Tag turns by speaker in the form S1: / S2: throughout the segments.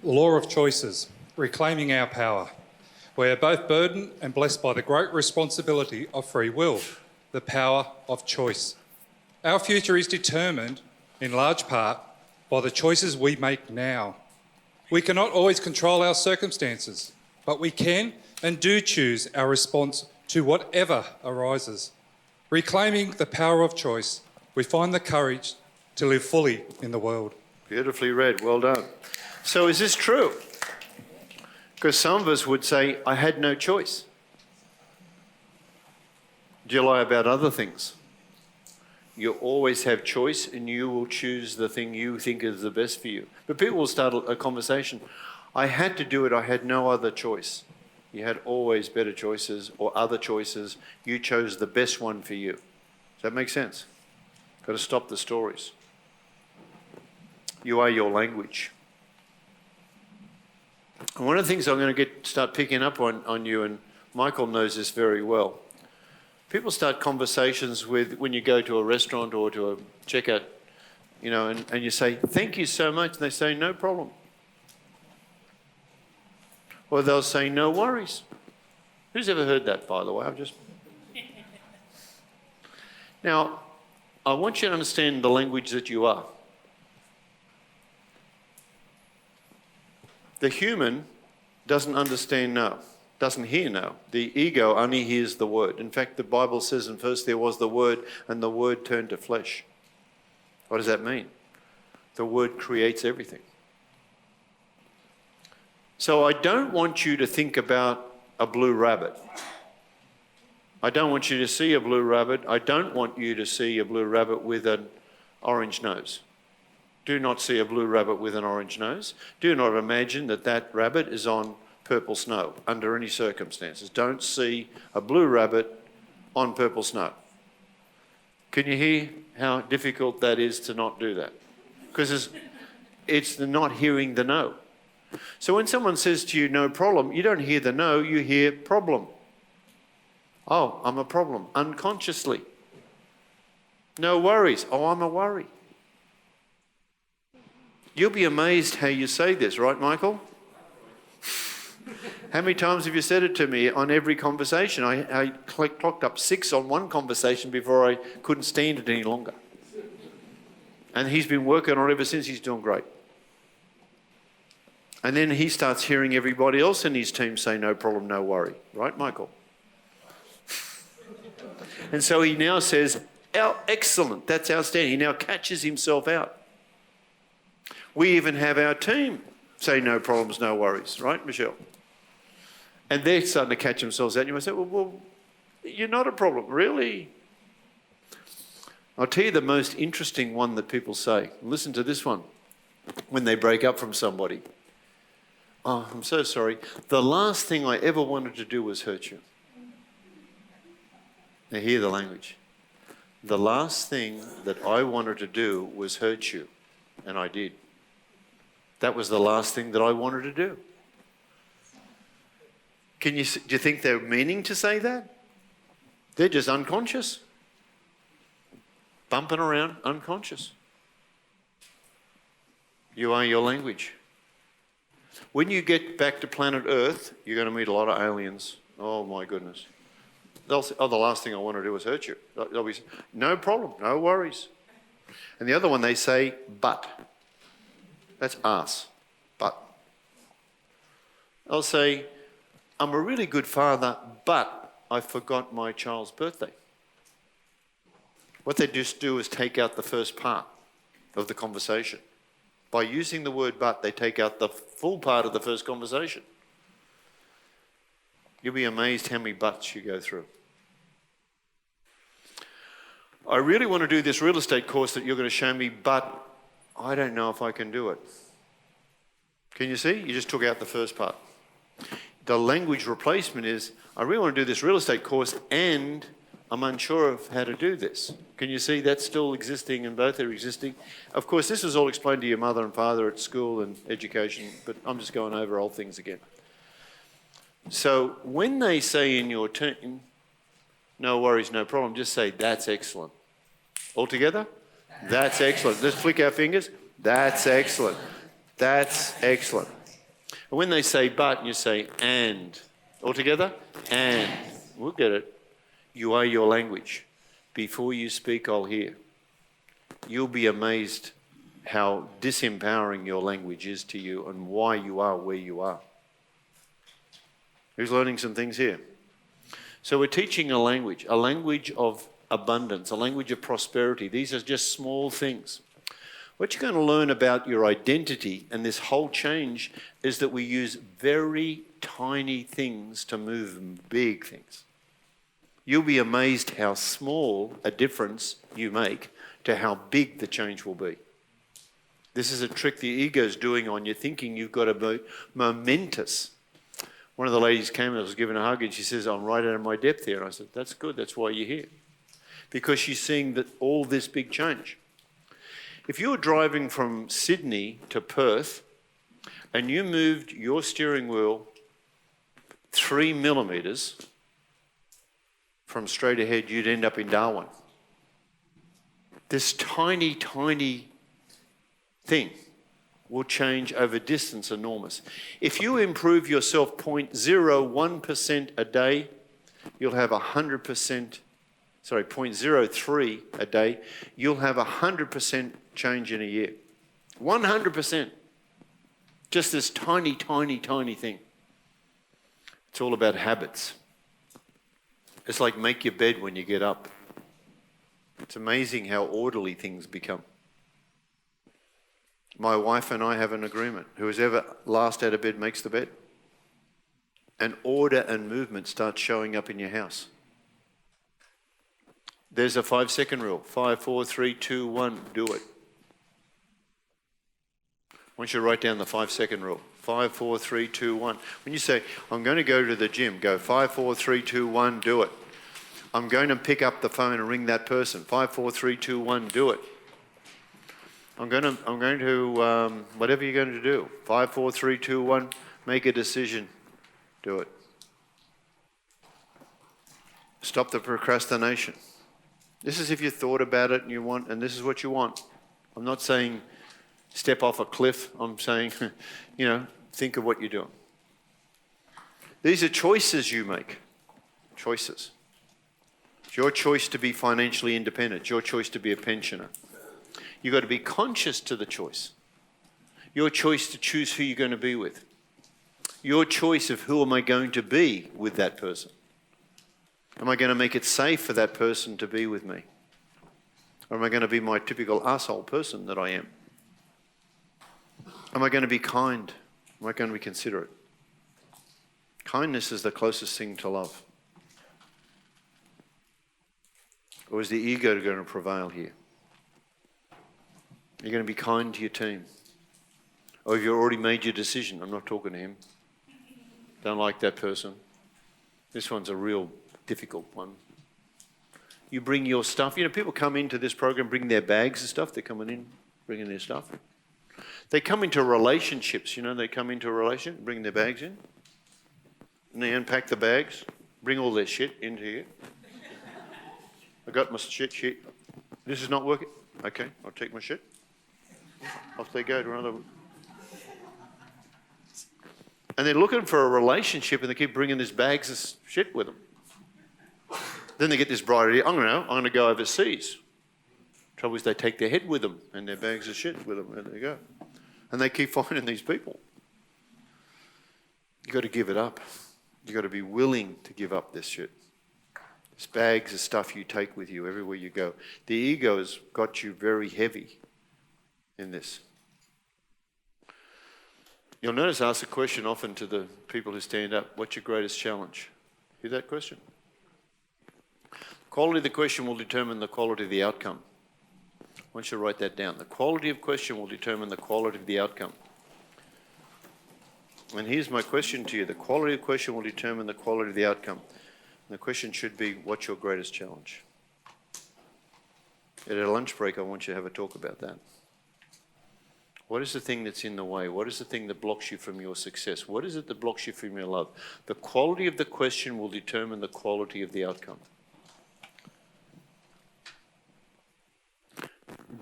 S1: Law of choices, reclaiming our power. We are both burdened and blessed by the great responsibility of free will, the power of choice. Our future is determined, in large part, by the choices we make now. We cannot always control our circumstances, but we can and do choose our response to whatever arises. Reclaiming the power of choice, we find the courage to live fully in the world.
S2: Beautifully read, well done. So is this true? Because some of us would say, I had no choice. Do you lie about other things? You always have choice and you will choose the thing you think is the best for you. But people will start a conversation. I had to do it, I had no other choice. You had always better choices or other choices. You chose the best one for you. Does that make sense? Got to stop the stories. You are your language. And one of the things I'm going to start picking up on you, and Michael knows this very well. People start conversations with, when you go to a restaurant or to a checkout, you know, and you say, thank you so much. And they say, no problem. Or they'll say, no worries. Who's ever heard that, by the way? Now, I want you to understand the language that you are. The human doesn't understand no, doesn't hear no. The ego only hears the word. In fact, the Bible says, and first there was the word, and the word turned to flesh. What does that mean? The word creates everything. So I don't want you to think about a blue rabbit. I don't want you to see a blue rabbit. I don't want you to see a blue rabbit with an orange nose. Do not see a blue rabbit with an orange nose. Do not imagine that that rabbit is on purple snow under any circumstances. Don't see a blue rabbit on purple snow. Can you hear how difficult that is to not do that? Because it's the not hearing the no. So when someone says to you, no problem, you don't hear the no, you hear problem. Oh, I'm a problem, unconsciously. No worries. Oh, I'm a worry. You'll be amazed how you say this, right, Michael? How many times have you said it to me on every conversation? I clocked up 6 on one conversation before I couldn't stand it any longer. And he's been working on it ever since. He's doing great. And then he starts hearing everybody else in his team say, no problem, no worry. Right, Michael? And so he now says, oh, excellent, that's outstanding. He now catches himself out. We even have our team say no problems, no worries, right, Michelle? And they're starting to catch themselves out. And you might say, well, you're not a problem, really? I'll tell you the most interesting one that people say. Listen to this one. When they break up from somebody. Oh, I'm so sorry. The last thing I ever wanted to do was hurt you. Now hear the language. The last thing that I wanted to do was hurt you, and I did. That was the last thing that I wanted to do. Do you think they're meaning to say that? They're just unconscious. Bumping around, unconscious. You are your language. When you get back to planet Earth, you're going to meet a lot of aliens. Oh my goodness. They'll say, oh, the last thing I want to do is hurt you. They'll be, no problem, no worries. And the other one, they say, but. That's us, but. They'll say, I'm a really good father, but I forgot my child's birthday. What they just do is take out the first part of the conversation. By using the word but, they take out the full part of the first conversation. You'll be amazed how many buts you go through. I really want to do this real estate course that you're going to show me, but I don't know if I can do it. Can you see? You just took out the first part. The language replacement is, I really want to do this real estate course and I'm unsure of how to do this. Can you see that's still existing and both are existing? Of course, this was all explained to your mother and father at school and education, but I'm just going over old things again. So when they say in your team, no worries, no problem, just say, that's excellent. All together? That's excellent. Let's flick our fingers. That's excellent. That's excellent. And when they say but, you say and. All together? And. We'll get it. You are your language. Before you speak, I'll hear. You'll be amazed how disempowering your language is to you and why you are where you are. Who's learning some things here? So we're teaching a language of abundance, a language of prosperity. These are just small things. What you're going to learn about your identity and this whole change is that we use very tiny things to move big things. You'll be amazed how small a difference you make to how big the change will be. This is a trick the ego's doing on you, thinking you've got to be momentous. One of the ladies came and I was giving a hug and she says, I'm right out of my depth here. And I said, that's good, that's why you're here. Because she's seeing that all this big change. If you were driving from Sydney to Perth and you moved your steering wheel 3 millimetres from straight ahead, you'd end up in Darwin. This tiny, tiny thing will change over distance enormous. If you improve yourself 0.01% a day, you'll have 0.03 a day, you'll have 100% change in a year. 100%. Just this tiny, tiny, tiny thing. It's all about habits. It's like make your bed when you get up. It's amazing how orderly things become. My wife and I have an agreement. Whoever's ever last out of bed makes the bed. And order and movement starts showing up in your house. There's a 5-second rule. 5, 4, 3, 2, 1, do it. I want you to write down the 5-second rule. 5, 4, 3, 2, 1. When you say, I'm going to go to the gym, go 5, 4, 3, 2, 1, do it. I'm going to pick up the phone and ring that person. 5, 4, 3, 2, 1, do it. I'm going to whatever you're going to do. 5, 4, 3, 2, 1, make a decision. Do it. Stop the procrastination. This is if you thought about it and you want, and this is what you want. I'm not saying step off a cliff. I'm saying, think of what you're doing. These are choices you make. Choices. It's your choice to be financially independent. It's your choice to be a pensioner. You've got to be conscious to the choice. Your choice to choose who you're going to be with. Your choice of who am I going to be with that person. Am I going to make it safe for that person to be with me? Or am I going to be my typical asshole person that I am? Am I going to be kind? Am I going to be considerate? Kindness is the closest thing to love. Or is the ego going to prevail here? You're going to be kind to your team. Or have you already made your decision? I'm not talking to him. Don't like that person. This one's a real difficult one. You bring your stuff. People come into this program, bring their bags and stuff. They're coming in, bringing their stuff. They come into relationships. They come into a relationship, bring their bags in. And they unpack the bags, bring all their shit into here. I got my shit. This is not working. Okay, I'll take my shit. Off they go to another. And they're looking for a relationship and they keep bringing these bags of shit with them. Then they get this bright idea, I'm going to go overseas. Trouble is they take their head with them and their bags of shit with them. There they go. And they keep finding these people. You've got to give it up. You've got to be willing to give up this shit. This bags of stuff you take with you everywhere you go. The ego has got you very heavy in this. You'll notice I ask a question often to the people who stand up, what's your greatest challenge? Hear that question? Quality of the question will determine the quality of the outcome. I want you to write that down. The quality of question will determine the quality of the outcome. And here's my question to you. The quality of question will determine the quality of the outcome. And the question should be, what's your greatest challenge? At a lunch break, I want you to have a talk about that. What is the thing that's in the way? What is the thing that blocks you from your success? What is it that blocks you from your love? The quality of the question will determine the quality of the outcome.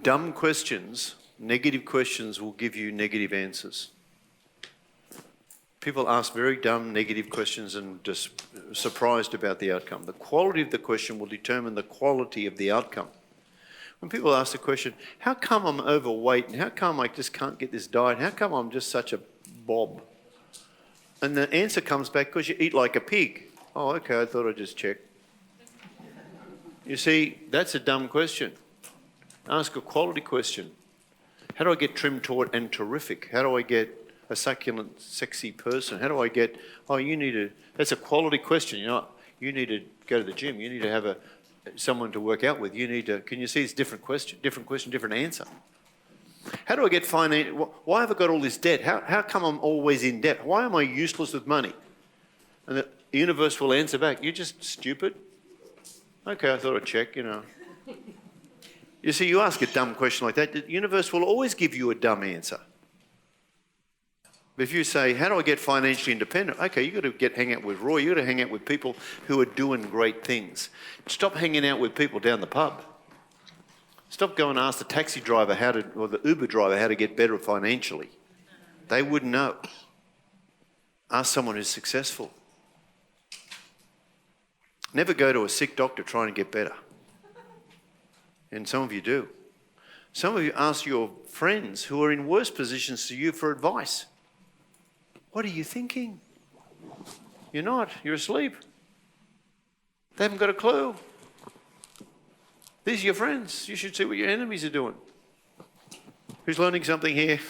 S2: Dumb questions, negative questions will give you negative answers. People ask very dumb, negative questions and just surprised about the outcome. The quality of the question will determine the quality of the outcome. When people ask the question, how come I'm overweight and how come I just can't get this diet? How come I'm just such a bob? And the answer comes back, because you eat like a pig. Oh, okay, I thought I'd just check. You see, that's a dumb question. Ask a quality question. How do I get trim, taut and terrific? How do I get a succulent, sexy person? How do I get, that's a quality question. You need to go to the gym. You need to have someone to work out with. Can you see it's different question, different answer. How do I get why have I got all this debt? How come I'm always in debt? Why am I useless with money? And the universe will answer back, you're just stupid. Okay, I thought I'd check, You see, you ask a dumb question like that, the universe will always give you a dumb answer. But if you say, how do I get financially independent? Okay, you've got to hang out with Roy. You've got to hang out with people who are doing great things. Stop hanging out with people down the pub. Stop going to ask the taxi driver or the Uber driver how to get better financially. They wouldn't know. Ask someone who's successful. Never go to a sick doctor trying to get better. And some of you do. Some of you ask your friends who are in worse positions to you for advice. What are you thinking? You're not. You're asleep. They haven't got a clue. These are your friends. You should see what your enemies are doing. Who's learning something here?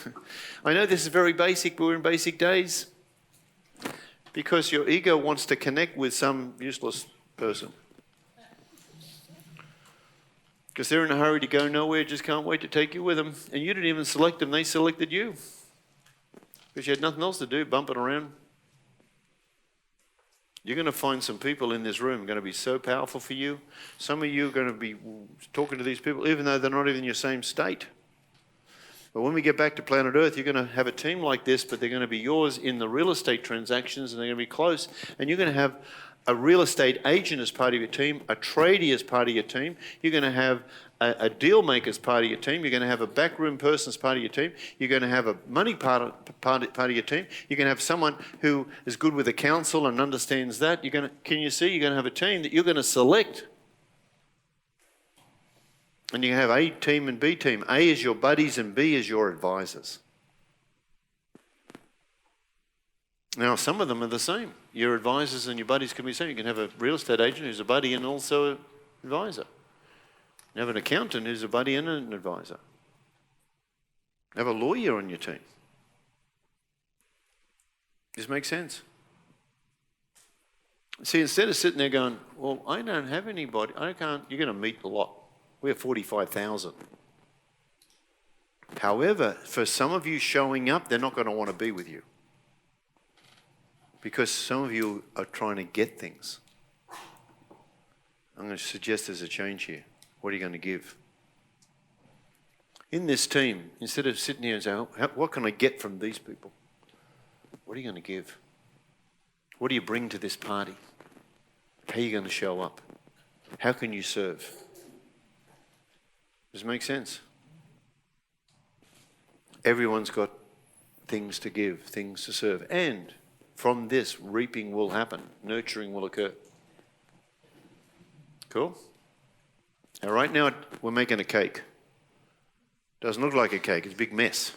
S2: I know this is very basic, but we're in basic days. Because your ego wants to connect with some useless person. Because they're in a hurry to go nowhere, just can't wait to take you with them. And you didn't even select them, they selected you. Because you had nothing else to do, bumping around. You're going to find some people in this room going to be so powerful for you. Some of you are going to be talking to these people, even though they're not even in your same state. But when we get back to planet Earth, you're going to have a team like this, but they're going to be yours in the real estate transactions, and they're going to be close. And you're going to have a real estate agent as part of your team, a tradie as part of your team. You're going to have a deal maker as part of your team. You're going to have a backroom person as part of your team. You're going to have a money part of your team. You're going to have someone who is good with a counsel and understands that. Can you see? You're going to have a team that you're going to select. And you have A team and B team. A is your buddies and B is your advisors. Now, some of them are the same. Your advisors and your buddies can be the same. You can have a real estate agent who's a buddy and also an advisor. You have an accountant who's a buddy and an advisor. You have a lawyer on your team. Does this make sense? See, instead of sitting there going, well, I don't have anybody, you're going to meet a lot. We have 45,000. However, for some of you showing up, they're not going to want to be with you. Because some of you are trying to get things. I'm going to suggest there's a change here. What are you going to give? In this team, instead of sitting here and saying, what can I get from these people? What are you going to give? What do you bring to this party? How are you going to show up? How can you serve? Does it make sense? Everyone's got things to give, things to serve. And from this, reaping will happen. Nurturing will occur. Cool? Now, right now, we're making a cake. Doesn't look like a cake. It's a big mess.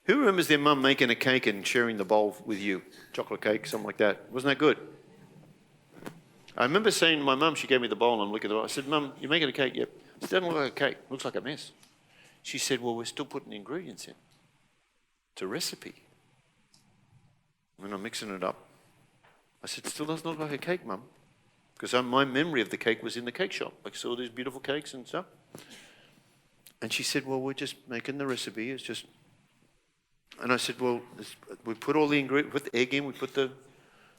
S2: Who remembers their mum making a cake and sharing the bowl with you? Chocolate cake, something like that. Wasn't that good? I remember saying to my mum, she gave me the bowl and I'm looking at it. I said, Mum, you're making a cake? Yep. It doesn't look like a cake. It looks like a mess. She said, well, we're still putting the ingredients in. It's a recipe. And I'm mixing it up. I said, it still doesn't look like a cake, Mum. Because my memory of the cake was in the cake shop. I saw these beautiful cakes and stuff. And she said, well, we're just making the recipe. It's just... And I said, well, we put all the ingredients, we put the egg in, we put the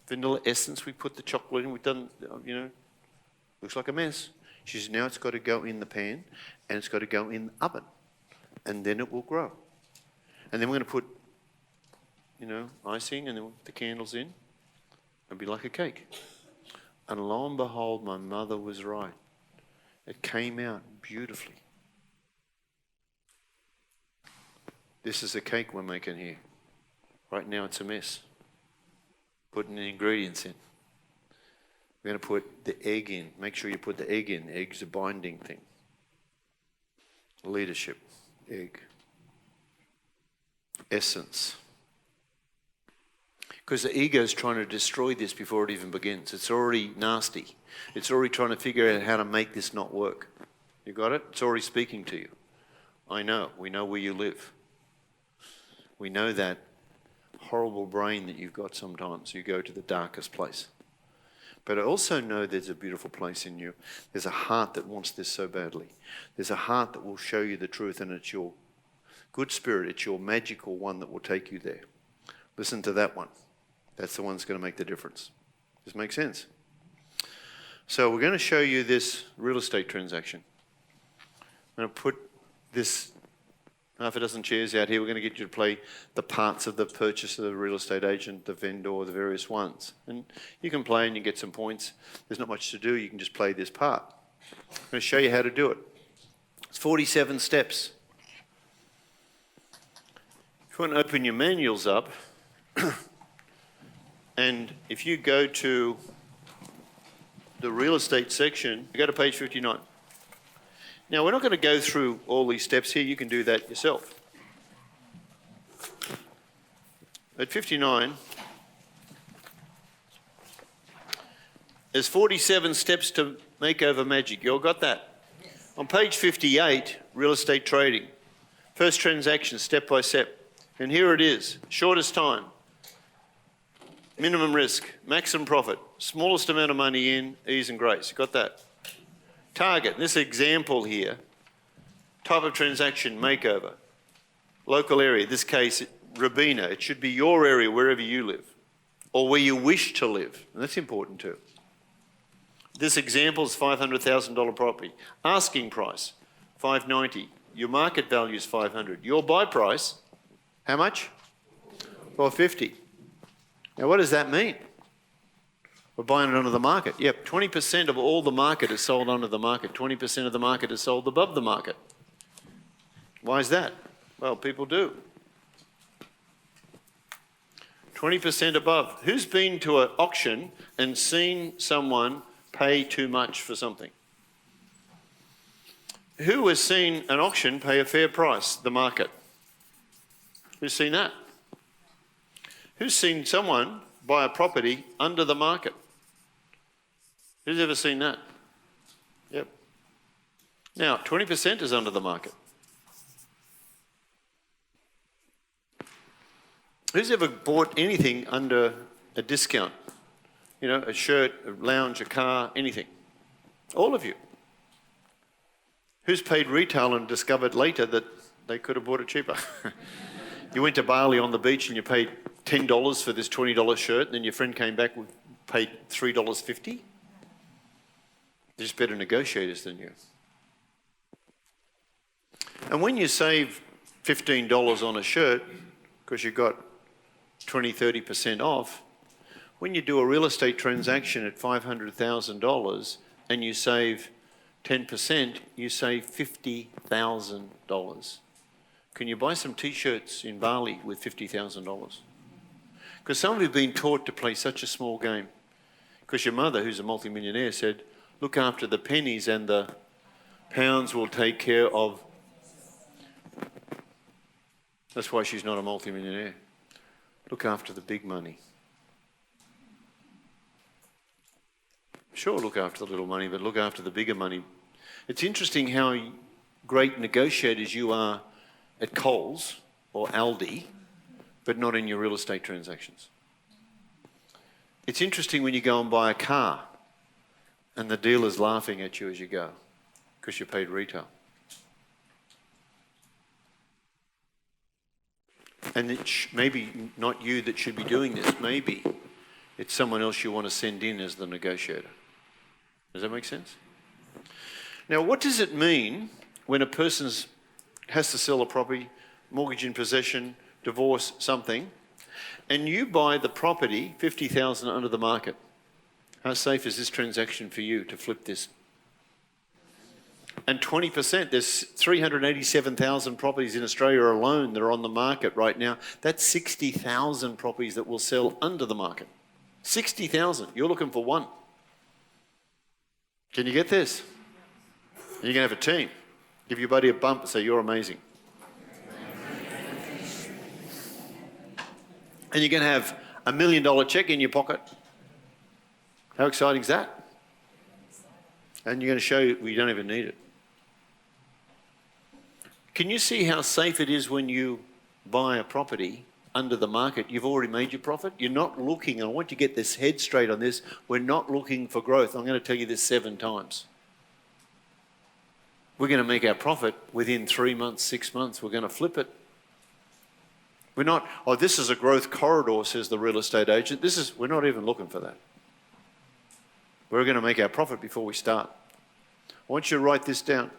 S2: vanilla essence, we put the chocolate in, we've done, looks like a mess. She said, now it's got to go in the pan and it's got to go in the oven and then it will grow. And then we're going to put, icing and then the candles in. It'll be like a cake. And lo and behold, my mother was right. It came out beautifully. This is the cake we're making here. Right now it's a mess. Putting the ingredients in. We're going to put the egg in. Make sure you put the egg in. Egg's a binding thing. Leadership, egg. Essence. Because the ego is trying to destroy this before it even begins. It's already nasty. It's already trying to figure out how to make this not work. You got it? It's already speaking to you. I know. We know where you live. We know that horrible brain that you've got sometimes. You go to the darkest place. But I also know there's a beautiful place in you. There's a heart that wants this so badly. There's a heart that will show you the truth, and it's your good spirit. It's your magical one that will take you there. Listen to that one. That's the one that's going to make the difference. Does this make sense? So we're going to show you this real estate transaction. I'm going to put this half a dozen chairs out here. We're going to get you to play the parts of the purchase of the real estate agent, the vendor, the various ones. And you can play and you get some points. There's not much to do. You can just play this part. I'm going to show you how to do it. It's 47 steps. If you want to open your manuals up, and if you go to the real estate section, you go to page 59. Now, we're not going to go through all these steps here. You can do that yourself. At 59, there's 47 steps to makeover magic. You all got that? On page 58, real estate trading. First transaction, step by step. And here it is, shortest time. Minimum risk, maximum profit, smallest amount of money in, ease and grace. You got that? Target, this example here, type of transaction, makeover. Local area, this case, Robina. It should be your area wherever you live, or where you wish to live. And that's important too. This example is $500,000 property. Asking price, $590. Your market value is $500. Your buy price, how much? $450. Now, what does that mean? We're buying it under the market. Yep, 20% of all the market is sold under the market. 20% of the market is sold above the market. Why is that? Well, people do. 20% above. Who's been to an auction and seen someone pay too much for something? Who has seen an auction pay a fair price, the market? Who's seen that? Who's seen someone buy a property under the market? Who's ever seen that? Yep. Now, 20% is under the market. Who's ever bought anything under a discount? You know, a shirt, a lounge, a car, anything. All of you. Who's paid retail and discovered later that they could have bought it cheaper? You went to Bali on the beach and you paid $10 for this $20 shirt, and then your friend came back and paid $3.50? They're just better negotiators than you. And when you save $15 on a shirt, because you got 20, 30% off, when you do a real estate transaction at $500,000 and you save 10%, you save $50,000. Can you buy some t-shirts in Bali with $50,000? Because some of you have been taught to play such a small game. Because your mother, who's a multimillionaire, said, look after the pennies and the pounds will take care of. That's why she's not a multimillionaire. Look after the big money. Sure, look after the little money, but look after the bigger money. It's interesting how great negotiators you are at Coles or Aldi, but not in your real estate transactions. It's interesting when you go and buy a car and the dealer's laughing at you as you go because you paid retail. And it's maybe not you that should be doing this. Maybe it's someone else you want to send in as the negotiator. Does that make sense? Now, what does it mean when a person has to sell a property, mortgage in possession, divorce, something, and you buy the property $50,000 under the market? How safe is this transaction for you to flip this? And 20%, there's 387,000 properties in Australia alone that are on the market right now. That's 60,000 properties that will sell under the market. 60,000. You're looking for one. Can you get this? And you're going to have a team. Give your buddy a bump and say, you're amazing. And you're going to have $1 million check in your pocket. How exciting is that? And you're going to show you we don't even need it. Can you see how safe it is when you buy a property under the market? You've already made your profit. You're not looking, and I want you to get this head straight on this, we're not looking for growth. I'm going to tell you this 7 times. We're going to make our profit within 3 months, 6 months. We're going to flip it. We're not, oh, this is a growth corridor, says the real estate agent. We're not even looking for that. We're going to make our profit before we start. I want you to write this down.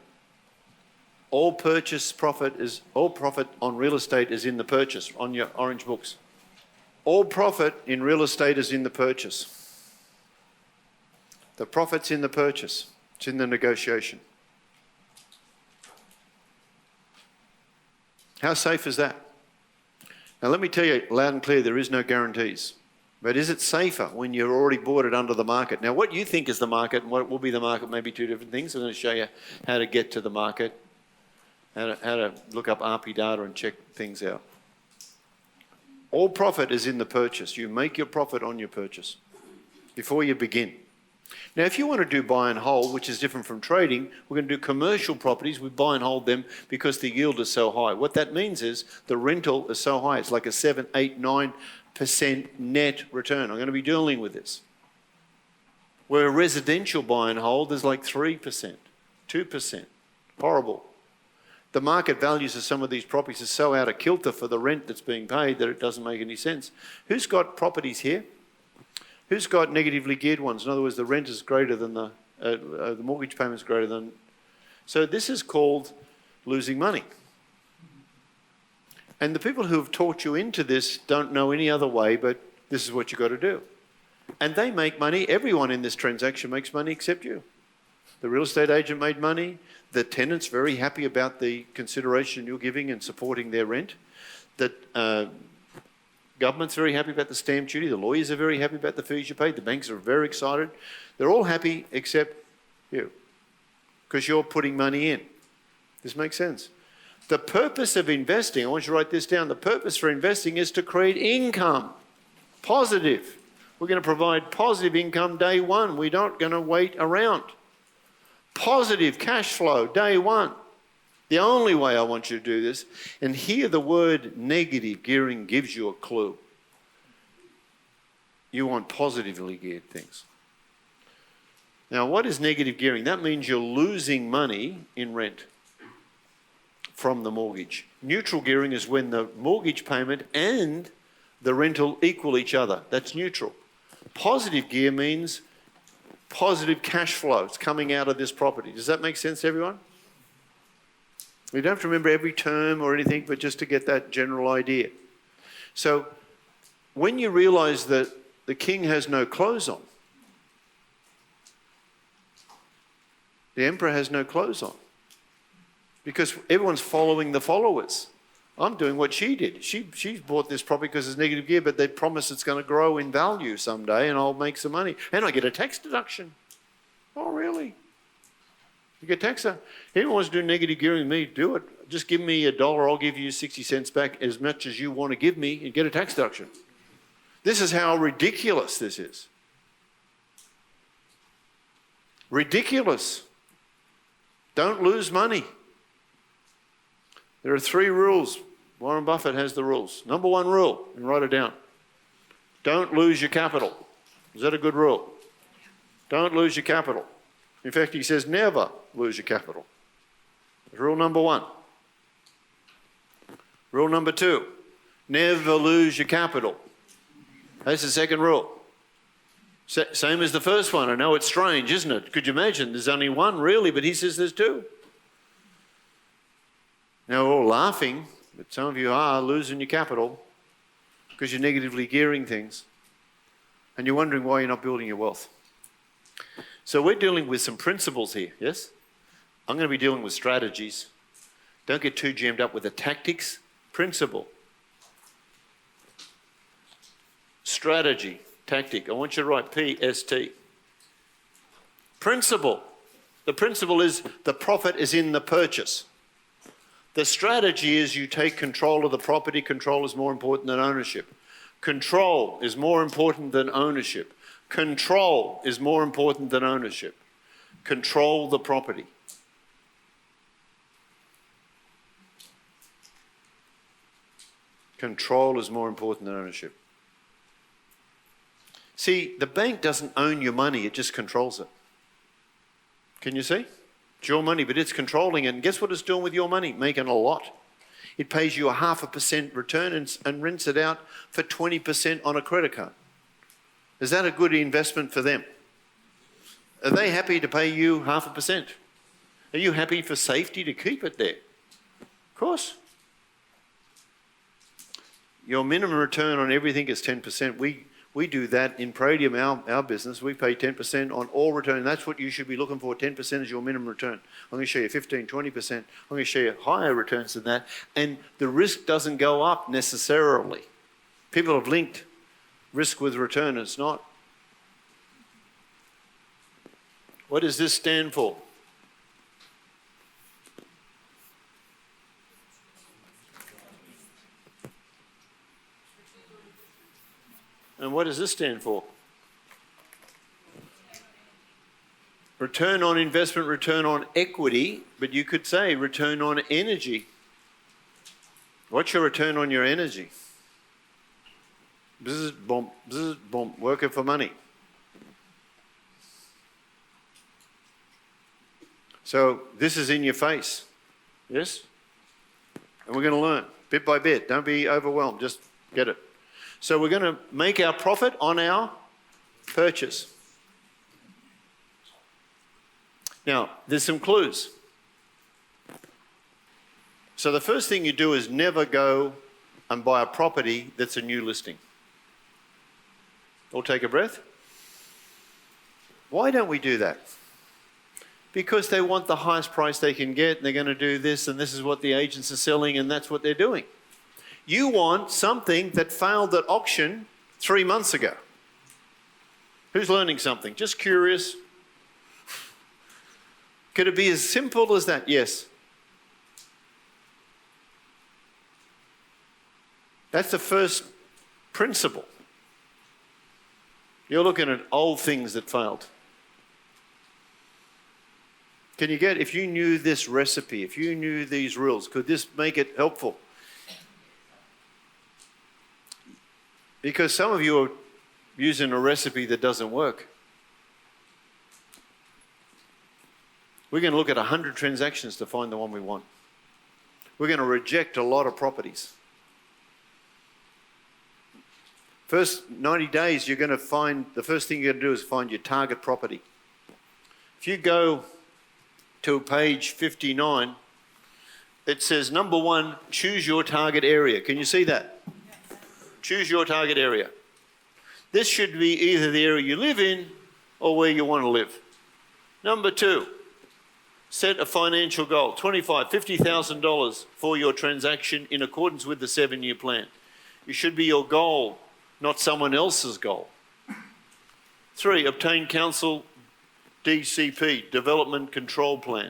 S2: All profit on real estate is in the purchase, on your orange books. All profit in real estate is in the purchase. The profit's in the purchase. It's in the negotiation. How safe is that? Now let me tell you loud and clear, there is no guarantees. But is it safer when you've already bought it under the market? Now what you think is the market and what will be the market may be 2 different things. I'm going to show you how to get to the market. How to look up RP data and check things out. All profit is in the purchase. You make your profit on your purchase before you begin. Now, if you want to do buy and hold, which is different from trading, we're going to do commercial properties. We buy and hold them because the yield is so high. What that means is the rental is so high. It's like a 7, 8, 9% net return. I'm going to be dealing with this. Where a residential buy and hold is like 3%, 2%. Horrible. The market values of some of these properties are so out of kilter for the rent that's being paid that it doesn't make any sense. Who's got properties here? Who's got negatively geared ones? In other words, the rent is greater than the mortgage payment is greater than. So this is called losing money. And the people who have taught you into this don't know any other way, but this is what you've got to do. And they make money. Everyone in this transaction makes money except you. The real estate agent made money. The tenant's very happy about the consideration you're giving and supporting their rent. The government's very happy about the stamp duty. The lawyers are very happy about the fees you pay. The banks are very excited. They're all happy except you, because you're putting money in. This makes sense. The purpose of investing, I want you to write this down, the purpose for investing is to create income, positive. We're going to provide positive income day one. We're not going to wait around. Positive cash flow, day one. The only way I want you to do this, and here the word negative gearing gives you a clue. You want positively geared things. Now, what is negative gearing? That means you're losing money in rent from the mortgage. Neutral gearing is when the mortgage payment and the rental equal each other. That's neutral. Positive gear means positive cash flow. It's coming out of this property. Does that make sense to everyone? We don't have to remember every term or anything, but just to get that general idea. So when you realize that the king has no clothes on, the emperor has no clothes on, because everyone's following the followers. I'm doing what she did. She's bought this property because it's negative gear, but they promise it's going to grow in value someday and I'll make some money. And I get a tax deduction. Oh, really? You get tax? Anyone wants to do negative gearing with me, do it. Just give me $1, I'll give you 60 cents back, as much as you want to give me, and get a tax deduction. This is how ridiculous this is. Ridiculous. Don't lose money. There are 3 rules. Warren Buffett has the rules. Number 1 rule, and write it down. Don't lose your capital. Is that a good rule? Don't lose your capital. In fact, he says never lose your capital. That's rule number 1. Rule number 2, never lose your capital. That's the second rule. Same as the first one. I know it's strange, isn't it? Could you imagine? There's only 1 really, but he says there's 2. Now we're all laughing, but some of you are losing your capital because you're negatively gearing things and you're wondering why you're not building your wealth. So we're dealing with some principles here, yes? I'm going to be dealing with strategies. Don't get too jammed up with the tactics. Principle. Strategy, tactic. I want you to write PST. Principle. The principle is the profit is in the purchase. The strategy is you take control of the property. Control is more important than ownership. Control is more important than ownership. Control is more important than ownership. Control the property. Control is more important than ownership. See, the bank doesn't own your money, it just controls it. Can you see? It's your money, but it's controlling it. And guess what it's doing with your money? Making a lot. It pays you a 0.5% return and rents it out for 20% on a credit card. Is that a good investment for them? Are they happy to pay you 0.5%? Are you happy for safety to keep it there? Of course. Your minimum return on everything is 10%. We do that in Pradium, our business. We pay 10% on all return. That's what you should be looking for. 10% is your minimum return. I'm going to show you 15, 20%. I'm going to show you higher returns than that. And the risk doesn't go up necessarily. People have linked risk with return. It's not. What does this stand for? And what does this stand for? Return on investment, return on equity, but you could say return on energy. What's your return on your energy? Bzz, boom, working for money. So this is in your face, yes? And we're going to learn bit by bit. Don't be overwhelmed, just get it. So we're going to make our profit on our purchase. Now, there's some clues. So the first thing you do is never go and buy a property that's a new listing. All take a breath. Why don't we do that? Because they want the highest price they can get, and they're going to do this, and this is what the agents are selling, and that's what they're doing. You want something that failed at auction 3 months ago. Who's learning something? Just curious. Could it be as simple as that? Yes. That's the first principle. You're looking at old things that failed. Can you get, if you knew this recipe, if you knew these rules, could this make it helpful? Because some of you are using a recipe that doesn't work. We're going to look at 100 transactions to find the one we want. We're going to reject a lot of properties. First 90 days, you're going to find, the first thing you're going to do is find your target property. If you go to page 59, it says, number 1, choose your target area. Can you see that? Choose your target area. This should be either the area you live in or where you want to live. Number 2, set a financial goal, $25,000, $50,000 for your transaction in accordance with the 7-year plan. It should be your goal, not someone else's goal. 3, obtain council DCP, Development Control Plan,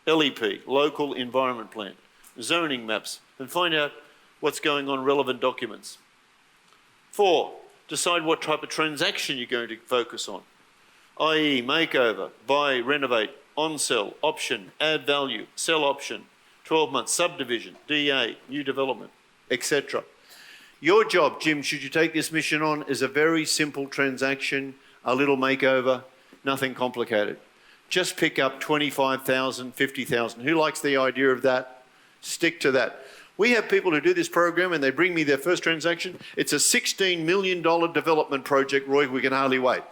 S2: LEP, Local Environment Plan, zoning maps, and find out what's going on, relevant documents. 4, decide what type of transaction you're going to focus on, i.e. makeover, buy, renovate, on-sell, option, add value, sell option, 12 months, subdivision, DA, new development, etc. Your job, Jim, should you take this mission on, is a very simple transaction, a little makeover, nothing complicated. Just pick up 25,000, 50,000. Who likes the idea of that? Stick to that. We have people who do this program and they bring me their first transaction. It's a $16 million development project, Roy, we can hardly wait.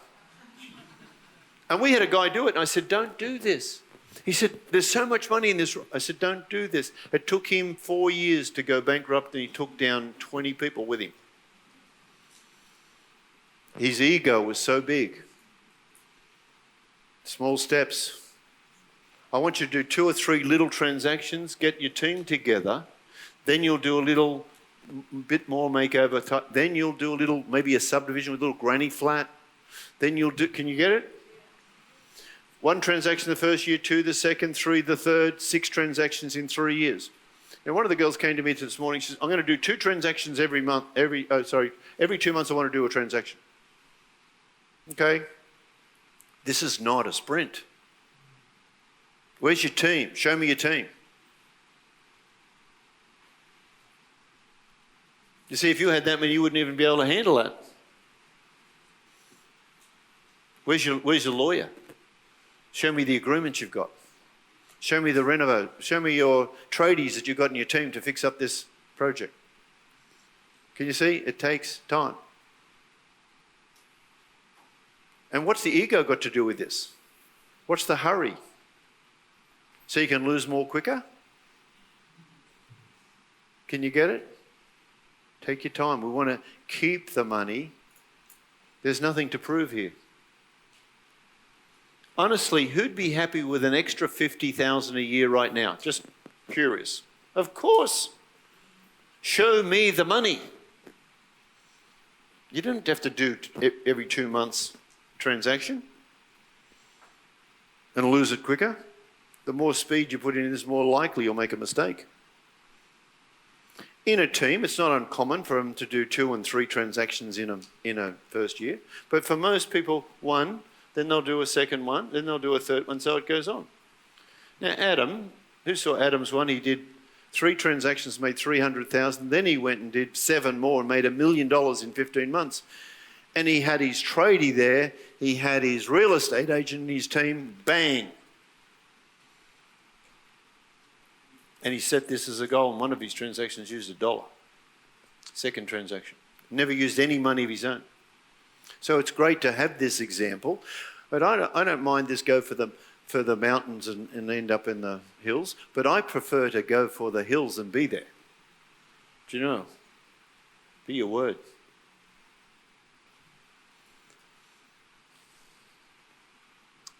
S2: And we had a guy do it and I said, don't do this. He said, there's so much money in this. I said, don't do this. It took him 4 years to go bankrupt and he took down 20 people with him. His ego was so big. Small steps. I want you to do 2 or 3 little transactions, get your team together, then you'll do a little bit more makeover, then you'll do a little, maybe a subdivision with a little granny flat, then you'll do, can you get it? 1 transaction the first year, 2 the second, 3 the third, 6 transactions in 3 years. Now, one of the girls came to me this morning. She says, I'm going to do 2 transactions every month. Every 2 months I want to do a transaction. Okay? This is not a sprint. Where's your team? Show me your team. You see, if you had that many, you wouldn't even be able to handle that. Where's your lawyer? Show me the agreements you've got. Show me the renovo. Show me your tradies that you've got in your team to fix up this project. Can you see? It takes time. And what's the ego got to do with this? What's the hurry? So you can lose more quicker? Can you get it? Take your time. We want to keep the money. There's nothing to prove here. Honestly, who'd be happy with an extra $50,000 a year right now? Just curious. Of course. Show me the money. You don't have to do every 2 months transaction and lose it quicker. The more speed you put in, the more likely you'll make a mistake. In a team, it's not uncommon for them to do 2 and 3 transactions in a first year. But for most people, 1, then they'll do a second one, then they'll do a third one, so it goes on. Now, Adam, who saw Adam's one? He did 3 transactions, made $300,000. Then he went and did 7 more and made $1 million in 15 months. And he had his tradie there, he had his real estate agent and his team, bang. And he set this as a goal, and one of his transactions used $1. Second transaction. Never used any money of his own. So it's great to have this example, but I don't mind this go for the mountains and end up in the hills, but I prefer to go for the hills and be there. Do you know? Be your word.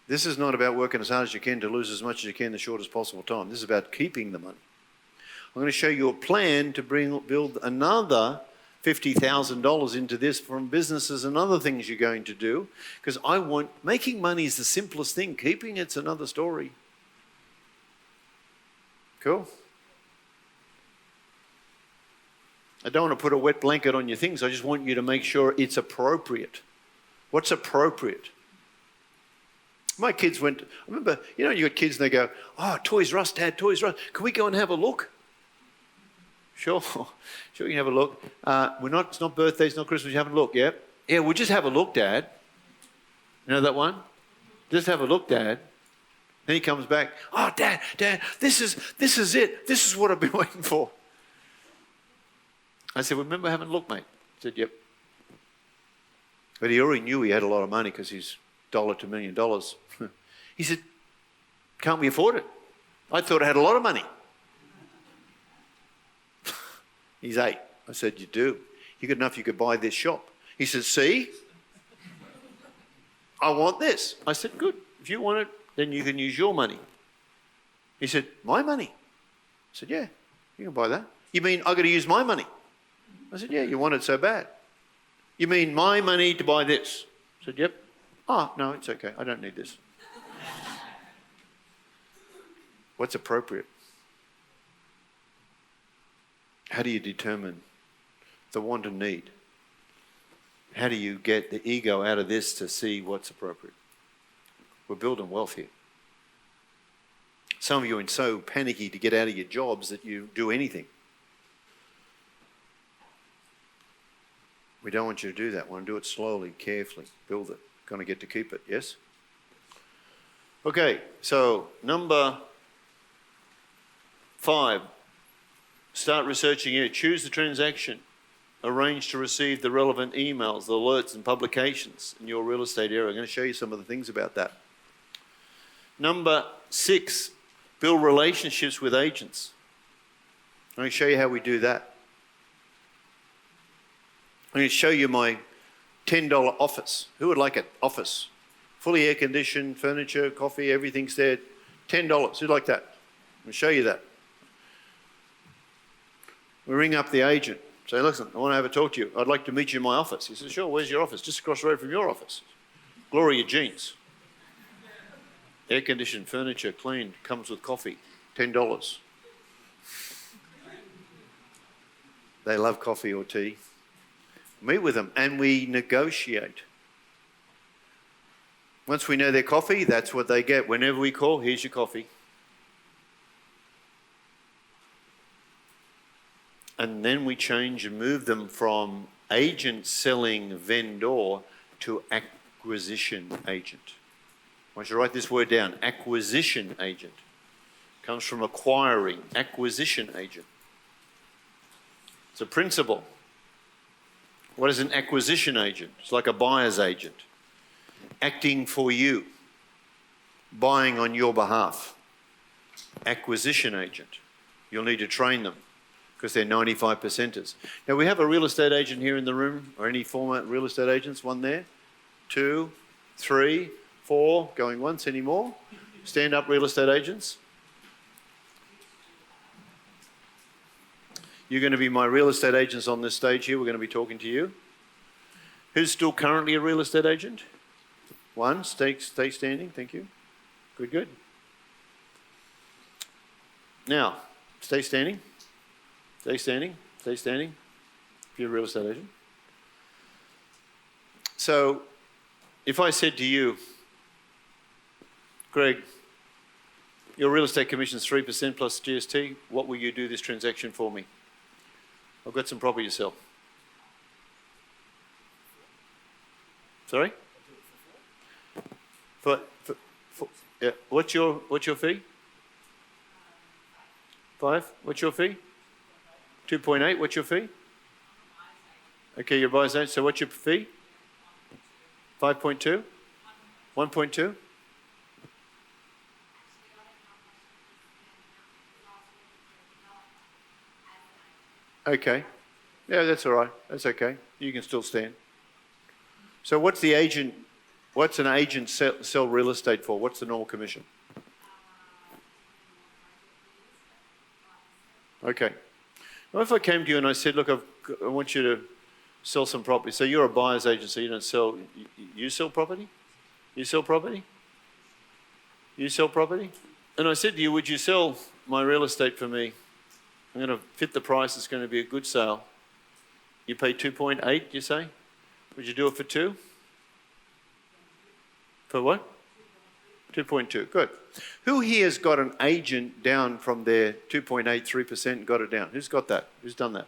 S2: This is not about working as hard as you can to lose as much as you can in the shortest possible time. This is about keeping the money. I'm going to show you a plan to build another $50,000 into this from businesses and other things you're going to do, because making money is the simplest thing. Keeping it's another story. Cool? I don't want to put a wet blanket on your things. I just want you to make sure it's appropriate. What's appropriate? My kids went, I remember, you got kids and they go, oh, Toys R Us, Dad, Toys R Us. Can we go and have a look? Sure, you can have a look. It's not birthdays, not Christmas, you have a look, yeah? Yeah, we'll just have a look, Dad. You know that one? Just have a look, Dad. Then he comes back, oh, Dad, this is it. This is what I've been waiting for. I said, remember having a look, mate? He said, yep. But he already knew he had a lot of money because he's $1 to $1 million. He said, can't we afford it? I thought I had a lot of money. He's 8. I said, you do. You got enough you could buy this shop. He said, see? I want this. I said, good. If you want it, then you can use your money. He said, my money? I said, yeah, you can buy that. You mean I got to use my money? I said, yeah, you want it so bad. You mean my money to buy this? I said, yep. Oh, no, it's okay. I don't need this. What's appropriate? How do you determine the want and need? How do you get the ego out of this to see what's appropriate? We're building wealth here. Some of you are so panicky to get out of your jobs that you do anything. We don't want you to do that. We want to do it slowly, carefully, build it. Going to get to keep it, yes? Okay, so number 5. Start researching it. Choose the transaction. Arrange to receive the relevant emails, the alerts and publications in your real estate area. I'm going to show you some of the things about that. Number 6, build relationships with agents. I'm going to show you how we do that. I'm going to show you my $10 office. Who would like an office? Fully air-conditioned, furniture, coffee, everything's there. $10. Who'd like that? I'll show you that. We ring up the agent. Say, listen, I want to have a talk to you. I'd like to meet you in my office. He says, sure, where's your office? Just across the road from your office. Gloria Jeans. Air-conditioned furniture, cleaned, comes with coffee. $10. They love coffee or tea. Meet with them and we negotiate. Once we know their coffee, that's what they get. Whenever we call, here's your coffee. And then we change and move them from agent selling vendor to acquisition agent. I want you to write this word down. Acquisition agent. Comes from acquiring. Acquisition agent. It's a principle. What is an acquisition agent? It's like a buyer's agent. Acting for you. Buying on your behalf. Acquisition agent. You'll need to train them because they're 95%ers. Now we have a real estate agent here in the room, or any former real estate agents. One there, 2, 3, 4, going once, any more? Stand up real estate agents. You're going to be my real estate agents on this stage here. We're going to be talking to you. Who's still currently a real estate agent? 1, stay standing, thank you. Good. Now, stay standing. If you're a real estate agent. So, if I said to you, Greg, your real estate commission is 3% plus GST, what will you do this transaction for me? I've got some property to sell. Sorry? For yeah. What's your fee? 5. What's your fee? 2.8. What's your fee? Okay, your buyer's agent. So what's your fee? 5.2. 1.2. Okay. Yeah, that's all right. That's okay. You can still stand. So what's an agent sell real estate for? What's the normal commission? Okay. Well, if I came to you and I said, look, I want you to sell some property. So you're a buyer's agent, so you don't sell, you sell property? You sell property? You sell property? And I said to you, would you sell my real estate for me? I'm going to fit the price. It's going to be a good sale. You pay 2.8, you say? Would you do it for 2? For what? 2.2. Good. Who here has got an agent down from their 2.83% and got it down? Who's got that? Who's done that?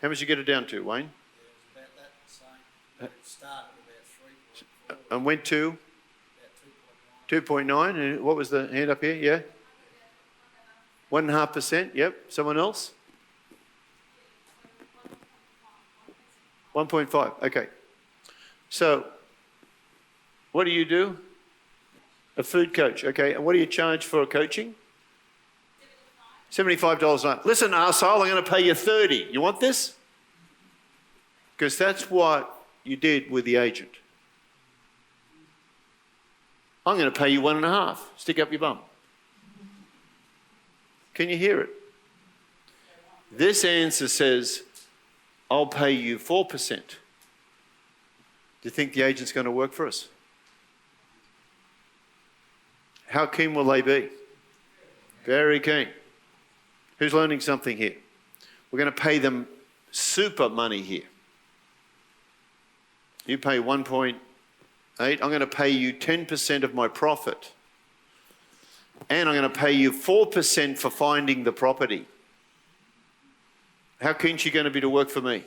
S2: How much did you get it down to, Wayne?
S3: It was about that same. It started about 3.4.
S2: And went to?
S3: About
S2: 2.9. And what was the hand up here? Yeah? 1.5%. Yep. Someone else? 1.5. Okay. So, what do you do? A food coach. Okay. And what do you charge for coaching? $75 a night. Listen, arsehole, I'm going to pay you $30. You want this? Because that's what you did with the agent. I'm going to pay you 1.5. Stick up your bum. Can you hear it? This answer says, I'll pay you 4%. Do you think the agent's going to work for us? How keen will they be? Very keen. Who's learning something here? We're going to pay them super money here. You pay 1.8. I'm going to pay you 10% of my profit. And I'm going to pay you 4% for finding the property. How keen is she going to be to work for me?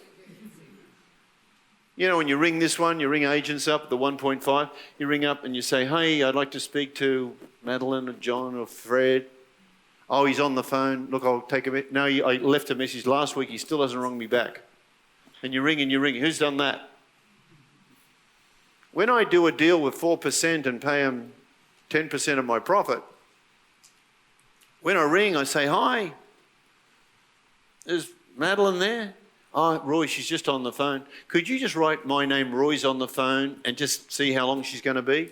S2: You know, when you ring this one, you ring agents up, the 1.5, you ring up and you say, hey, I'd like to speak to Madeline or John or Fred. Oh, he's on the phone. Look, I'll take a minute. No, I left a message last week. He still hasn't rung me back. And you ring and you ring. Who's done that? When I do a deal with 4% and pay them 10% of my profit, when I ring, I say, hi, is Madeline there? Oh, Roy, she's just on the phone. Could you just write my name, Roy's on the phone, and just see how long she's going to be?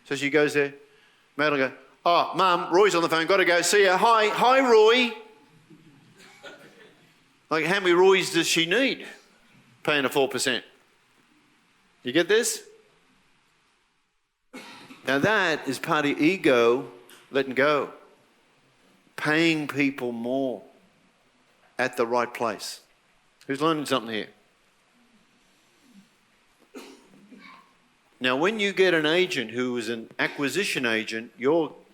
S2: So she goes there. Madeline goes, Oh, Mum, Roy's on the phone, got to go. See ya. Hi, Roy. Like, how many Roys does she need? Paying a 4%. You get this? Now that is part of ego letting go. Paying people more at the right place. Who's learning something here? Now, when you get an agent who is an acquisition agent,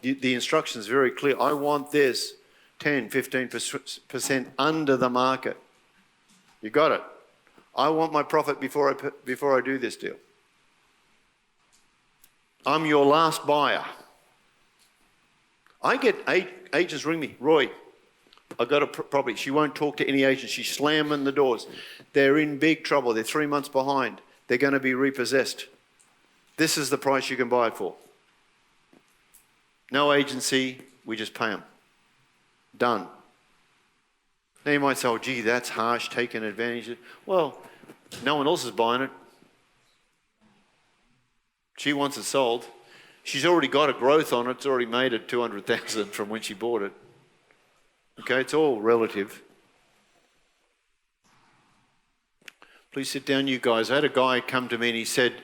S2: the instruction is very clear. I want this 10, 15% under the market. You got it. I want my profit before I do this deal. I'm your last buyer. I get agents ring me, Roy, I've got a property. She won't talk to any agent. She's slamming the doors. They're in big trouble. They're 3 months behind. They're going to be repossessed. This is the price you can buy it for. No agency, we just pay them. Done. Now you might say, oh, gee, that's harsh, taking advantage of. Well, no one else is buying it. She wants it sold. She's already got a growth on it. It's already made it 200,000 from when she bought it. Okay, it's all relative. Please sit down, you guys. I had a guy come to me and he said,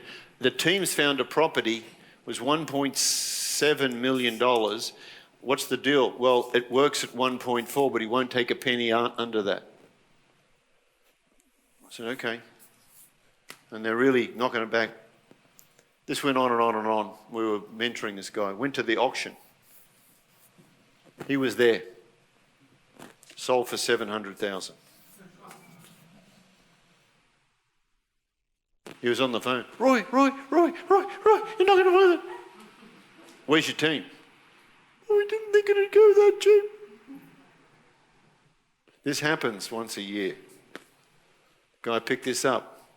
S2: the team's found a property, was $1.7 million. What's the deal? Well, it works at 1.4, but he won't take a penny under that. I said, okay. And they're really knocking it back. This went on and on and on. We were mentoring this guy. Went to the auction. He was there. Sold for $700,000. He was on the phone. Roy, you're not going to believe it. Where's your team? Oh, we didn't think it'd go that cheap. This happens once a year. Guy picked this up.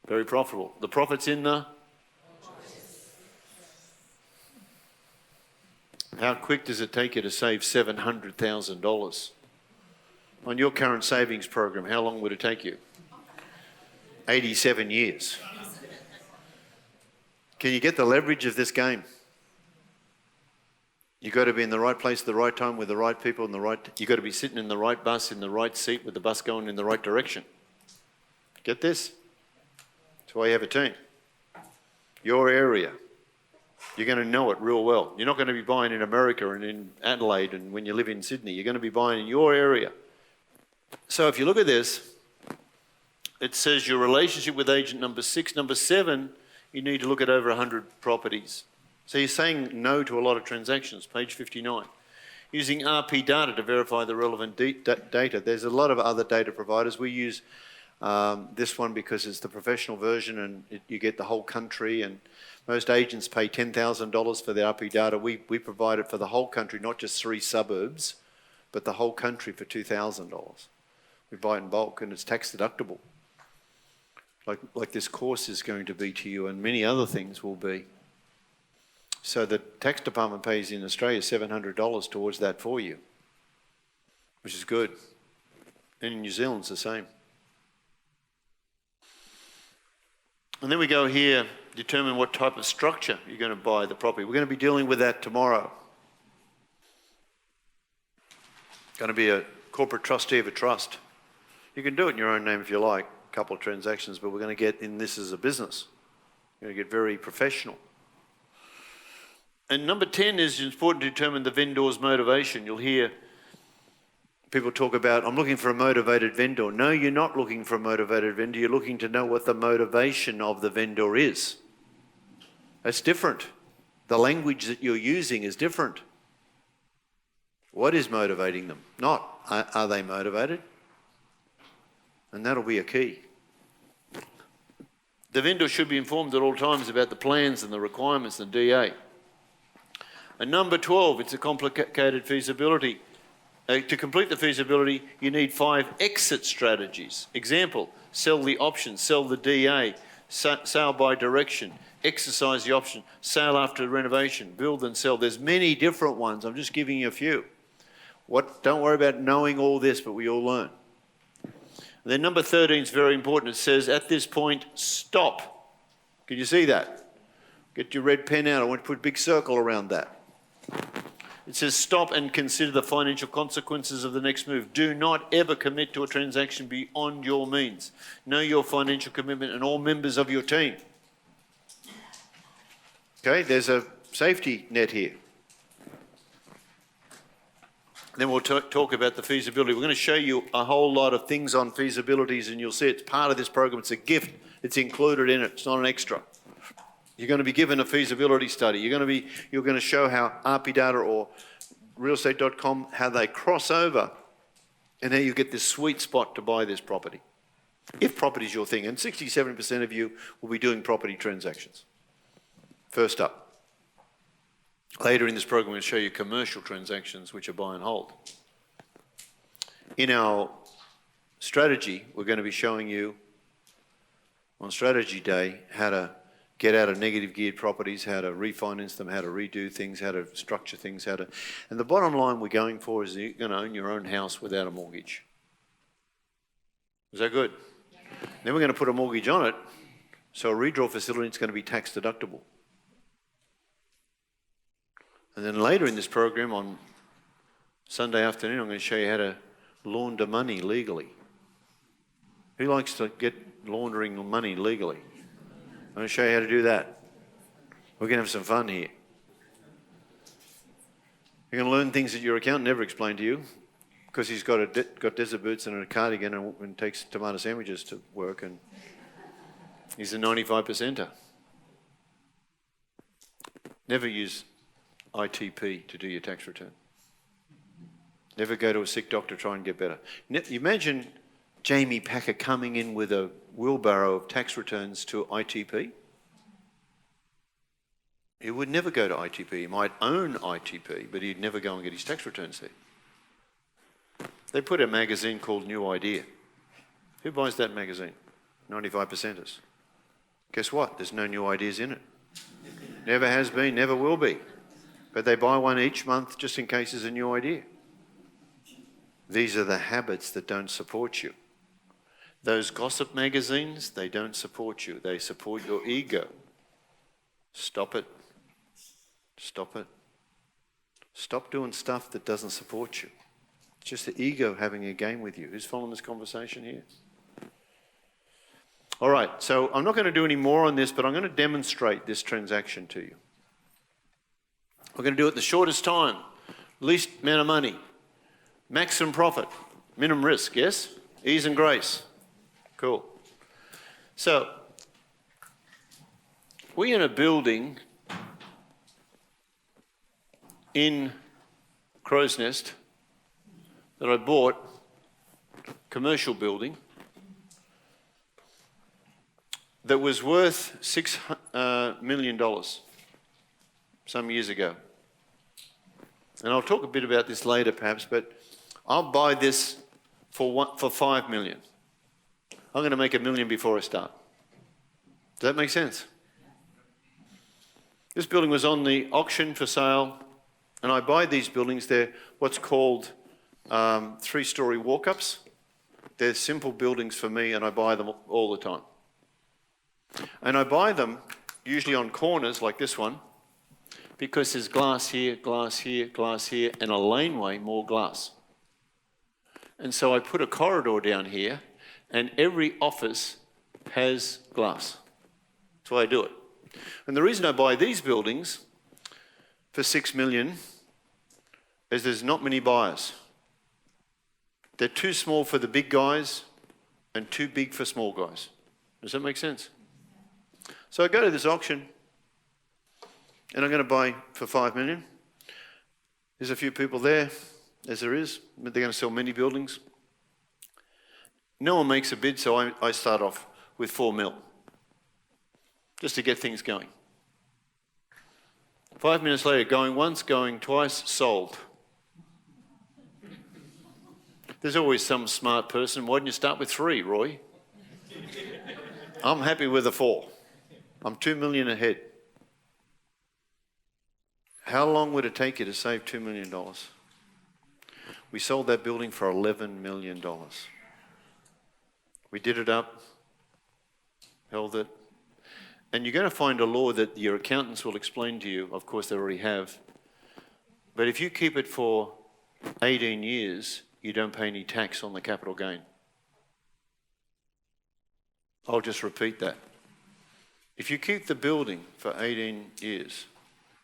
S2: Very profitable. The profit's in the... How quick does it take you to save $700,000? On your current savings program, how long would it take you? 87 years. Can you get the leverage of this game? You've got to be in the right place at the right time with the right people and you've got to be sitting in the right bus, in the right seat with the bus going in the right direction. Get this? That's why you have a team. Your area. You're going to know it real well. You're not going to be buying in America and in Adelaide and when you live in Sydney. You're going to be buying in your area. So if you look at this, it says your relationship with agent number 6. Number 7, you need to look at over 100 properties. So you're saying no to a lot of transactions, page 59. Using RP data to verify the relevant data. There's a lot of other data providers. We use this one because it's the professional version and you get the whole country, and most agents pay $10,000 for the RP data. We provide it for the whole country, not just 3 suburbs, but the whole country for $2,000. We buy it in bulk and it's tax deductible. Like this course is going to be to you, and many other things will be. So the tax department pays in Australia $700 towards that for you, which is good. And in New Zealand it's the same. And then we go here, determine what type of structure you're going to buy the property. We're going to be dealing with that tomorrow. Going to be a corporate trustee of a trust. You can do it in your own name if you like, a couple of transactions, but we're going to get in this as a business. We're going to get very professional. And number 10 is it's important to determine the vendor's motivation. You'll hear people talk about, I'm looking for a motivated vendor. No, you're not looking for a motivated vendor. You're looking to know what the motivation of the vendor is. That's different. The language that you're using is different. What is motivating them? Not, are they motivated? And that'll be a key. The vendor should be informed at all times about the plans and the requirements and DA. And number 12, it's a complicated feasibility. To complete the feasibility, you need 5 exit strategies. Example, sell the option, sell the DA, sale by direction, exercise the option, sale after renovation, build and sell. There's many different ones. I'm just giving you a few. Don't worry about knowing all this, but we all learn. And then number 13 is very important. It says, at this point, stop. Can you see that? Get your red pen out. I want to put a big circle around that. It says stop and consider the financial consequences of the next move. Do not ever commit to a transaction beyond your means. Know your financial commitment and all members of your team. Okay, there's a safety net here. Then we'll talk about the feasibility. We're going to show you a whole lot of things on feasibilities, and you'll see it's part of this program. It's a gift. It's included in it. It's not an extra. You're going to be given a feasibility study. You're going to show how RP Data or realestate.com, how they cross over and how you get this sweet spot to buy this property. If property is your thing, and 60-70% of you will be doing property transactions. First up. Later in this program, we'll show you commercial transactions, which are buy and hold. In our strategy, we're going to be showing you on strategy day how to get out of negative geared properties, how to refinance them, how to redo things, how to structure things, and the bottom line we're going for is you're going to own your own house without a mortgage. Is that good? Yeah. Then we're going to put a mortgage on it, so a redraw facility is going to be tax deductible. And then later in this program on Sunday afternoon, I'm going to show you how to launder money legally. Who likes to get laundering money legally? I'm going to show you how to do that. We're going to have some fun here. You're going to learn things that your accountant never explained to you because he's got desert boots and a cardigan and takes tomato sandwiches to work, and he's a 95%er. Never use ITP to do your tax return. Never go to a sick doctor to try and get better. Imagine Jamie Packer coming in with a wheelbarrow of tax returns to ITP. He would never go to ITP. He might own ITP, but he'd never go and get his tax returns there. They put a magazine called New Idea. Who buys that magazine? 95%ers. Guess what? There's no new ideas in it. Never has been, never will be. But they buy one each month just in case there's a new idea. These are the habits that don't support you. Those gossip magazines, they don't support you. They support your ego. Stop it. Stop it. Stop doing stuff that doesn't support you. It's just the ego having a game with you. Who's following this conversation here? All right, so I'm not going to do any more on this, but I'm going to demonstrate this transaction to you. We're going to do it the shortest time, least amount of money, maximum profit, minimum risk, yes? Ease and grace. Cool. So, we're in a building in Crow's Nest that I bought, commercial building, that was worth $6 million some years ago. And I'll talk a bit about this later perhaps, but I'll buy this for $5 million. I'm going to make $1 million before I start. Does that make sense? This building was on the auction for sale, and I buy these buildings. They're what's called 3-story walk-ups. They're simple buildings for me, and I buy them all the time. And I buy them usually on corners like this one, because there's glass here, glass here, glass here, and a laneway, more glass. And so I put a corridor down here, and every office has glass. That's why I do it. And the reason I buy these buildings for $6 million is there's not many buyers. They're too small for the big guys and too big for small guys. Does that make sense? So I go to this auction, and I'm going to buy for $5 million. There's a few people there, as there is, but they're going to sell many buildings. No one makes a bid, so I start off with $4 million, just to get things going. 5 minutes later, going once, going twice, sold. There's always some smart person. Why didn't you start with 3, Roy? I'm happy with a 4. I'm $2 million ahead. How long would it take you to save $2 million? We sold that building for $11 million. We did it up, held it. And you're going to find a law that your accountants will explain to you, of course they already have, But if you keep it for 18 years, you don't pay any tax on the capital gain. I'll just repeat that. If you keep the building for 18 years,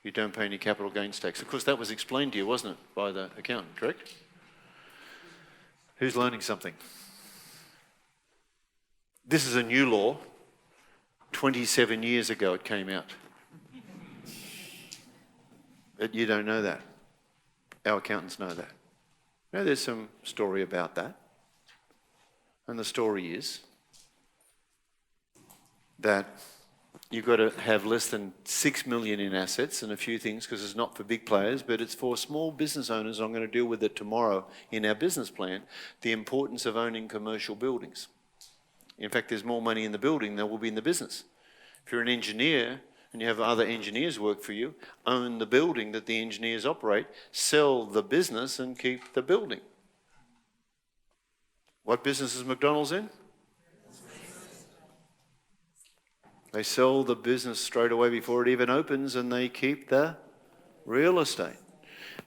S2: you don't pay any capital gains tax. Of course, that was explained to you, wasn't it, by the accountant, correct? Who's learning something? This is a new law. 27 years ago it came out. But you don't know that. Our accountants know that. Now there's some story about that. And the story is that you've got to have less than 6 million in assets and a few things, because it's not for big players, but it's for small business owners. I'm going to deal with it tomorrow in our business plan, the importance of owning commercial buildings. In fact, there's more money in the building than will be in the business. If you're an engineer and you have other engineers work for you, own the building that the engineers operate, sell the business and keep the building. What business is McDonald's in? They sell the business straight away before it even opens, and they keep the real estate.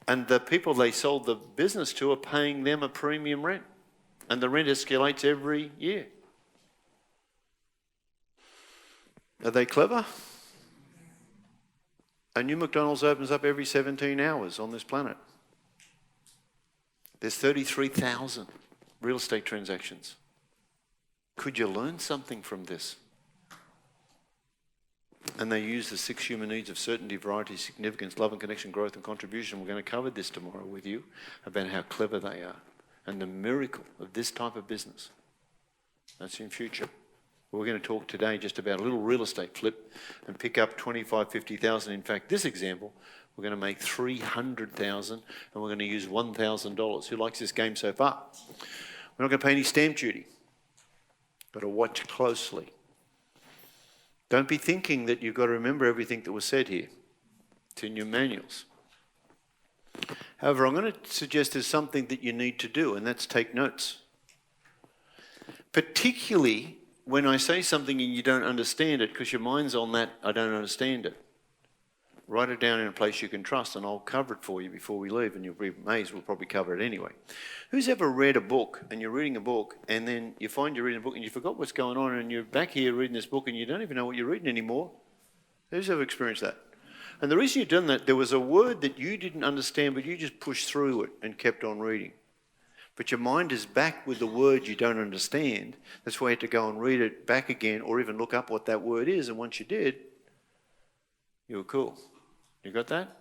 S2: And the people they sold the business to are paying them a premium rent. And the rent escalates every year. Are they clever? A new McDonald's opens up every 17 hours on this planet. There's 33,000 real estate transactions. Could you learn something from this? And they use the 6 human needs of certainty, variety, significance, love and connection, growth and contribution. We're going to cover this tomorrow with you about how clever they are and the miracle of this type of business. That's in future. We're going to talk today just about a little real estate flip and pick up 25, 50,000. In fact, this example, we're going to make 300,000 and we're going to use $1,000. Who likes this game so far? We're not going to pay any stamp duty. Got to watch closely. Don't be thinking that you've got to remember everything that was said here. It's in your manuals. However, I'm going to suggest there's something that you need to do, and that's take notes. Particularly when I say something and you don't understand it, because your mind's on that, I don't understand it. Write it down in a place you can trust, and I'll cover it for you before we leave, and you'll be amazed, we'll probably cover it anyway. Who's ever read a book, and you're reading a book, and then you find you're reading a book, and you forgot what's going on, and you're back here reading this book, and you don't even know what you're reading anymore? Who's ever experienced that? And the reason you've done that, there was a word that you didn't understand, but you just pushed through it and kept on reading. But your mind is back with the word you don't understand. That's why you had to go and read it back again, or even look up what that word is, and once you did, you were cool. You got that?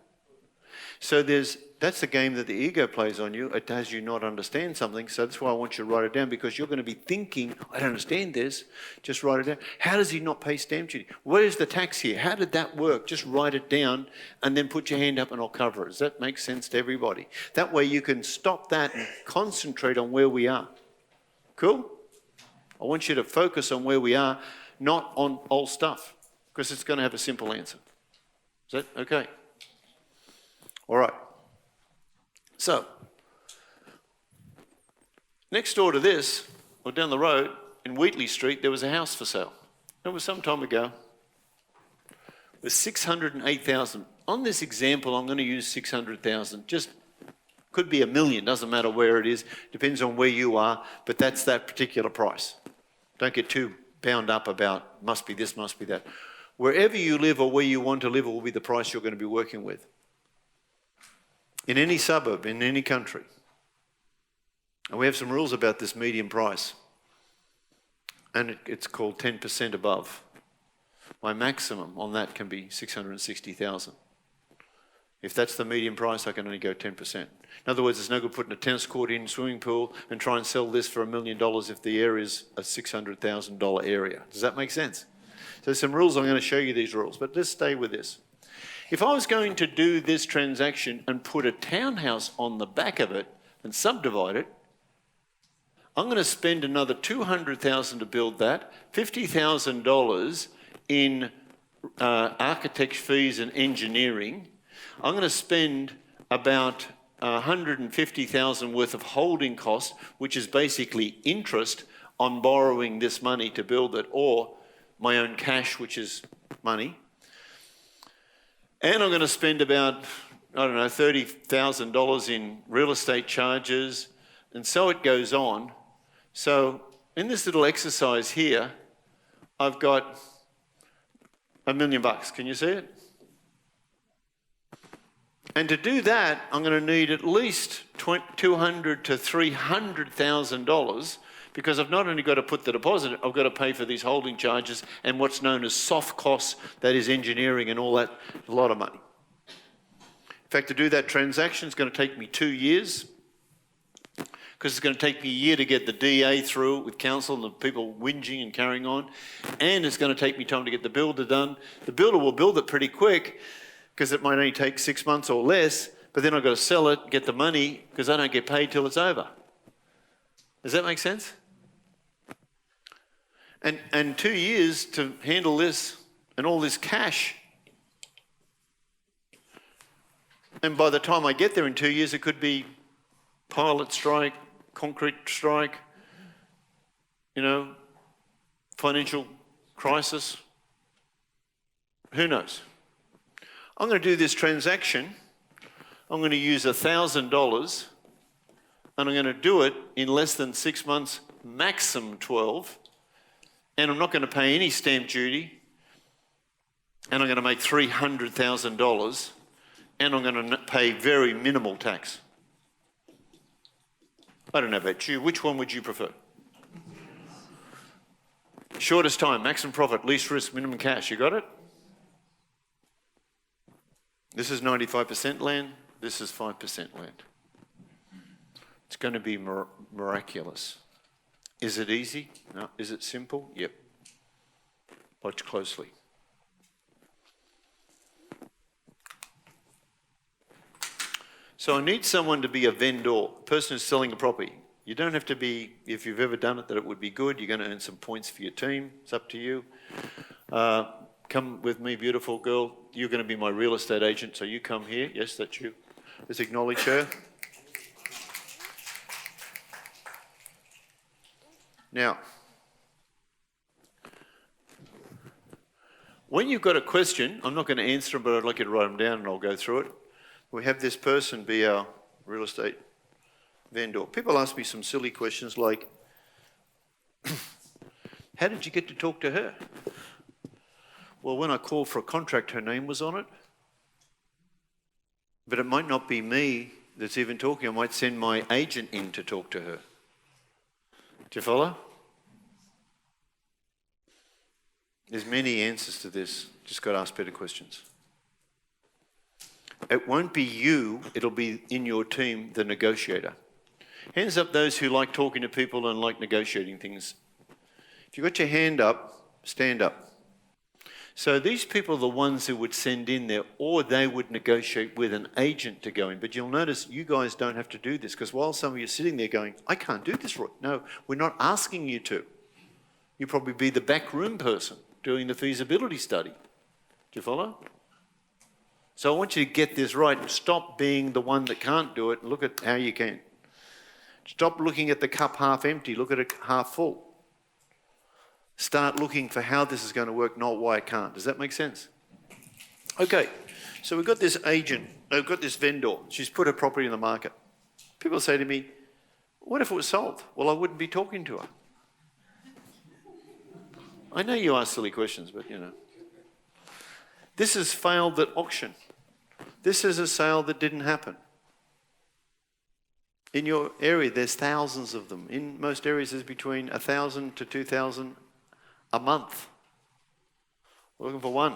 S2: So that's the game that the ego plays on you. It has you not understand something. So that's why I want you to write it down, because you're going to be thinking, I don't understand this. Just write it down. How does he not pay stamp duty? What is the tax here? How did that work? Just write it down and then put your hand up and I'll cover it. Does that make sense to everybody? That way you can stop that and concentrate on where we are. Cool? I want you to focus on where we are, not on old stuff, because it's going to have a simple answer. Is that okay? All right. So, next door to this, or down the road, in Wheatley Street, there was a house for sale. It was some time ago. It was 608,000. On this example, I'm going to use 600,000. Just could be $1 million, doesn't matter where it is, depends on where you are, but that's that particular price. Don't get too bound up about must be this, must be that. Wherever you live or where you want to live will be the price you're going to be working with. In any suburb, in any country. And we have some rules about this median price. And it's called 10% above. My maximum on that can be 660,000. If that's the median price, I can only go 10%. In other words, it's no good putting a tennis court in, swimming pool, and try and sell this for $1 million if the area is a $600,000 area. Does that make sense? So there's some rules, I'm going to show you these rules, but let's stay with this. If I was going to do this transaction and put a townhouse on the back of it and subdivide it, I'm going to spend another $200,000 to build that, $50,000 in architect fees and engineering. I'm going to spend about $150,000 worth of holding costs, which is basically interest on borrowing this money to build it, or my own cash, which is money. And I'm going to spend about I don't know, $30,000 in real estate charges, and so it goes on. So in this little exercise here, I've got $1 million. Can you see it? And to do that, I'm going to need at least $200,000 to $300,000, because I've not only got to put the deposit, I've got to pay for these holding charges and what's known as soft costs, that is engineering and all that, a lot of money. In fact, to do that transaction is going to take me 2 years, because it's going to take me a year to get the DA through with council and the people whinging and carrying on, and it's going to take me time to get the builder done. The builder will build it pretty quick, because it might only take 6 months or less, but then I've got to sell it, get the money, because I don't get paid till it's over. Does that make sense? And 2 years to handle this and all this cash. And by the time I get there in 2 years, it could be pilot strike, concrete strike, financial crisis. Who knows? I'm going to do this transaction. I'm going to use $1,000, and I'm going to do it in less than 6 months, maximum 12. And I'm not going to pay any stamp duty, and I'm going to make $300,000, and I'm going to pay very minimal tax. I don't know about you. Which one would you prefer? Shortest time, maximum profit, least risk, minimum cash. You got it? This is 95% land. This is 5% land. It's going to be miraculous. Is it easy? No. Is it simple? Yep. Watch closely. So I need someone to be a vendor, a person who's selling a property. You don't have to be, if you've ever done it, that it would be good. You're going to earn some points for your team. It's up to you. Come with me, beautiful girl. You're going to be my real estate agent, so you come here. Yes, that's you. Let's acknowledge her. Now, when you've got a question, I'm not going to answer them, but I'd like you to write them down and I'll go through it. We have this person be our real estate vendor. People ask me some silly questions like, how did you get to talk to her? Well, when I called for a contract, her name was on it. But it might not be me that's even talking. I might send my agent in to talk to her. Do you follow? There's many answers to this. Just got to ask better questions. It won't be you, it'll be in your team, the negotiator. Hands up those who like talking to people and like negotiating things. If you've got your hand up, stand up. So these people are the ones who would send in there, or they would negotiate with an agent to go in. But you'll notice you guys don't have to do this, because while some of you are sitting there going, I can't do this right. No, we're not asking you to. You'll probably be the backroom person doing the feasibility study. Do you follow? So I want you to get this right. Stop being the one that can't do it and look at how you can. Stop looking at the cup half empty, look at it half full. Start looking for how this is going to work, not why it can't. Does that make sense? Okay, so we've got this agent, we've got this vendor. She's put her property in the market. People say to me, what if it was sold? Well, I wouldn't be talking to her. I know you ask silly questions, but This has failed at auction. This is a sale that didn't happen. In your area, there's thousands of them. In most areas, there's between 1,000 to 2,000 a month. We're looking for one.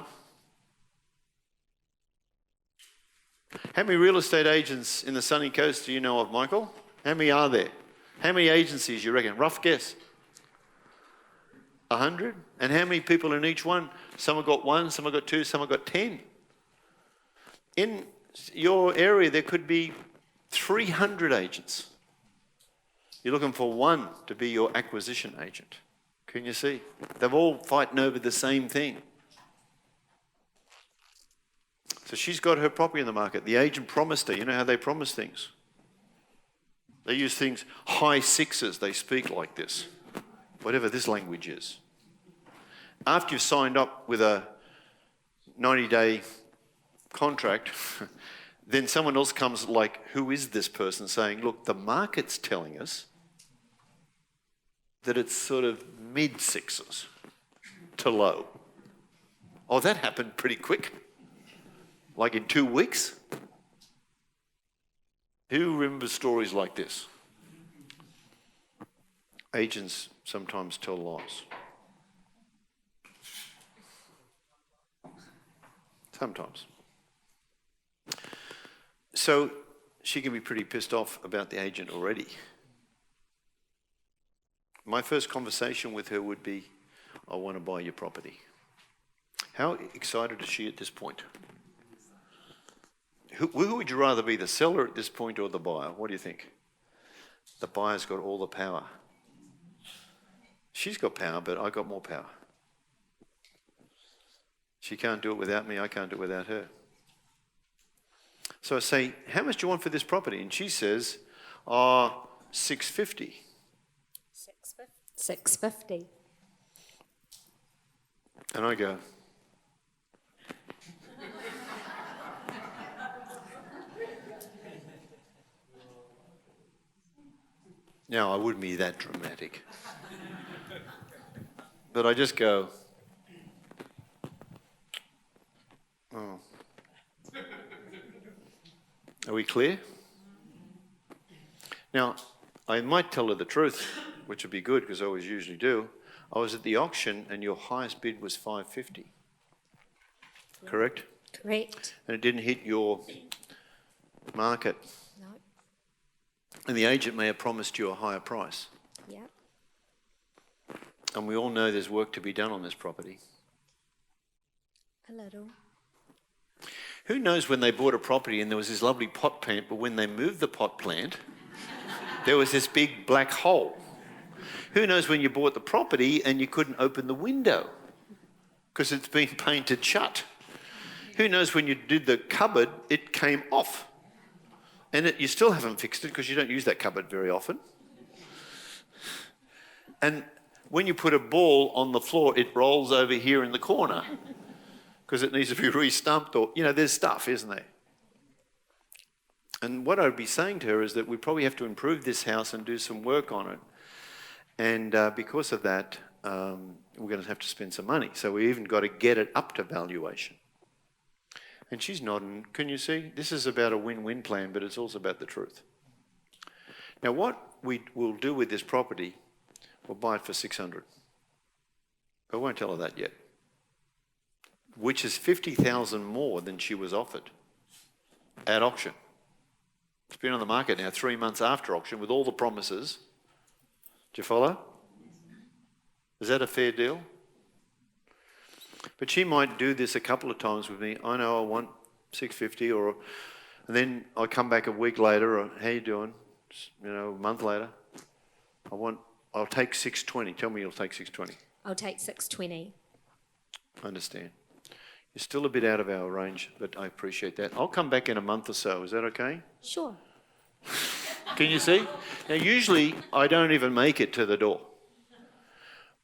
S2: How many real estate agents in the sunny coast do you know of, Michael? How many are there? How many agencies, you reckon? Rough guess. 100? And how many people in each one? Some have got 1, some have got 2, some have got 10. In your area, there could be 300 agents. You're looking for one to be your acquisition agent. Can you see? They're all fighting over the same thing. So she's got her property in the market. The agent promised her. You know how they promise things? They use things, high sixes. They speak like this, whatever this language is. After you've signed up with a 90-day contract, then someone else comes like, who is this person, saying, look, the market's telling us that it's sort of mid-sixes to low. Oh, that happened pretty quick. Like in 2 weeks. Who remembers stories like this? Agents sometimes tell lies. Sometimes. So she can be pretty pissed off about the agent already. My first conversation with her would be, I want to buy your property. How excited is she at this point? Who would you rather be, the seller at this point or the buyer? What do you think? The buyer's got all the power. She's got power, but I got more power. She can't do it without me, I can't do it without her. So I say, how much do you want for this property? And she says, $650.
S4: $650.
S2: And I go, now I wouldn't be that dramatic. But I just go, oh. Are we clear? Now, I might tell her the truth, which would be good because I always usually do. I was at the auction and your highest bid was $550. Correct?
S4: Correct.
S2: And it didn't hit your market.
S4: No.
S2: And the agent may have promised you a higher price.
S4: Yeah.
S2: And we all know there's work to be done on this property.
S4: A little.
S2: Who knows when they bought a property and there was this lovely pot plant, but when they moved the pot plant, there was this big black hole. Who knows when you bought the property and you couldn't open the window because it's been painted shut. Who knows when you did the cupboard, it came off. And you still haven't fixed it because you don't use that cupboard very often. And when you put a ball on the floor, it rolls over here in the corner because it needs to be re-stumped, or, there's stuff, isn't there? And what I'd be saying to her is that we probably have to improve this house and do some work on it. And because of that, we're going to have to spend some money. So we even got to get it up to valuation. And she's nodding. Can you see? This is about a win-win plan, but it's also about the truth. Now, what we will do with this property, we'll buy it for $600. I won't tell her that yet. Which is $50,000 more than she was offered at auction. It's been on the market now 3 months after auction with all the promises. Do you follow? Is that a fair deal? But she might do this a couple of times with me. I know I want $650, and then I come back a week later, or how you doing? A month later. I'll take $620. Tell me you'll take $620.
S4: I'll take $620.
S2: I understand. You're still a bit out of our range, but I appreciate that. I'll come back in a month or so. Is that okay?
S4: Sure.
S2: Can you see? Now, usually I don't even make it to the door.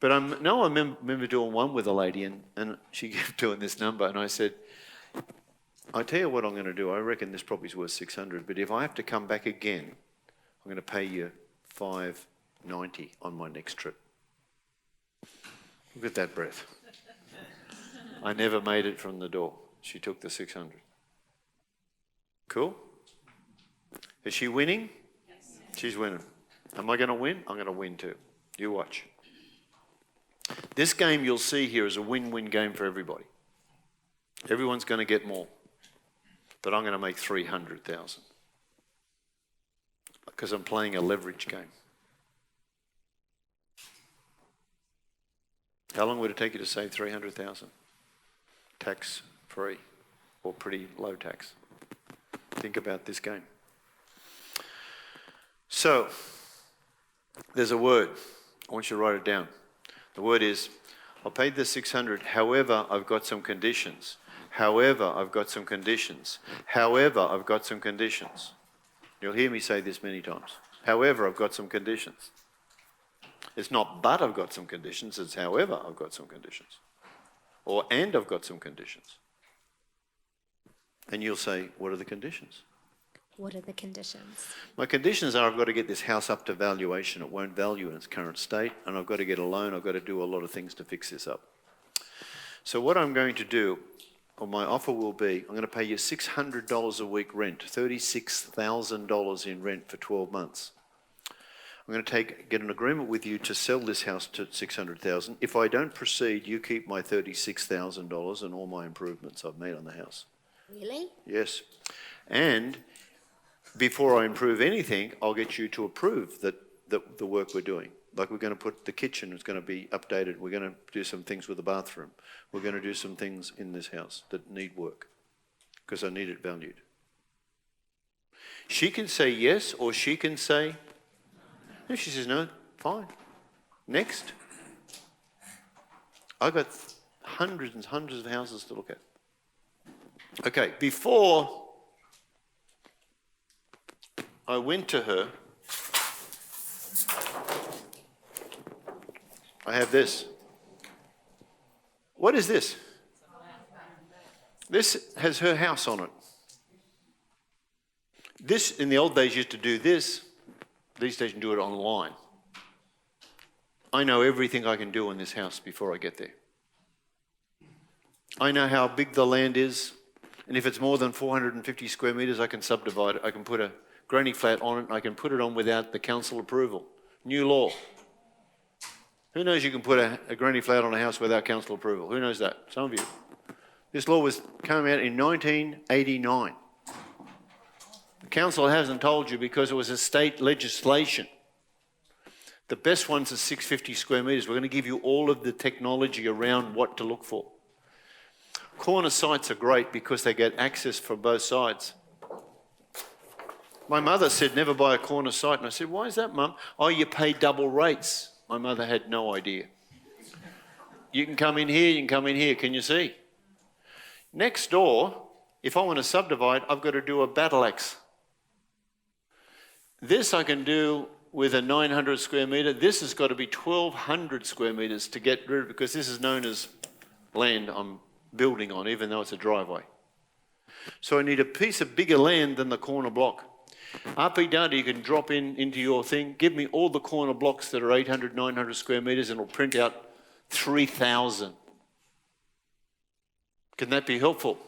S2: But I remember doing one with a lady, and she kept doing this number, and I said, I tell you what I'm going to do. I reckon this property's worth $600, but if I have to come back again, I'm going to pay you $590 on my next trip. Look at that breath. I never made it from the door. She took the $600. Cool? Is she winning? Yes. She's winning. Am I going to win? I'm going to win too. You watch. This game you'll see here is a win-win game for everybody. Everyone's going to get more. But I'm going to make $300,000. Because I'm playing a leverage game. How long would it take you to save $300,000? Tax-free or pretty low tax. Think about this game. So, there's a word. I want you to write it down. The word is, I'll pay the $600, however, I've got some conditions. However, I've got some conditions. However, I've got some conditions. You'll hear me say this many times. However, I've got some conditions. It's not but I've got some conditions, it's however I've got some conditions. Or and I've got some conditions. And you'll say, what are the conditions?
S4: What are the conditions?
S2: My conditions are I've got to get this house up to valuation. It won't value in its current state, and I've got to get a loan. I've got to do a lot of things to fix this up. So what I'm going to do, or my offer will be, I'm going to pay you $600 a week rent, $36,000 in rent for 12 months. I'm going to get an agreement with you to sell this house to $600,000. If I don't proceed, you keep my $36,000 and all my improvements I've made on the house.
S4: Really?
S2: Yes. And before I improve anything, I'll get you to approve the work we're doing. Like we're going to put the kitchen is going to be updated. We're going to do some things with the bathroom. We're going to do some things in this house that need work because I need it valued. She can say yes, or she can say, if she says no, fine. Next. I've got hundreds and hundreds of houses to look at. Okay, before I went to her, I have this. What is this? This has her house on it. This, in the old days, used to do this. These days, you can do it online. I know everything I can do in this house before I get there. I know how big the land is, and if it's more than 450 square metres, I can subdivide it. I can put a granny flat on it, and I can put it on without the council approval. New law. Who knows you can put a granny flat on a house without council approval? Who knows that? Some of you. This law came out in 1989. The council hasn't told you because it was a state legislation. The best ones are 650 square metres. We're going to give you all of the technology around what to look for. Corner sites are great because they get access from both sides. My mother said, never buy a corner site. And I said, why is that, Mum? Oh, you pay double rates. My mother had no idea. You can come in here, you can come in here. Can you see? Next door, if I want to subdivide, I've got to do a battle axe. This I can do with a 900 square metre. This has got to be 1,200 square metres to get rid of, because this is known as land I'm building on, even though it's a driveway. So I need a piece of bigger land than the corner block. RP data, you can drop into your thing, give me all the corner blocks that are 800, 900 square metres, and it'll print out 3,000. Can that be helpful?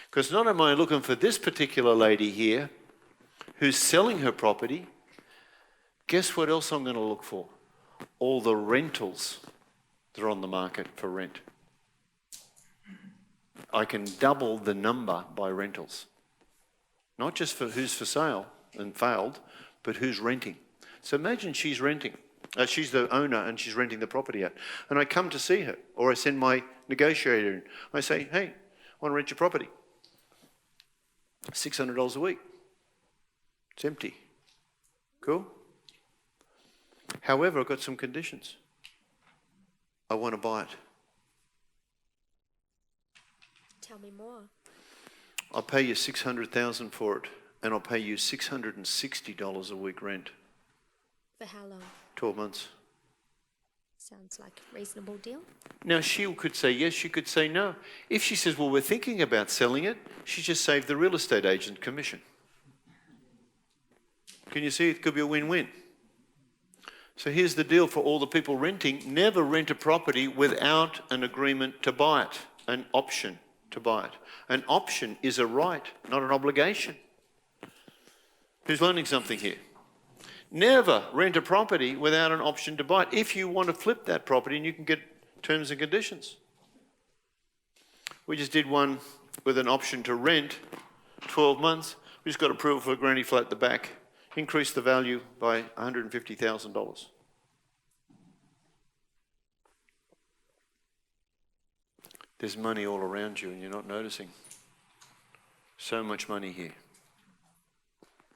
S2: Because not am I looking for this particular lady here who's selling her property, guess what else I'm going to look for? All the rentals that are on the market for rent. I can double the number by rentals. Not just for who's for sale and failed, but who's renting. So imagine she's renting. She's the owner and she's renting the property out. And I come to see her, or I send my negotiator in. I say, hey, I want to rent your property. $600 a week. It's empty. Cool? However, I've got some conditions. I want to buy it.
S4: Tell me more.
S2: I'll pay you $600,000 for it, and I'll pay you $660 a week rent.
S4: For how long?
S2: 12 months.
S4: Sounds like a reasonable deal.
S2: Now, she could say yes, she could say no. If she says, well, we're thinking about selling it, she just saved the real estate agent commission. Can you see? It could be a win-win. So here's the deal for all the people renting. Never rent a property without an agreement to buy it, an option to buy it. An option is a right, not an obligation. Who's learning something here? Never rent a property without an option to buy it. If you want to flip that property, and you can get terms and conditions. We just did one with an option to rent 12 months. We just got approval for a granny flat at the back. Increased the value by $150,000. There's money all around you and you're not noticing. So much money here.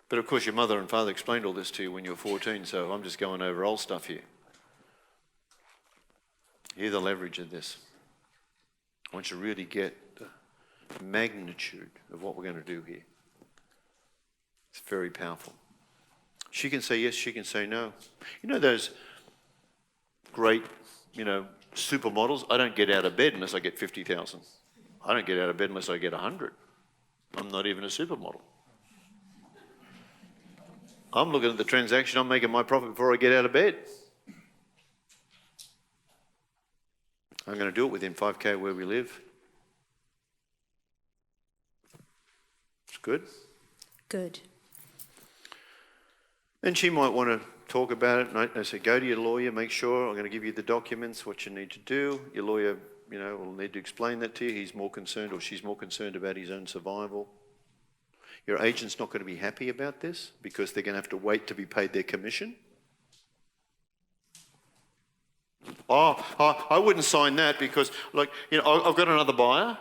S2: But of course your mother and father explained all this to you when you were 14, so I'm just going over old stuff here. Hear the leverage of this. I want you to really get the magnitude of what we're going to do here. It's very powerful. She can say yes, she can say no. You know those great, supermodels? I don't get out of bed unless I get 50,000. I don't get out of bed unless I get 100. I'm not even a supermodel. I'm looking at the transaction, I'm making my profit before I get out of bed. I'm going to do it within 5K where we live. It's good.
S4: Good.
S2: And she might want to talk about it. And I say, go to your lawyer, make sure, I'm going to give you the documents, what you need to do. Your lawyer, will need to explain that to you. He's more concerned or she's more concerned about his own survival. Your agent's not going to be happy about this because they're going to have to wait to be paid their commission. Oh, I wouldn't sign that because, I've got another buyer.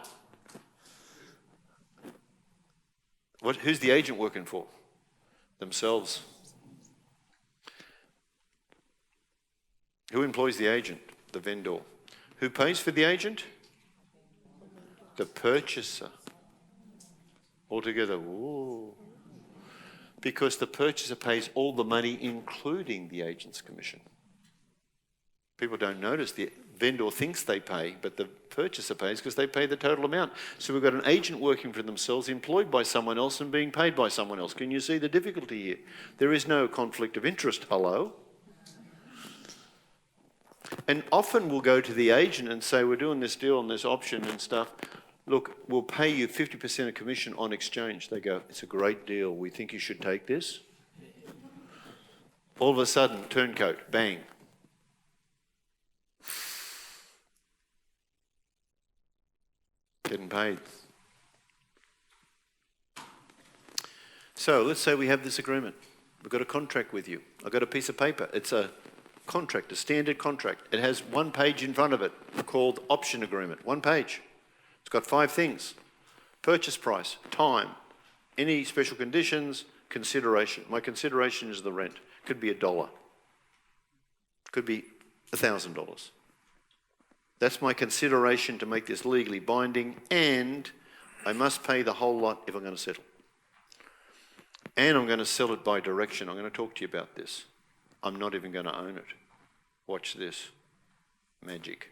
S2: Who's the agent working for? Themselves. Who employs the agent? The vendor. Who pays for the agent? The purchaser. Altogether, ooh. Because the purchaser pays all the money, including the agent's commission. People don't notice the vendor thinks they pay, but the purchaser pays because they pay the total amount. So we've got an agent working for themselves, employed by someone else and being paid by someone else. Can you see the difficulty here? There is no conflict of interest, hello? And often we'll go to the agent and say, we're doing this deal on this option and stuff. Look, we'll pay you 50% of commission on exchange. They go, it's a great deal. We think you should take this. All of a sudden, turncoat, bang. Getting paid. So let's say we have this agreement. We've got a contract with you. I've got a piece of paper. It's a contract, a standard contract. It has one page in front of it called option agreement. One page. It's got 5 things. Purchase price, time, any special conditions, consideration. My consideration is the rent. Could be $1. Could be $1,000. That's my consideration to make this legally binding, and I must pay the whole lot if I'm going to settle. And I'm going to sell it by direction. I'm going to talk to you about this. I'm not even going to own it. Watch this. Magic.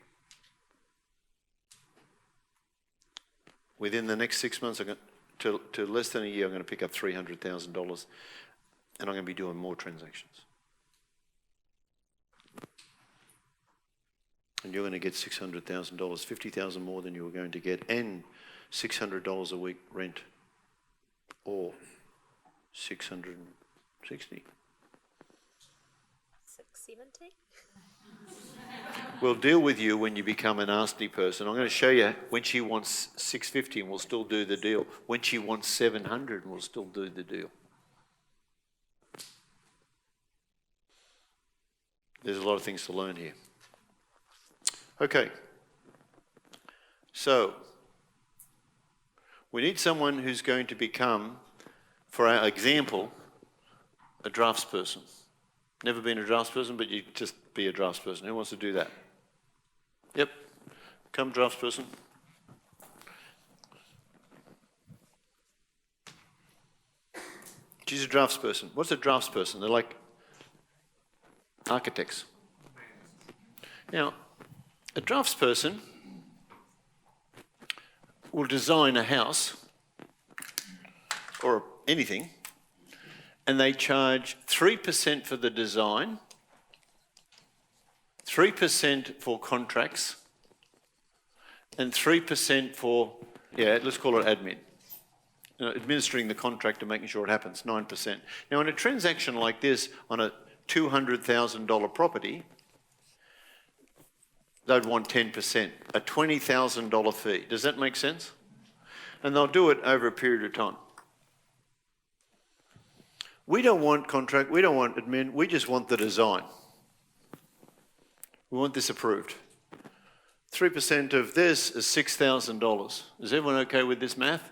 S2: Within the next 6 months, to less than a year, I'm going to pick up $300,000, and I'm going to be doing more transactions. And you're going to get $600,000, $50,000 more than you were going to get, and $600 a week rent, or $660.
S4: 670?
S2: We'll deal with you when you become a nasty person. I'm going to show you when she wants $650 and we'll still do the deal. When she wants $700 and we'll still do the deal. There's a lot of things to learn here. Okay. So, we need someone who's going to become, for our example, a draftsperson. Never been a draftsperson, but you just be a draftsperson. Who wants to do that? Yep. Come, draftsperson. She's a draftsperson. What's a draftsperson? They're like architects. Now, a draftsperson will design a house or anything, and they charge 3% for the design, 3% for contracts, and 3% for, let's call it admin. Administering the contract and making sure it happens, 9%. Now, in a transaction like this, on a $200,000 property, they'd want 10%, a $20,000 fee. Does that make sense? And they'll do it over a period of time. We don't want contract, we don't want admin, we just want the design. We want this approved. 3% of this is $6,000. Is everyone okay with this math?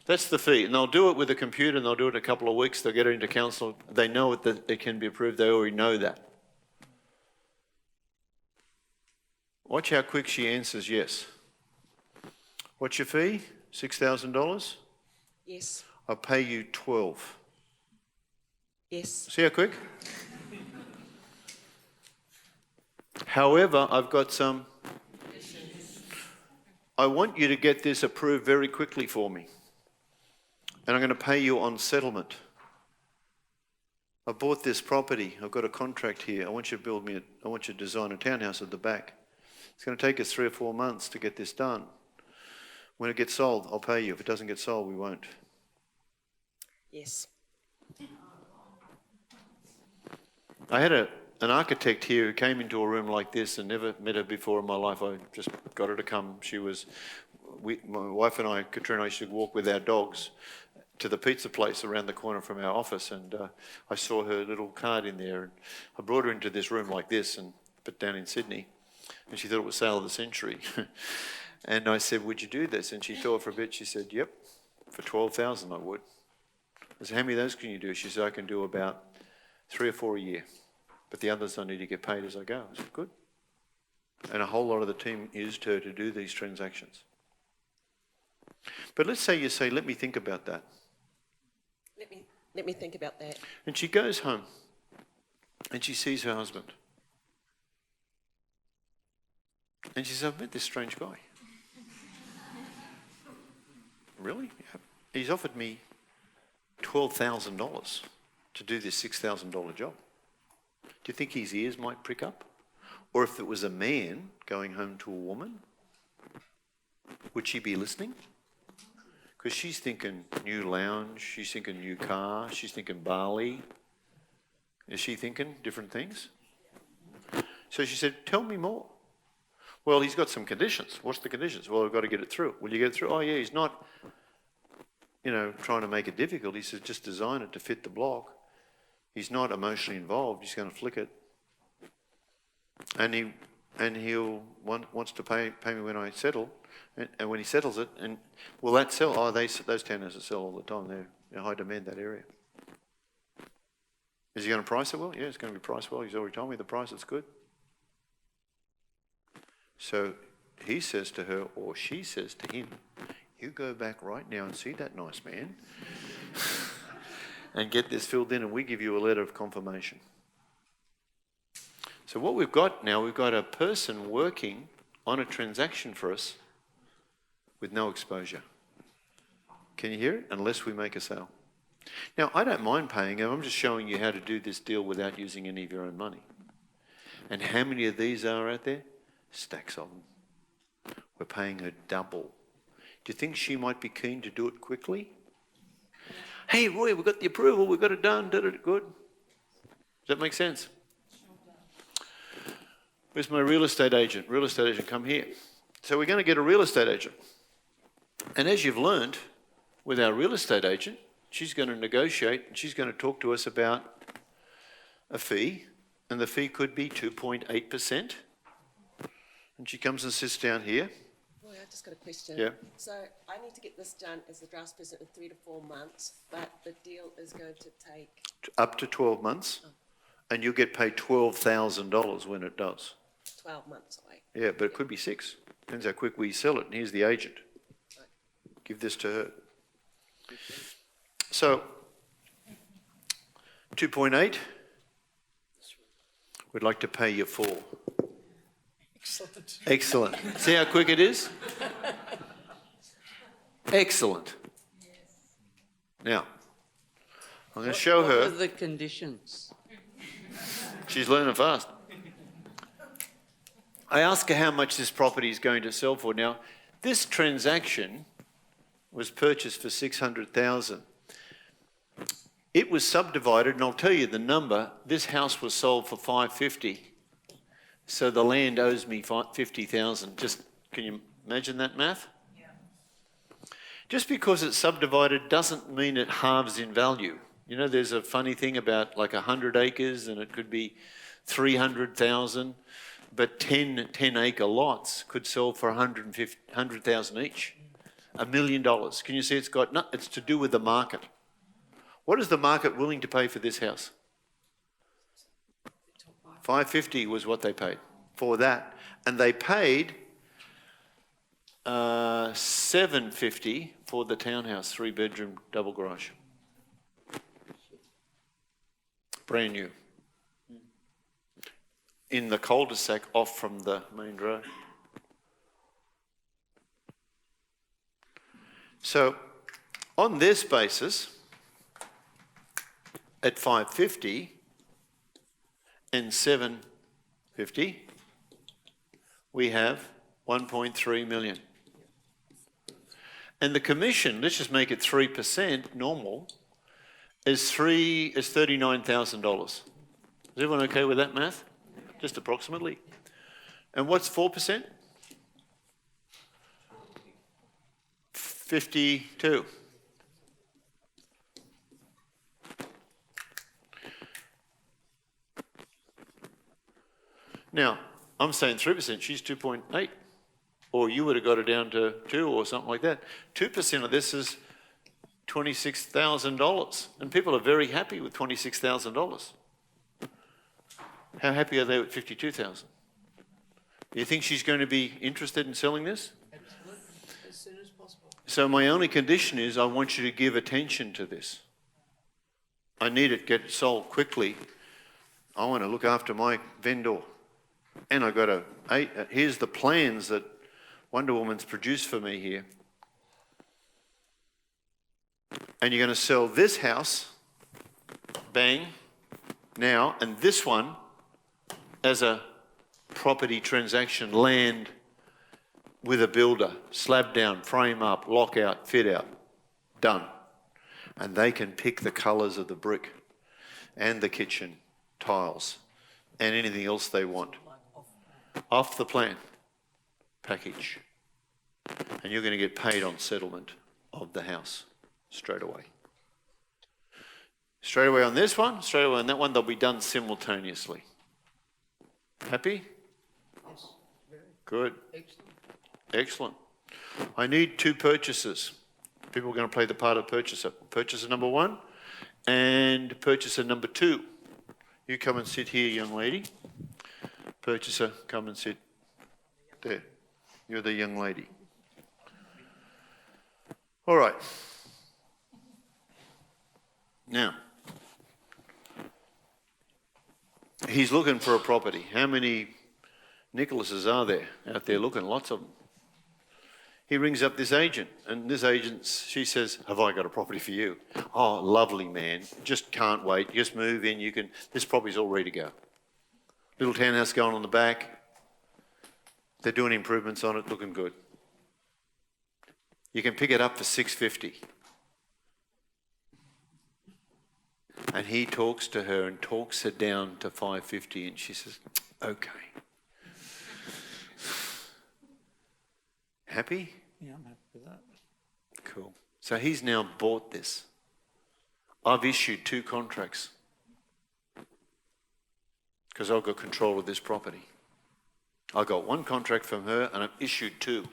S2: That's the fee. And they'll do it with a computer and they'll do it in a couple of weeks. They'll get it into council. They know that it can be approved. They already know that. Watch how quick she answers yes. What's your fee? $6,000?
S5: Yes.
S2: I'll pay you 12.
S5: Yes.
S2: See how quick? However, I've got some... I want you to get this approved very quickly for me. And I'm going to pay you on settlement. I bought this property. I've got a contract here. I want you to design a townhouse at the back. It's going to take us 3 or 4 months to get this done. When it gets sold, I'll pay you. If it doesn't get sold, we won't.
S5: Yes.
S2: I had an architect here who came into a room like this and never met her before in my life. I just got her to come. My wife and I, Katrina, used to walk with our dogs to the pizza place around the corner from our office, and I saw her little card in there, and I brought her into this room like this, but down in Sydney, and she thought it was sale of the century. And I said, would you do this? And she thought for a bit. She said, yep, for 12,000 I would. I said, how many of those can you do? She said, I can do about 3 or 4 a year, but the others I need to get paid as I go. I said, good. And a whole lot of the team used her to do these transactions. But let's say you say, let me think about that.
S5: Let me think about that.
S2: And she goes home and she sees her husband. And she says, I've met this strange guy. Really? Yeah. He's offered me $12,000 to do this $6,000 job. Do you think his ears might prick up? Or if it was a man going home to a woman, would she be listening? Because she's thinking new lounge, she's thinking new car, she's thinking Bali. Is she thinking different things? So she said, tell me more. Well, he's got some conditions. What's the conditions? Well, I've got to get it through. Will you get it through? Oh, yeah, he's not, trying to make it difficult. He says, just design it to fit the block. He's not emotionally involved. He's going to flick it. And he'll wants to pay me when I settle. And when he settles it, and will that sell? Oh, those townhouses sell all the time. They're high demand, that area. Is he going to price it well? Yeah, it's going to be priced well. He's already told me the price is good. So he says to her, or she says to him, you go back right now and see that nice man and get this filled in, and we give you a letter of confirmation. So what we've got now, we've got a person working on a transaction for us with no exposure. Can you hear it? Unless we make a sale. Now, I don't mind paying him. I'm just showing you how to do this deal without using any of your own money. And how many of these are out there? Stacks of them. We're paying her double. Do you think she might be keen to do it quickly? Hey, Roy, we've got the approval. We've got it done. Did it good. Does that make sense? Where's my real estate agent? Real estate agent, come here. So we're going to get a real estate agent. And as you've learned with our real estate agent, she's going to negotiate and she's going to talk to us about a fee. And the fee could be 2.8%. And she comes and sits down here.
S5: Boy, I just got a question.
S2: Yeah.
S5: So I need to get this done as the drafts president in 3 to 4 months, but the deal is going to take
S2: Up to 12 months. And you'll get paid $12,000 when it does.
S5: 12 months away.
S2: Yeah, but it could be 6. Depends how quick we sell it. And here's the agent. Give this to her. So, 2.8. We'd like to pay you 4.
S3: Excellent.
S2: Excellent. See how quick it is? Excellent. Now, I'm going to show
S6: What are
S2: her.
S6: the conditions?
S2: She's learning fast. I asked her how much this property is going to sell for. Now, this transaction was purchased for $600,000. It was subdivided, and I'll tell you the number. This house was sold for $550,000. So the land owes me $50,000. Just, can you imagine that math? Yeah. Just because it's subdivided doesn't mean it halves in value. You know, there's a funny thing about like 100 acres and it could be 300,000, but 10 acre lots could sell for 100,000 each. $1 million. Can you see it's to do with the market. What is the market willing to pay for this house? $550,000 was what they paid for that. And they paid $750,000 for the townhouse, 3-bedroom, double garage. Brand new. In the cul-de-sac off from the main road. So on this basis, at 550 and 750, we have 1.3 million. And the commission, let's just make it 3% normal, is $39,000. Is everyone okay with that math? Just approximately. And what's 4%? 52. Now, I'm saying 3%, she's 2.8. Or you would have got it down to 2 or something like that. 2% of this is $26,000. And people are very happy with $26,000. How happy are they with 52,000? Do you think she's going to be interested in selling this?
S3: Absolutely, as soon as possible.
S2: So my only condition is I want you to give attention to this. I need it get sold quickly. I want to look after my vendor. And I got here's the plans that Wonder Woman's produced for me here. And you're going to sell this house, bang, now, and this one as a property transaction, land with a builder, slab down, frame up, lock out, fit out, done. And they can pick the colours of the brick and the kitchen tiles and anything else they want off the plan package. And you're going to get paid on settlement of the house straight away. Straight away on this one, straight away on that one, they'll be done simultaneously. Happy?
S3: Yes, very
S2: Good.
S3: excellent.
S2: Excellent. I need 2 purchasers. People are going to play the part of purchaser. Purchaser number 1 and purchaser number 2. You come and sit here, young lady. Purchaser, come and sit there. You're the young lady. All right. Now, he's looking for a property. How many Nicholases are there out there looking? Lots of them. He rings up this agent, and this agent, she says, have I got a property for you? Oh, lovely, man. Just can't wait. Just move in. You can. This property's all ready to go. Little townhouse going on the back. They're doing improvements on it, looking good. You can pick it up for $650. And he talks to her and talks her down to $550, and she says, okay. Happy?
S3: Yeah, I'm happy with that.
S2: Cool. So he's now bought this. I've issued 2 contracts because I've got control of this property. I got 1 contract from her and I've issued 2.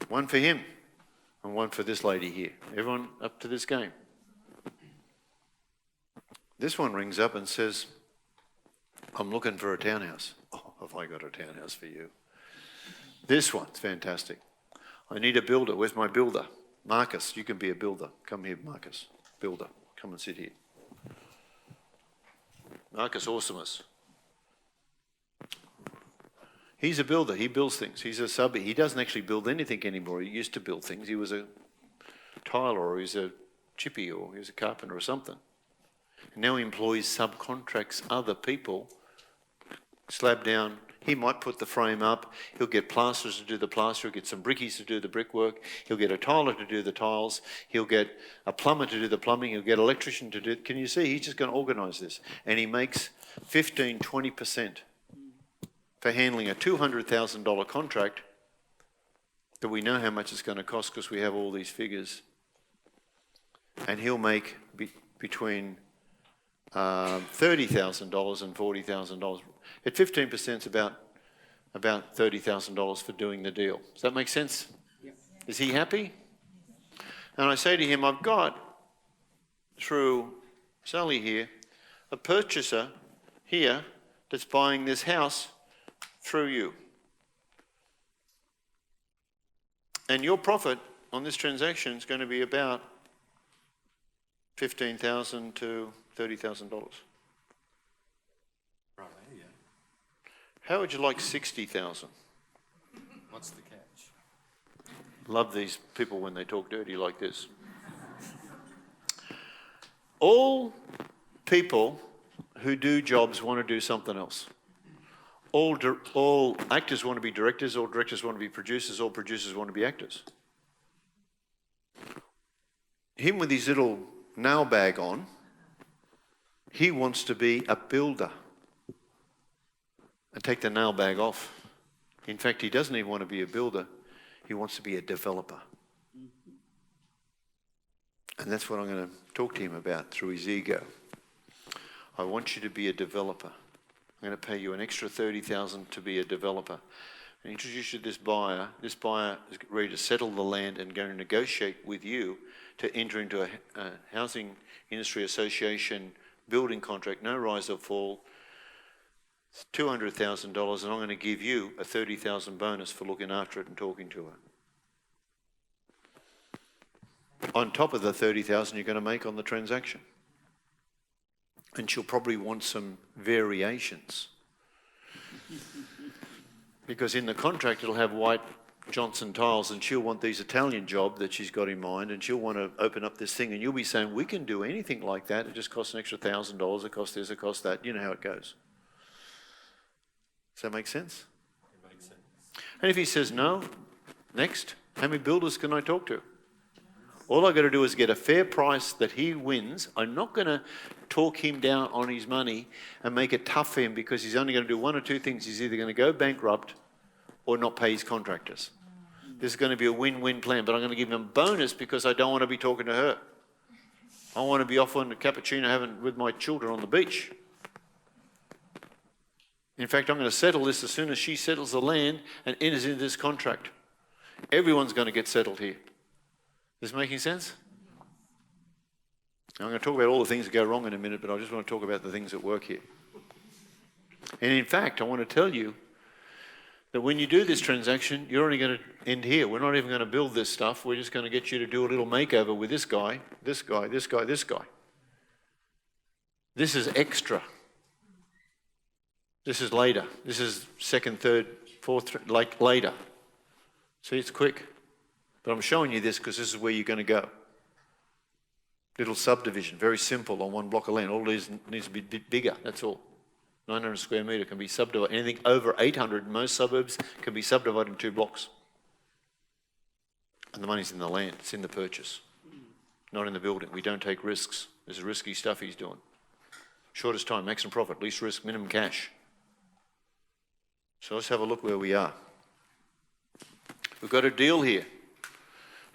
S2: 1 for him and 1 for this lady here. Everyone up to this game? This one rings up and says, I'm looking for a townhouse. Oh, have I got a townhouse for you? This one's fantastic. I need a builder. Where's my builder? Marcus, you can be a builder. Come here, Marcus. Builder. Come and sit here. Marcus Awesomeness. He's a builder. He builds things. He's a subby. He doesn't actually build anything anymore. He used to build things. He was a tiler, or he's a chippy, or he was a carpenter or something. And now he employs subcontracts other people, slab down. He might put the frame up. He'll get plasterers to do the plaster. He'll get some brickies to do the brickwork. He'll get a tiler to do the tiles. He'll get a plumber to do the plumbing. He'll get an electrician to do it. Can you see? He's just going to organise this. And he makes 15, 20% for handling a $200,000 contract that we know how much it's going to cost because we have all these figures. And he'll make between $30,000 and $40,000. At 15%, it's about $30,000 for doing the deal. Does that make sense?
S3: Yep.
S2: Is he happy? And I say to him, I've got, through Sally here, a purchaser here that's buying this house through you. And your profit on this transaction is going to be about $15,000 to $30,000.
S6: Right, yeah.
S2: How would you like 60,000?
S6: What's the catch?
S2: Love these people when they talk dirty like this. All people who do jobs want to do something else. All actors want to be directors, all directors want to be producers, all producers want to be actors. Him with his little nail bag on, he wants to be a builder. And take the nail bag off. In fact, he doesn't even want to be a builder, he wants to be a developer. And that's what I'm going to talk to him about through his ego. I want you to be a developer. I'm going to pay you an extra $30,000 to be a developer. And introduce you to this buyer. This buyer is ready to settle the land and going to negotiate with you to enter into a housing industry association building contract, no rise or fall, $200,000, and I'm going to give you a $30,000 bonus for looking after it and talking to her. On top of the $30,000 you're going to make on the transaction. And she'll probably want some variations. Because in the contract it'll have white Johnson tiles and she'll want these Italian job that she's got in mind and she'll want to open up this thing and you'll be saying, we can do anything like that, it just costs an extra $1,000, it costs this, it costs that. You know how it goes. Does that make sense?
S6: It makes sense.
S2: And if he says no, next, how many builders can I talk to? All I've got to do is get a fair price that he wins. I'm not going to talk him down on his money and make it tough for him because he's only going to do one or two things. He's either going to go bankrupt or not pay his contractors. This is going to be a win-win plan, but I'm going to give him a bonus because I don't want to be talking to her. I want to be off on a cappuccino having with my children on the beach. In fact, I'm going to settle this as soon as she settles the land and enters into this contract. Everyone's going to get settled here. Is this making sense? I'm going to talk about all the things that go wrong in a minute, but I just want to talk about the things that work here. And in fact, I want to tell you that when you do this transaction, you're only going to end here. We're not even going to build this stuff. We're just going to get you to do a little makeover with this guy, this guy, this guy, this guy. This is extra. This is later. This is second, third, fourth, like later. See, it's quick. But I'm showing you this because this is where you're going to go. Little subdivision, very simple on one block of land. All it is needs to be bigger, that's all. 900 square metre can be subdivided. Anything over 800 in most suburbs can be subdivided in 2 blocks. And the money's in the land, it's in the purchase, not in the building. We don't take risks. There's risky stuff he's doing. Shortest time, maximum profit, least risk, minimum cash. So let's have a look where we are. We've got a deal here.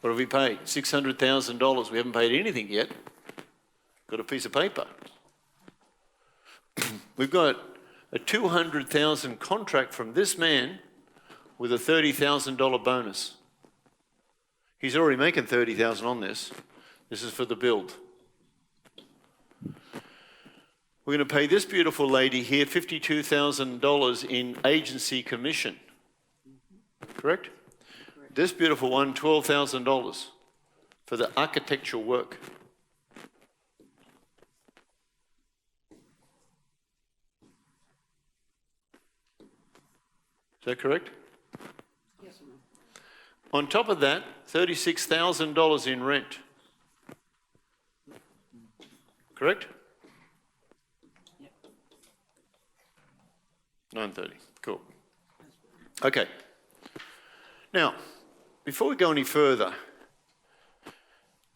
S2: What have we paid? $600,000. We haven't paid anything yet. Got a piece of paper. We've got a $200,000 contract from this man with a $30,000 bonus. He's already making $30,000 on this. This is for the build. We're going to pay this beautiful lady here $52,000 in agency commission. Correct? This beautiful one, $12,000 for the architectural work. Is that correct?
S5: Yes.
S2: On top of that, $36,000 in rent. Correct?
S3: Yep.
S2: 9:30. Cool. Okay. Now, before we go any further,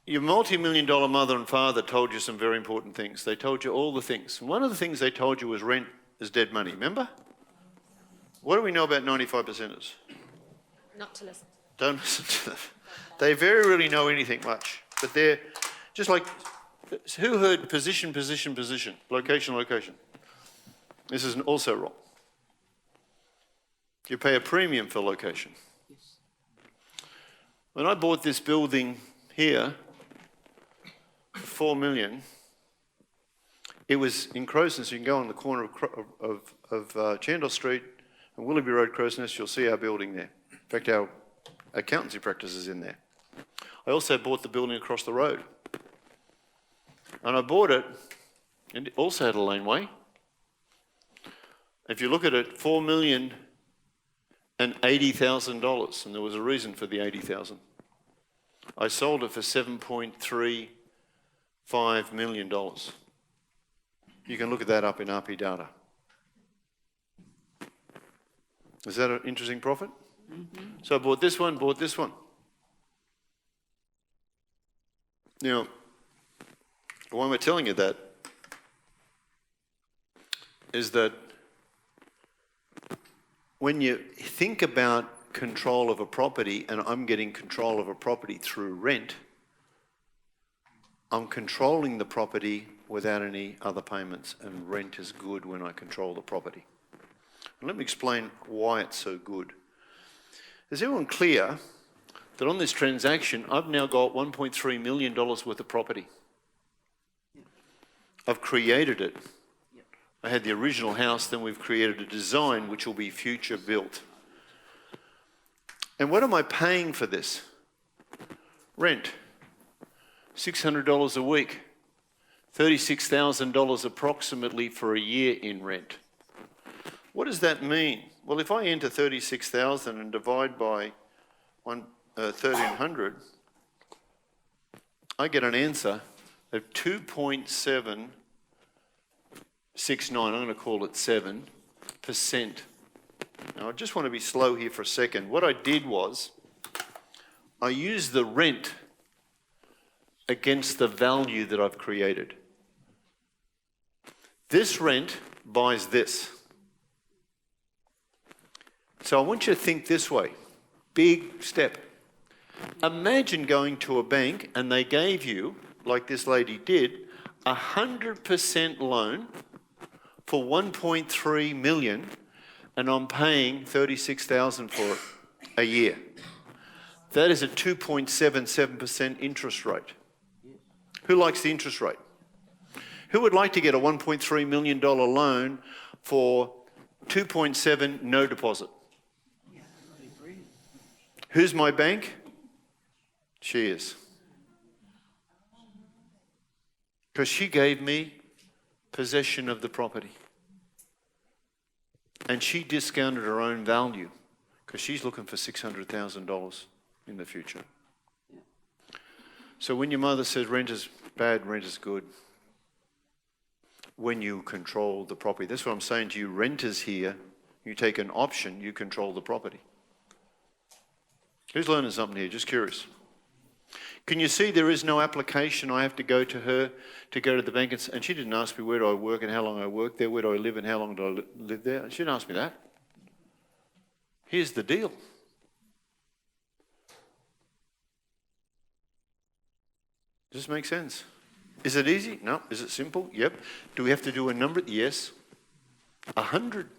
S2: your multi-million-dollar mother and father told you some very important things. They told you all the things. One of the things they told you was rent is dead money. Remember? What do we know about 95%ers?
S4: Not to listen.
S2: Don't listen to them. They very rarely know anything much. But they're just like, who heard position, position, position, location, location? This is also wrong. You pay a premium for location.
S3: Yes.
S2: When I bought this building here, for $4 million, it was in Crow's Nest. You can go on the corner of Chandler Street and Willoughby Road, Crow's Nest. You'll see our building there. In fact, our accountancy practice is in there. I also bought the building across the road. And I bought it, and it also had a laneway. If you look at it, $4,080,000, and there was a reason for the $80,000. I sold it for $7.35 million. You can look at that up in RP data. Is that an interesting profit? So I bought this one, bought this one. Now, why am I telling you that? Is that when you think about control of a property, and I'm getting control of a property through rent, I'm controlling the property without any other payments, and rent is good when I control the property. And let me explain why it's so good. Is everyone clear that on this transaction, I've now got $1.3 million worth of property? I've created it. I had the original house, then we've created a design which will be future built. And what am I paying for this? Rent. $600 a week. $36,000 approximately for a year in rent. What does that mean? Well, if I enter 36,000 and divide by 1,300, I get an answer of 2.769, I'm going to call it 7%. Now, I just want to be slow here for a second. What I did was, I used the rent against the value that I've created. This rent buys this. So I want you to think this way. Big step. Imagine going to a bank and they gave you, like this lady did, 100% loan for 1.3 million, and I'm paying 36,000 for it a year. That is a 2.77% interest rate. Who likes the interest rate? Who would like to get a $1.3 million loan for 2.7 no deposit? Who's my bank? She is. Because she gave me possession of the property. And she discounted her own value because she's looking for $600,000 in the future. So when your mother says rent is bad, rent is good, when you control the property. That's what I'm saying to you, renters here, you take an option, you control the property. Who's learning something here? Just curious. Can you see there is no application? I have to go to her to go to the bank, and she didn't ask me where do I work and how long I work there, where do I live and how long do I live there. She didn't ask me that. Here's the deal. Does this make sense? Is it easy? No. Is it simple? Yep. Do we have to do a number? Yes. 100.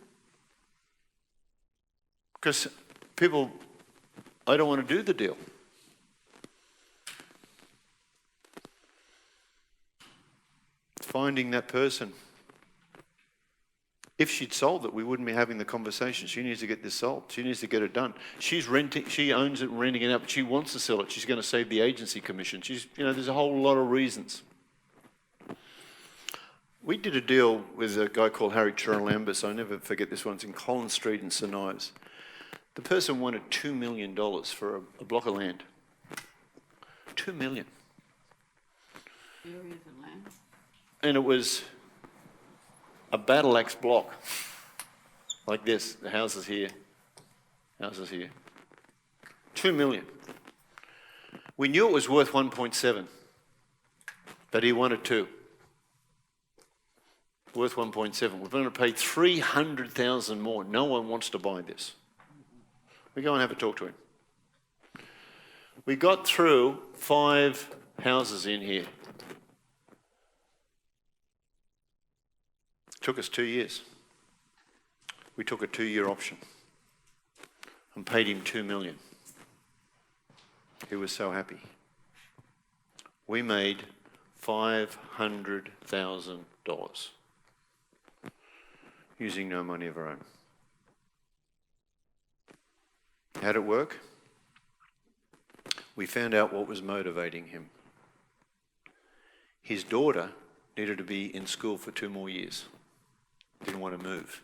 S2: Because people, I don't want to do the deal. Finding that person. If she'd sold it, we wouldn't be having the conversation. She needs to get this sold. She needs to get it done. She's renting, she owns it, renting it out, but she wants to sell it. She's going to save the agency commission. There's a whole lot of reasons. We did a deal with a guy called Harry Chirolambis. I'll never forget this one. It's in Collins Street in St Ives. The person wanted $2 million for a block of land. $2 million.
S6: Areas of land.
S2: And it was a battle axe block, like this. The houses here, houses here. 2 million. We knew it was worth 1.7, but he wanted 2. Worth 1.7. We're going to pay 300,000 more. No one wants to buy this. We go and have a talk to him. We got through 5 houses in here. Took us 2 years. We took a 2-year option and paid him $2 million. He was so happy. We made $500,000 using no money of our own. How'd it work? We found out what was motivating him. His daughter needed to be in school for 2 more years. Didn't want to move.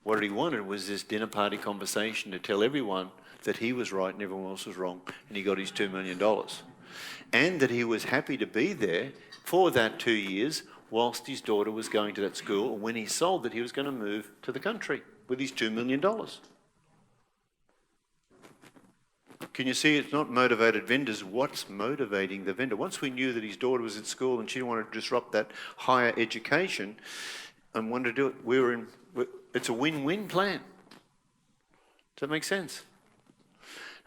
S2: What he wanted was this dinner party conversation to tell everyone that he was right and everyone else was wrong, and he got his $2 million. And that he was happy to be there for that 2 years whilst his daughter was going to that school, and when he sold it, he was going to move to the country with his $2 million. Can you see it's not motivated vendors? What's motivating the vendor? Once we knew that his daughter was at school and she didn't want to disrupt that higher education and wanted to do it, it's a win-win plan. Does that make sense?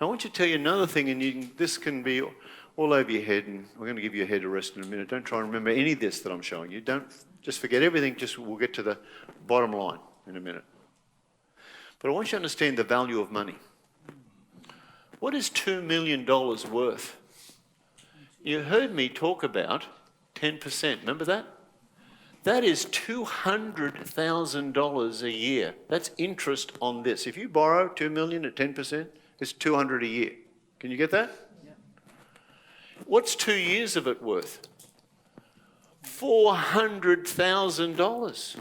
S2: I want you to tell you another thing, and this can be all over your head, and we're going to give you a head rest in a minute. Don't try and remember any of this that I'm showing you. Don't just forget everything. We'll get to the bottom line in a minute. But I want you to understand the value of money. What is $2 million worth? You heard me talk about 10%. Remember that? That is $200,000 a year. That's interest on this. If you borrow $2 million at 10%, it's $200,000 a year. Can you get that? Yeah. What's 2 years of it worth? $400,000.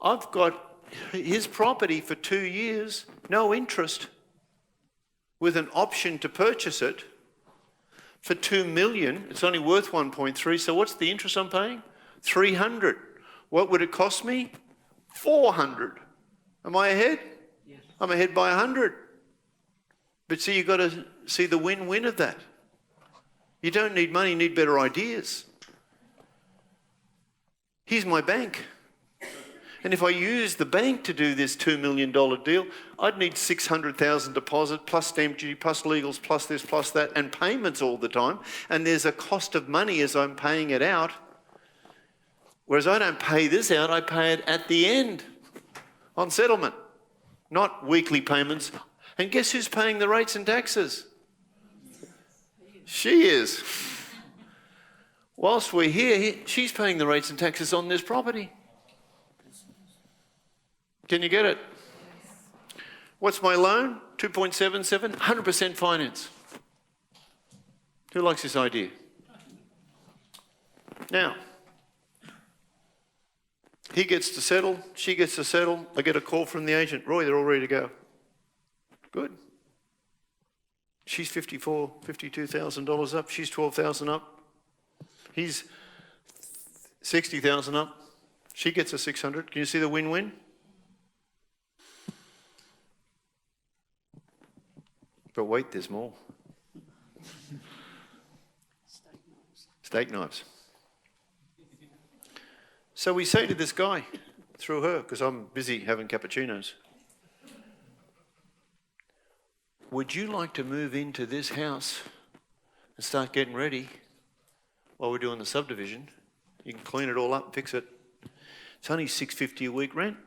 S2: I've got his property for 2 years, no interest, with an option to purchase it for $2 million. It's only worth 1.3. So what's the interest I'm paying? 300. What would it cost me? 400. Am I ahead? Yes. I'm ahead by 100. But see, you've got to see the win-win of that. You don't need money, you need better ideas. Here's my bank. And if I use the bank to do this $2 million deal, I'd need $600,000 deposit, plus stamp duty, plus legals, plus this, plus that, and payments all the time. And there's a cost of money as I'm paying it out. Whereas I don't pay this out, I pay it at the end on settlement, not weekly payments. And guess who's paying the rates and taxes? She is. Whilst we're here, she's paying the rates and taxes on this property. Can you get it? What's my loan? 2.77, 100% finance. Who likes this idea? Now, he gets to settle, she gets to settle. I get a call from the agent. Roy, they're all ready to go. Good. She's $52,000 up. She's $12,000 up. He's $60,000 up. She gets a 600. Can you see the win-win? But wait, there's more. Steak knives. So we say to this guy, through her, because I'm busy having cappuccinos, would you like to move into this house and start getting ready while we're doing the subdivision? You can clean it all up, fix it. It's only $650 a week rent.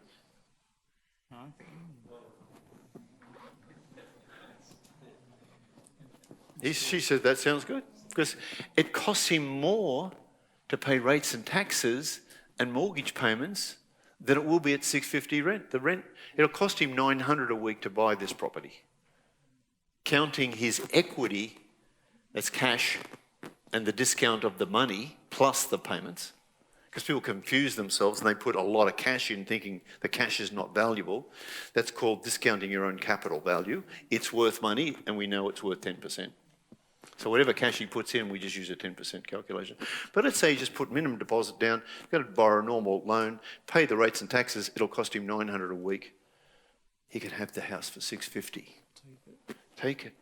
S2: She said, that sounds good. Because it costs him more to pay rates and taxes and mortgage payments than it will be at $650 rent. The rent, it'll cost him $900 a week to buy this property. Counting his equity, that's cash, and the discount of the money plus the payments. Because people confuse themselves and they put a lot of cash in thinking the cash is not valuable. That's called discounting your own capital value. It's worth money and we know it's worth 10%. So whatever cash he puts in, we just use a 10% calculation. But let's say you just put minimum deposit down, you've got to borrow a normal loan, pay the rates and taxes, it'll cost him $900 a week. He can have the house for $650. Take it.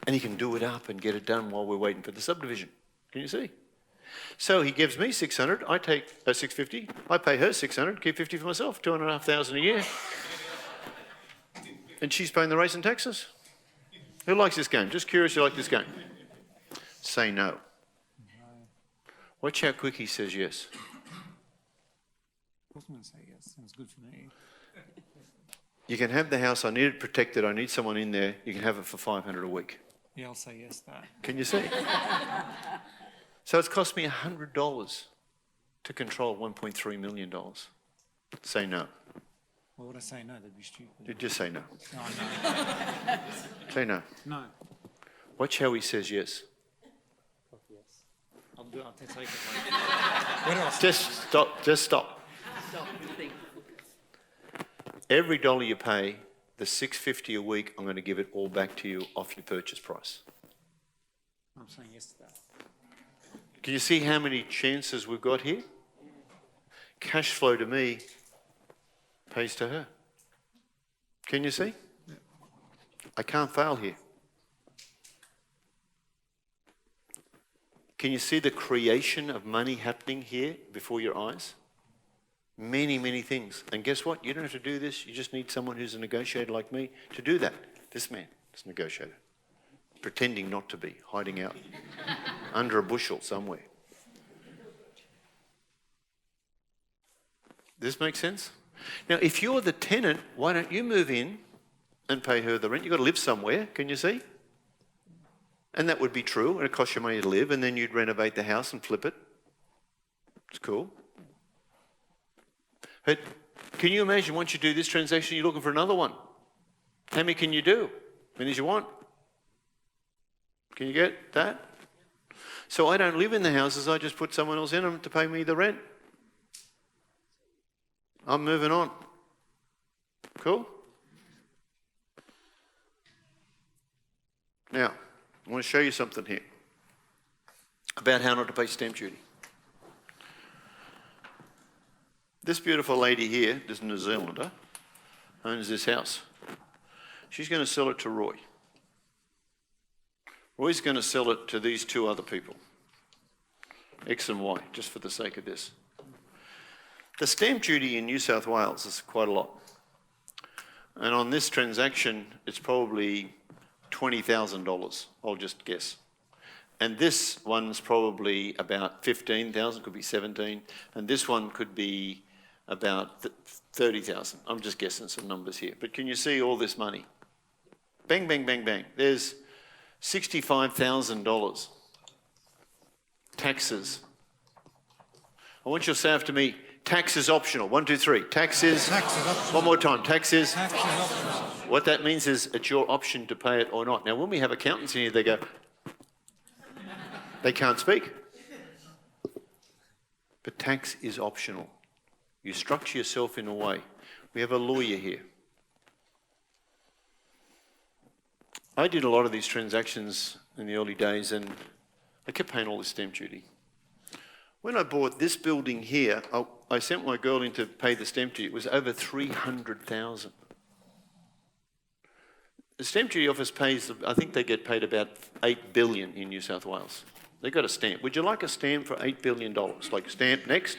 S2: And he can do it up and get it done while we're waiting for the subdivision. Can you see? So he gives me $600, I take $650, I pay her $600, keep $50 for myself, $2,500 a year. And she's paying the rates and taxes. Who likes this game? Just curious, you like this game? Say no. Watch how quick he says yes.
S7: I was going to say yes. Sounds good for me.
S2: You can have the house. I need it protected. I need someone in there. You can have it for $500 a week.
S7: Yeah, I'll say yes to that.
S2: Can you see? So it's cost me $100 to control $1.3 million. Say no.
S7: Why would I say no? That'd be stupid.
S2: You just say no.
S7: No, no.
S2: Say no.
S7: No.
S2: Watch how he says yes.
S7: Yes. I'll do it. I'll take it. Where do I start?
S2: Just stop. Just stop. Every dollar you pay, the $6.50 a week, I'm going to give it all back to you off your purchase price.
S7: I'm saying yes to that.
S2: Can you see how many chances we've got here? Cash flow to me pays to her. Can you see? I can't fail here. Can you see the creation of money happening here before your eyes? Many, many things. And guess what? You don't have to do this. You just need someone who's a negotiator like me to do that. This man is a negotiator. Pretending not to be, hiding out under a bushel somewhere. This makes sense? Now, if you're the tenant, why don't you move in and pay her the rent? You've got to live somewhere, can you see? And that would be true, and it costs you money to live, and then you'd renovate the house and flip it. It's cool. But can you imagine once you do this transaction, you're looking for another one? How many can you do? As many as you want. Can you get that? So I don't live in the houses, I just put someone else in them to pay me the rent. I'm moving on. Cool? Now, I want to show you something here about how not to pay stamp duty. This beautiful lady here, this New Zealander, owns this house. She's going to sell it to Roy. Roy's going to sell it to these two other people, X and Y, just for the sake of this. The stamp duty in New South Wales is quite a lot. And on this transaction, it's probably $20,000, I'll just guess. And this one's probably about 15,000, could be 17, and this one could be about 30,000. I'm just guessing some numbers here. But can you see all this money? Bang, bang, bang, bang. There's $65,000. Taxes. I want you to say after me, tax is optional. 1, 2, 3. Tax is optional. One more time. Tax is optional. What that means is it's your option to pay it or not. Now, when we have accountants in here, they go, they can't speak. But tax is optional. You structure yourself in a way. We have a lawyer here. I did a lot of these transactions in the early days, and I kept paying all this stamp duty. When I bought this building here, I sent my girl in to pay the stamp duty. It was over $300,000. The stamp duty office pays, I think they get paid about $8 billion in New South Wales. They got a stamp. Would you like a stamp for $8 billion? Like stamp next,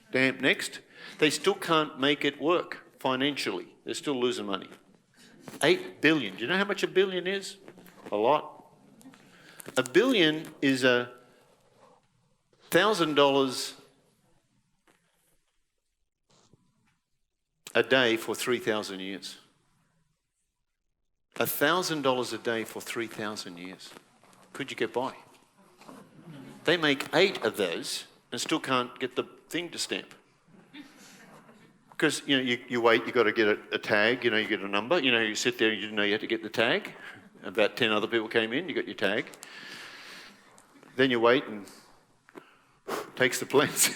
S2: stamp next. They still can't make it work financially. They're still losing money. 8 billion. Do you know how much a billion is? A lot. A billion is $1,000 a day for 3,000 years. $1,000 a day for 3,000 years. Could you get by? They make 8 of those and still can't get the thing to stamp. Because, you know, you wait, you've got to get a tag, you know, you get a number, you know, you sit there and you didn't know you had to get the tag. About 10 other people came in, you got your tag. Then you wait and takes the plans.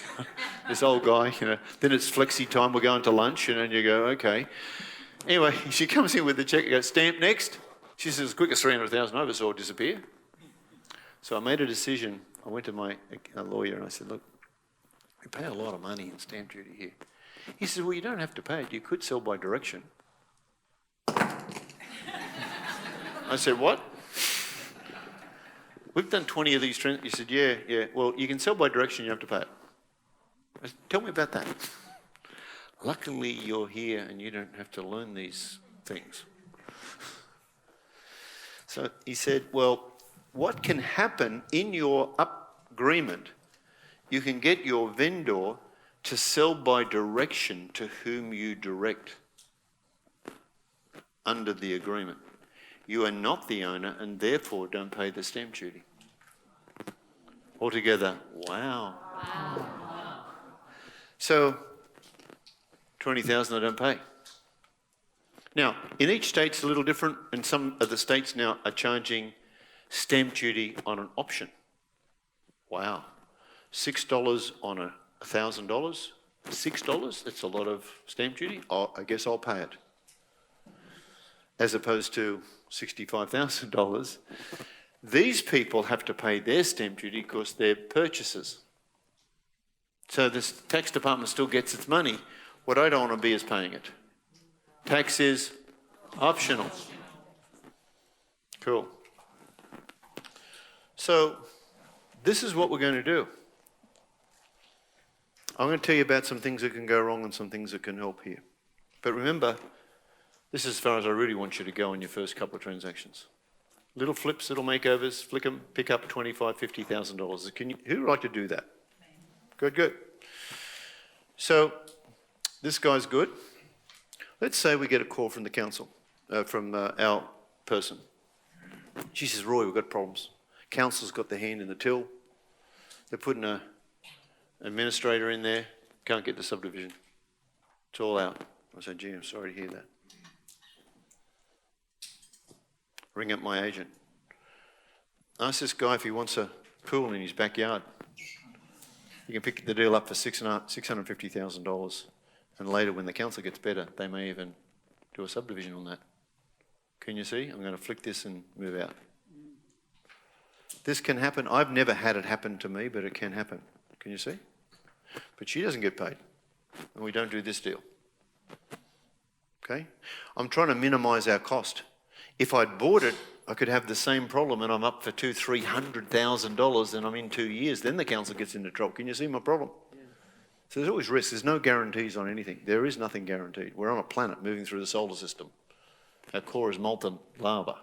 S2: This old guy, you know, then it's flexi time, we're going to lunch, and then you go, okay. Anyway, she comes in with the check, you go, stamp next. She says, as quick as 300,000 over, so I'll disappear. So I made a decision. I went to my lawyer and I said, look, we pay a lot of money in stamp duty here. He said, well, you don't have to pay it. You could sell by direction. I said, what? We've done 20 of these trends. He said, yeah. Well, you can sell by direction, you have to pay it. I said, tell me about that. Luckily, you're here and you don't have to learn these things. So he said, well, what can happen in your agreement, you can get your vendor to sell by direction to whom you direct under the agreement. You are not the owner and therefore don't pay the stamp duty. Altogether, wow. So, 20,000 I don't pay. Now, in each state it's a little different, and some of the states now are charging stamp duty on an option. Wow. $6 on $1,000, $6, that's a lot of stamp duty. I guess I'll pay it. as opposed to $65,000, these people have to pay their stamp duty because they're purchasers. So the tax department still gets its money. What I don't want to be is paying it. Tax is optional. Cool. So this is what we're going to do. I'm going to tell you about some things that can go wrong and some things that can help here. But remember, this is as far as I really want you to go on your first couple of transactions. Little flips, little makeovers, flick them, pick up $25,000, $50,000. Who would like to do that? Good, good. So this guy's good. Let's say we get a call from the council, from our person. She says, Roy, we've got problems. Council's got their hand in the till. They're putting an administrator in there. Can't get the subdivision. It's all out. I said, gee, I'm sorry to hear that. Ring up my agent. Ask this guy if he wants a pool in his backyard. You can pick the deal up for $650,000. And later, when the council gets better, they may even do a subdivision on that. Can you see? I'm going to flick this and move out. This can happen. I've never had it happen to me, but it can happen. Can you see? But she doesn't get paid. And we don't do this deal. Okay? I'm trying to minimise our cost. If I'd bought it, I could have the same problem and I'm up for $300,000 and I'm in 2 years. Then the council gets into trouble. Can you see my problem? Yeah. So there's always risks. There's no guarantees on anything. There is nothing guaranteed. We're on a planet moving through the solar system. Our core is molten lava.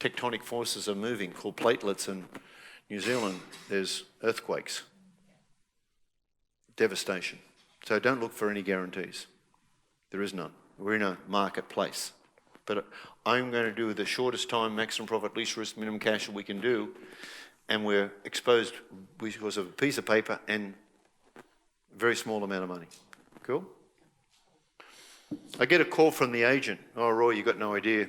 S2: Tectonic forces are moving, called platelets, and New Zealand, there's earthquakes. Devastation. So don't look for any guarantees. There is none. We're in a marketplace. But I'm going to do the shortest time, maximum profit, least risk, minimum cash that we can do, and we're exposed because of a piece of paper and a very small amount of money. Cool? I get a call from the agent. Oh, Roy, you got no idea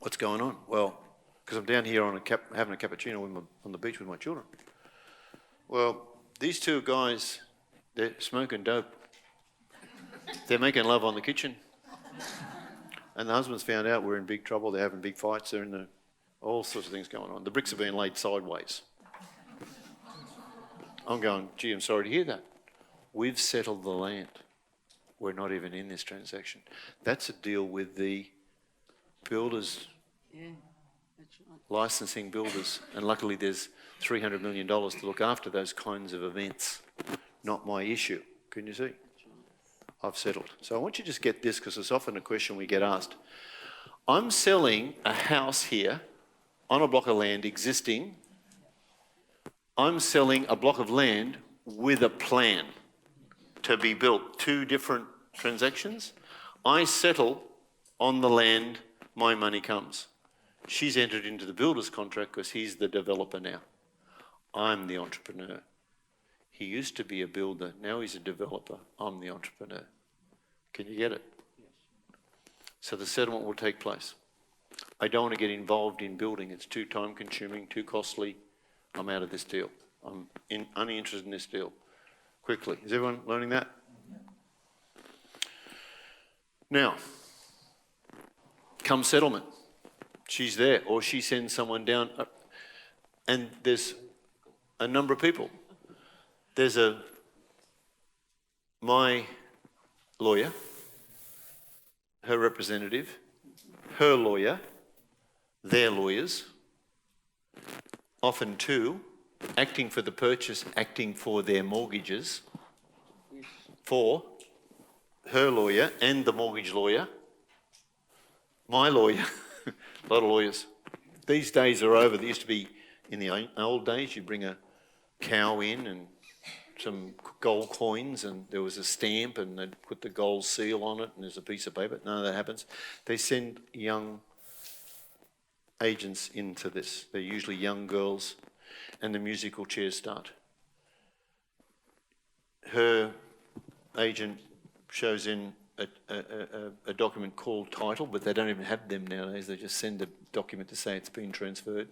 S2: what's going on. Well, because I'm down here on having a cappuccino on the beach with my children. Well, these two guys, they're smoking dope. They're making love on the kitchen. And the husband's found out we're in big trouble. They're having big fights. They're in all sorts of things going on. The bricks are being laid sideways. I'm going, gee, I'm sorry to hear that. We've settled the land. We're not even in this transaction. That's a deal with the builders,
S6: Yeah, that's right.
S2: licensing builders. And luckily there's $300 million to look after those kinds of events. Not my issue. Can you see? I've settled. So I want you to just get this because it's often a question we get asked. I'm selling a house here on a block of land existing. I'm selling a block of land with a plan to be built. Two different transactions. I settle on the land, my money comes. She's entered into the builder's contract because he's the developer now. I'm the entrepreneur. He used to be a builder, now he's a developer. I'm the entrepreneur. Can you get it? Yes. So the settlement will take place. I don't want to get involved in building. It's too time consuming, too costly. I'm out of this deal. I'm uninterested in this deal. Quickly. Is everyone learning that? Now, come settlement. She's there, or she sends someone down, and there's a number of people. There's my lawyer, her representative, her lawyer, their lawyers, often two, acting for the purchase, acting for their mortgages, for her lawyer and the mortgage lawyer, my lawyer, a lot of lawyers. These days are over. There used to be, in the old days, you'd bring a cow in and some gold coins and there was a stamp and they'd put the gold seal on it and there's a piece of paper. None of that happens. They send young agents into this. They're usually young girls and the musical chairs start. Her agent shows in a document called title, but they don't even have them nowadays. They just send a document to say it's been transferred.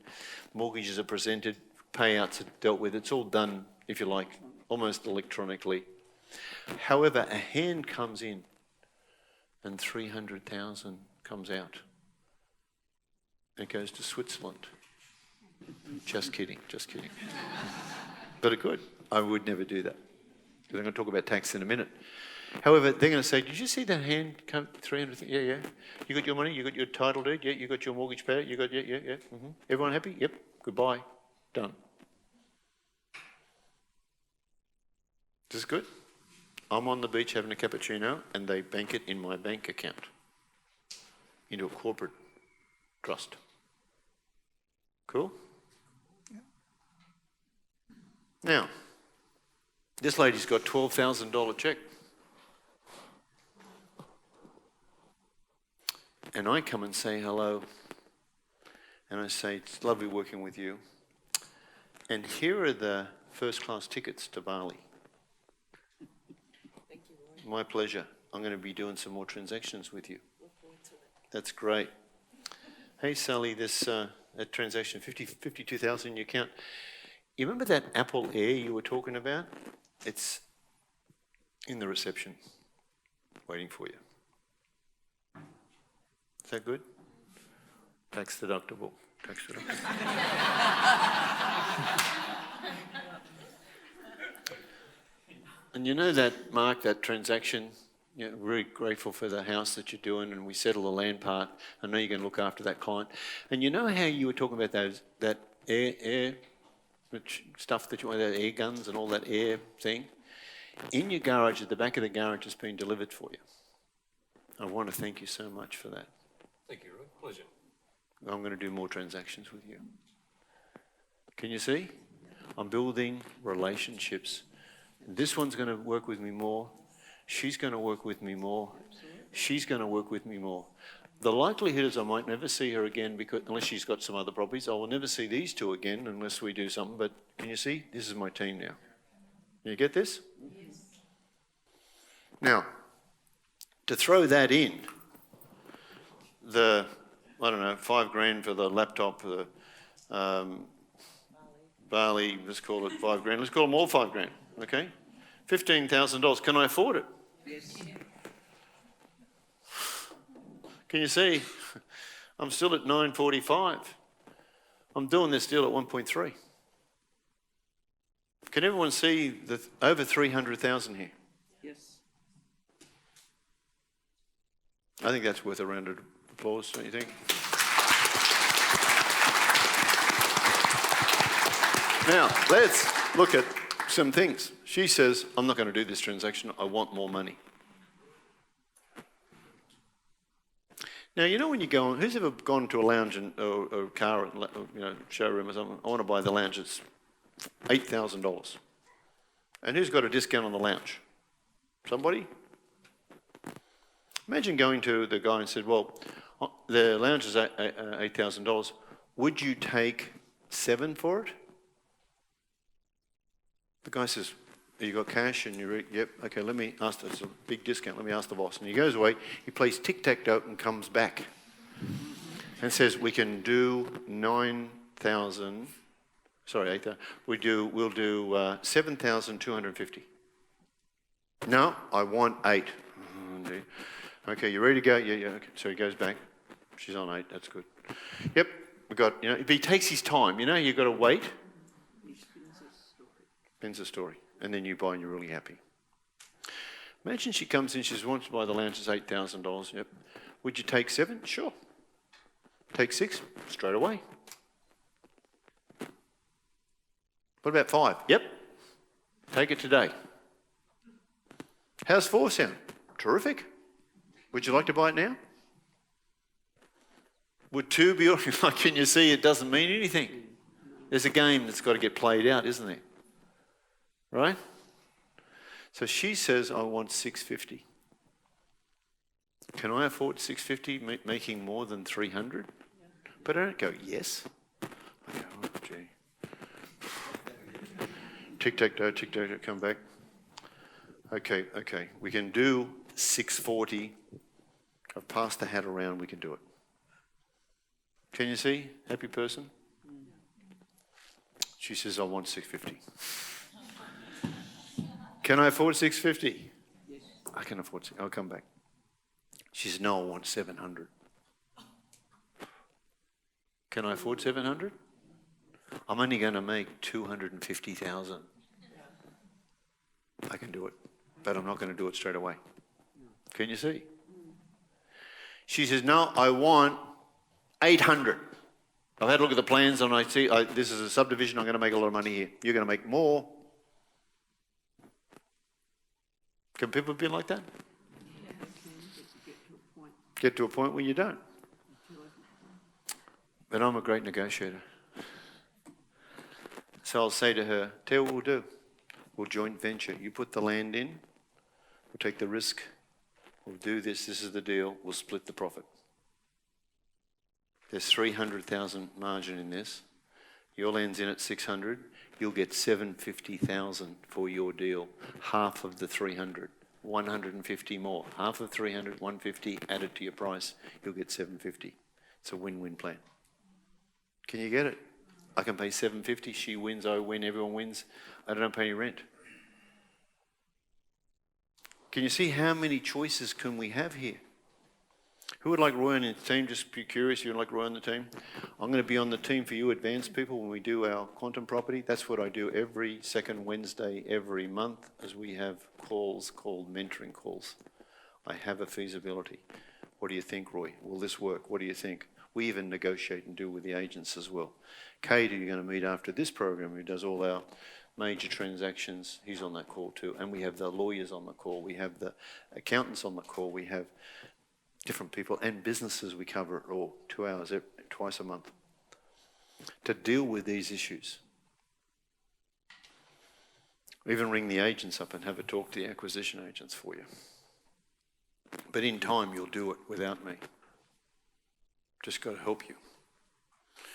S2: Mortgages are presented, payouts are dealt with. It's all done, if you like, almost electronically. However, a hand comes in and 300,000 comes out. It goes to Switzerland. Just kidding, just kidding. But it could. I would never do that. Because I'm going to talk about tax in a minute. However, they're going to say, did you see that hand come 300? Yeah, yeah. You got your money? You got your title deed? Yeah. You got your mortgage paid? You got, yeah, yeah, yeah. Mm-hmm. Everyone happy? Yep. Goodbye. Done. This is good. I'm on the beach having a cappuccino and they bank it in my bank account into a corporate trust. Cool? Yeah. Now, this lady's got $12,000 check. And I come and say hello. And I say, it's lovely working with you. And here are the first-class tickets to Bali.
S5: Thank you, Roy.
S2: My pleasure. I'm going to be doing some more transactions with you.
S5: Look forward to it.
S2: That's great. Hey, Sally, this that transaction, 52,000 in your account. You remember that Apple Air you were talking about? It's in the reception, waiting for you. Is that good? Tax deductible. Tax deductible. And you know that, Mark, that transaction, you know, really grateful for the house that you're doing and we settle the land part. I know you're going to look after that client. And you know how you were talking about that air stuff that you want, that air guns and all that air thing? In your garage, at the back of the garage, has been delivered for you. I want to thank you so much for that.
S8: Thank you, Roy. Pleasure.
S2: I'm going to do more transactions with you. Can you see? I'm building relationships. This one's going to work with me more. She's going to work with me more. She's going to work with me more. The likelihood is I might never see her again because unless she's got some other properties. I will never see these two again unless we do something. But can you see? This is my team now. You get this? Yes. Now, to throw that in, I don't know, $5,000 for the laptop, for the Bali, let's call it $5,000. Let's call them all $5,000, okay? $15,000. Can I afford it?
S6: Yes.
S2: Can you see? I'm still at 945. I'm doing this deal at 1.3. Can everyone see the over 300,000 here?
S6: Yes.
S2: I think that's worth a round of applause, don't you think? Now, let's look at some things. She says, I'm not going to do this transaction. I want more money. Now, you know when you go on, who's ever gone to a lounge or a car, showroom or something? I want to buy the lounge. It's $8,000. And who's got a discount on the lounge? Somebody? Imagine going to the guy and said, well, the lounge is $8,000. Would you take $7,000 for it? The guy says, you got cash? And you're, yep, okay, let me ask, it's a big discount, let me ask the boss. And he goes away, he plays tic-tac-toe and comes back and says, we can do 9,000, sorry, 8,000, we'll do 7,250. No, I want 8. Okay, you ready to go? Yeah, okay. So he goes back. She's on 8, that's good. Yep, we got, if he takes his time, you've got to wait. Spins a story. And then you buy and you're really happy. Imagine she comes in, she wants to buy the lounge, it's $8,000. Yep. Would you take 7? Sure. Take 6? Straight away. What about 5? Yep. Take it today. How's 4 sound? Terrific. Would you like to buy it now? Would 2 be all right? Can you see it doesn't mean anything? There's a game that's got to get played out, isn't there? Right? So she says, I want 650. Can I afford 650, making more than 300? Yeah. But I don't go, yes. I go, oh, gee. Tic-tac-toe, tic-tac-toe, come back. Okay, we can do 640. I've passed the hat around, we can do it. Can you see? Happy person? She says, I want 650. Can I afford 650? Yes. I can afford 650. I'll come back. She says, no, I want 700. Can I afford 700? I'm only going to make 250,000. I can do it, but I'm not going to do it straight away. Can you see? She says, no, I want 800. I've had a look at the plans and I see this is a subdivision, I'm going to make a lot of money here. You're going to make more. Can people be like that? Get to a point where you don't. But I'm a great negotiator. So I'll say to her, tell you what we'll do. We'll joint venture. You put the land in, we'll take the risk, we'll do this, this is the deal, we'll split the profit. There's 300,000 margin in this. Your land's in at 600, you'll get 750,000 for your deal, half of the 300, 150 more. Half of 300, 150 added to your price, you'll get 750. It's a win-win plan. Can you get it? I can pay 750, she wins, I win, everyone wins. I don't pay any rent. Can you see how many choices can we have here? Who would like Roy on the team? Just be curious, you would like Roy on the team? I'm going to be on the team for you advanced people when we do our quantum property. That's what I do every second Wednesday every month, as we have calls called mentoring calls. I have a feasibility. What do you think, Roy? Will this work? What do you think? We even negotiate and deal with the agents as well. Kate, who you're going to meet after this program, who does all our major transactions, he's on that call too. And we have the lawyers on the call. We have the accountants on the call. We have different people and businesses we cover it all 2 hours, twice a month, to deal with these issues. We even ring the agents up and have a talk to the acquisition agents for you. But in time, you'll do it without me. Just got to help you.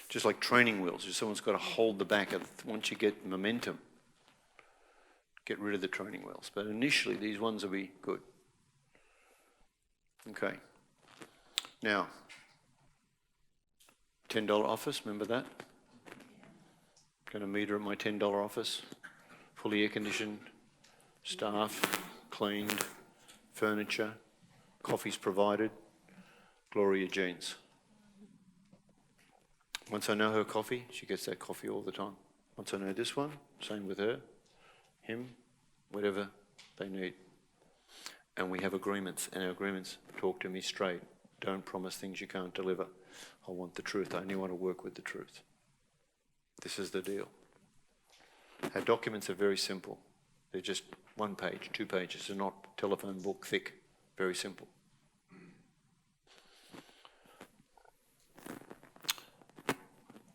S2: Just like training wheels, someone's got to hold the back of, once you get momentum, get rid of the training wheels. But initially, these ones will be good. Okay. Now, $10 office, remember that? Going to meet her at my $10 office. Fully air conditioned, staff, cleaned, furniture, coffee's provided, Gloria Jeans. Once I know her coffee, she gets that coffee all the time. Once I know this one, same with her, him, whatever they need. And we have agreements, and our agreements talk to me straight. Don't promise things you can't deliver. I want the truth. I only want to work with the truth. This is the deal. Our documents are very simple. They're just 1 page, 2 pages. They're not telephone book thick. Very simple.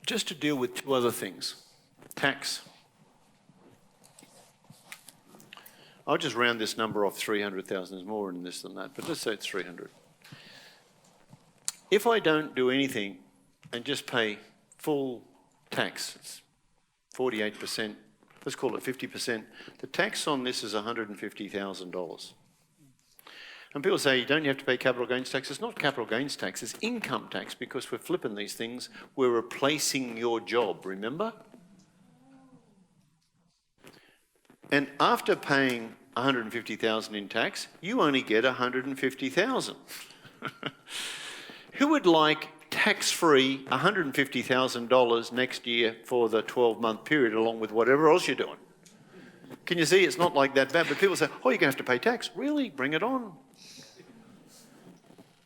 S2: Just to deal with 2 other things. Tax. I'll just round this number off 300,000. There's more in this than that, but let's say it's 300. If I don't do anything and just pay full tax, it's 48%, let's call it 50%, the tax on this is $150,000. And people say, don't you have to pay capital gains tax? It's not capital gains tax, it's income tax, because we're flipping these things. We're replacing your job, remember? And after paying $150,000 in tax, you only get $150,000. Who would like tax-free $150,000 next year for the 12-month period, along with whatever else you're doing? Can you see it's not like that bad? But people say, oh, you're going to have to pay tax. Really? Bring it on.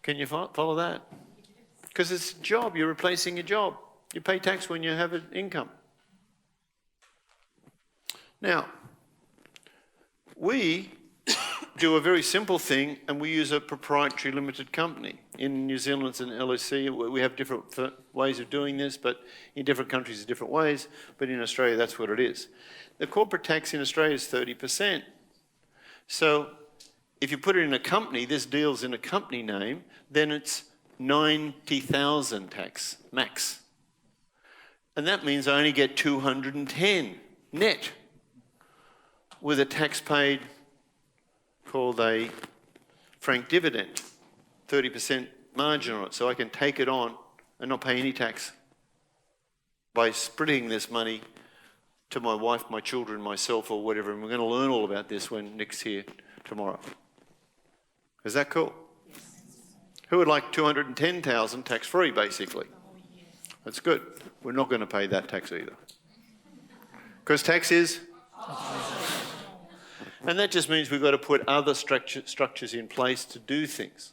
S2: Can you follow that? Because it's a job. You're replacing your job. You pay tax when you have an income. Now, we do a very simple thing, and we use a proprietary limited company. In New Zealand, it's an LLC. We have different ways of doing this, but in different countries, it's different ways. But in Australia, that's what it is. The corporate tax in Australia is 30%. So if you put it in a company, this deal's in a company name, then it's 90,000 tax, max. And that means I only get 210 net with a tax paid called a frank dividend, 30% margin on it. So I can take it on and not pay any tax by splitting this money to my wife, my children, myself, or whatever. And we're going to learn all about this when Nick's here tomorrow. Is that cool? Who would like 210,000 tax-free, basically? That's good. We're not going to pay that tax either. Because tax is? And that just means we've got to put other structures in place to do things.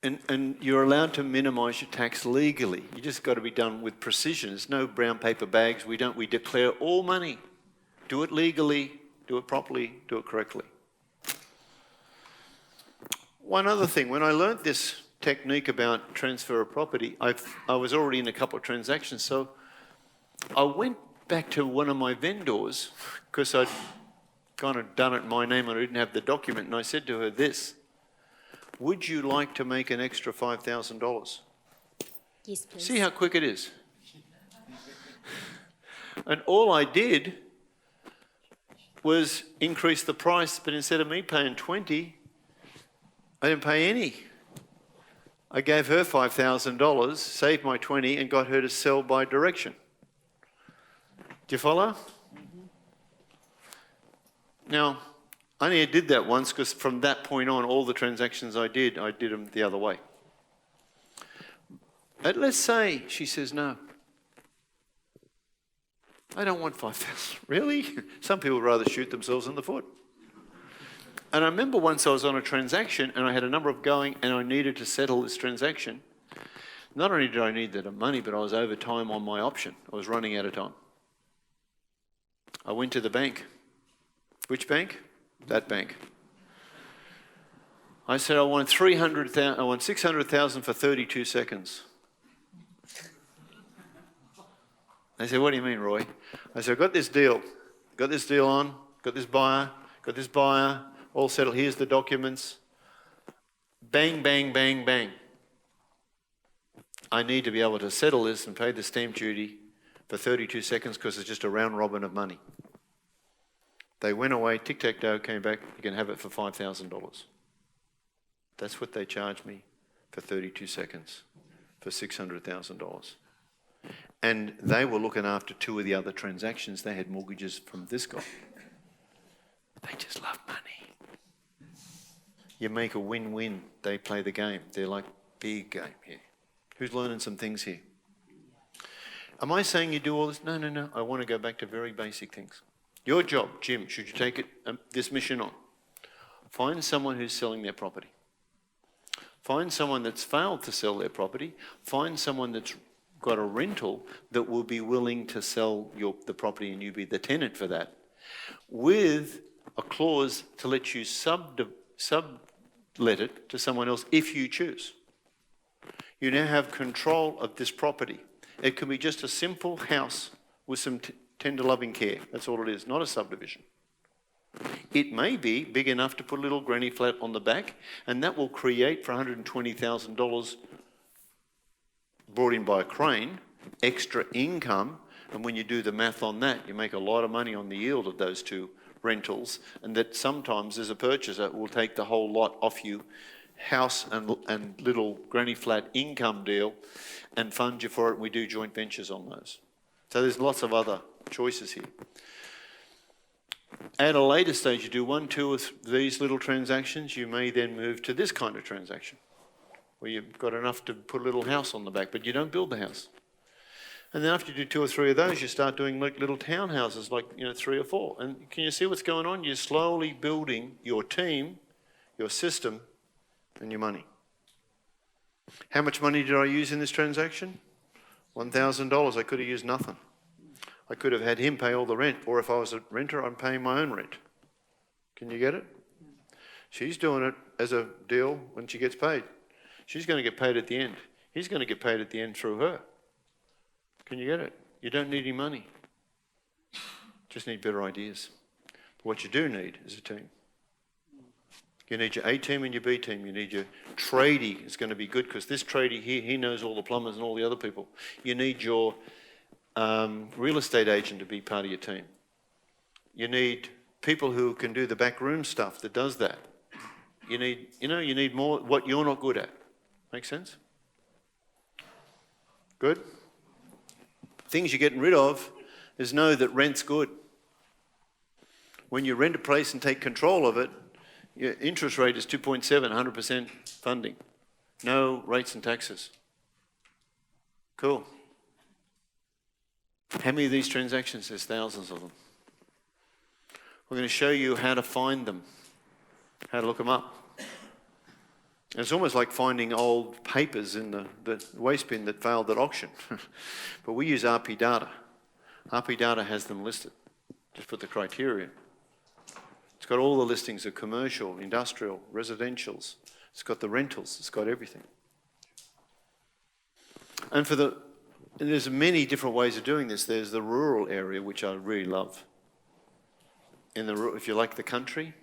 S2: And you're allowed to minimise your tax legally. You just got to be done with precision. There's no brown paper bags. We declare all money. Do it legally, do it properly, do it correctly. One other thing, when I learnt this technique about transfer of property, I was already in a couple of transactions, so I went back to one of my vendors, because I'd kind of done it in my name and I didn't have the document, and I said to her this: would you like to make an extra $5,000?
S4: Yes, please.
S2: See how quick it is. And all I did was increase the price, but instead of me paying 20, I didn't pay any. I gave her $5,000, saved my 20, and got her to sell by direction. Do you follow? Now, I only did that once, because from that point on, all the transactions I did them the other way. But let's say she says no. I don't want 5,000. Really? Some people would rather shoot themselves in the foot. And I remember once I was on a transaction and I had a number of going and I needed to settle this transaction. Not only did I need the money, but I was over time on my option. I was running out of time. I went to the bank. Which bank? That bank. I said, I want 600,000 for 32 seconds. They said, what do you mean, Roy? I said, I've got this deal on, got this buyer, all settled, here's the documents. Bang, bang, bang, bang. I need to be able to settle this and pay the stamp duty for 32 seconds because it's just a round robin of money. They went away, tic-tac-toe, came back, you can have it for $5,000. That's what they charged me for 32 seconds, for $600,000. And they were looking after two of the other transactions. They had mortgages from this guy. They just love money. You make a win-win, they play the game. They're like, big game here. Who's learning some things here? Am I saying you do all this? No, no, no. I want to go back to very basic things. Your job, Jim, should you take this mission on? Find someone who's selling their property. Find someone that's failed to sell their property. Find someone that's got a rental that will be willing to sell the property and you be the tenant for that, with a clause to let you sublet it to someone else if you choose. You now have control of this property. It can be just a simple house with some tender loving care. That's all it is, not a subdivision. It may be big enough to put a little granny flat on the back, and that will create for $120,000 brought in by a crane, extra income, and when you do the math on that, you make a lot of money on the yield of those two rentals, and that sometimes as a purchaser will take the whole lot off you, house and little granny flat income deal, and fund you for it, and we do joint ventures on those. So there's lots of other choices here. At a later stage, you do 1, 2 of these little transactions, you may then move to this kind of transaction, where you've got enough to put a little house on the back, but you don't build the house. And then after you do 2 or 3 of those, you start doing like little townhouses, like 3 or 4. And can you see what's going on? You're slowly building your team, your system, and your money. How much money did I use in this transaction? $1,000. I could have used nothing. I could have had him pay all the rent, or if I was a renter, I'm paying my own rent. Can you get it? She's doing it as a deal when she gets paid. She's going to get paid at the end. He's going to get paid at the end through her. Can you get it? You don't need any money. Just need better ideas. But what you do need is a team. You need your A team and your B team. You need your tradie. It's going to be good because this tradie here, he knows all the plumbers and all the other people. You need your real estate agent to be part of your team. You need people who can do the backroom stuff that does that. You need more what you're not good at. Make sense? Good? Things you're getting rid of is know that rent's good. When you rent a place and take control of it, Your interest rate is 2.7, 100% funding. No rates and taxes. Cool. How many of these transactions? There's thousands of them. We're going to show you how to find them, how to look them up. And it's almost like finding old papers in the waste bin that failed at auction. But we use RP data. RP data has them listed. Just put the criteria. It's got all the listings of commercial, industrial, residentials. It's got the rentals. It's got everything. And there's many different ways of doing this. There's the rural area, which I really love. If you like the country,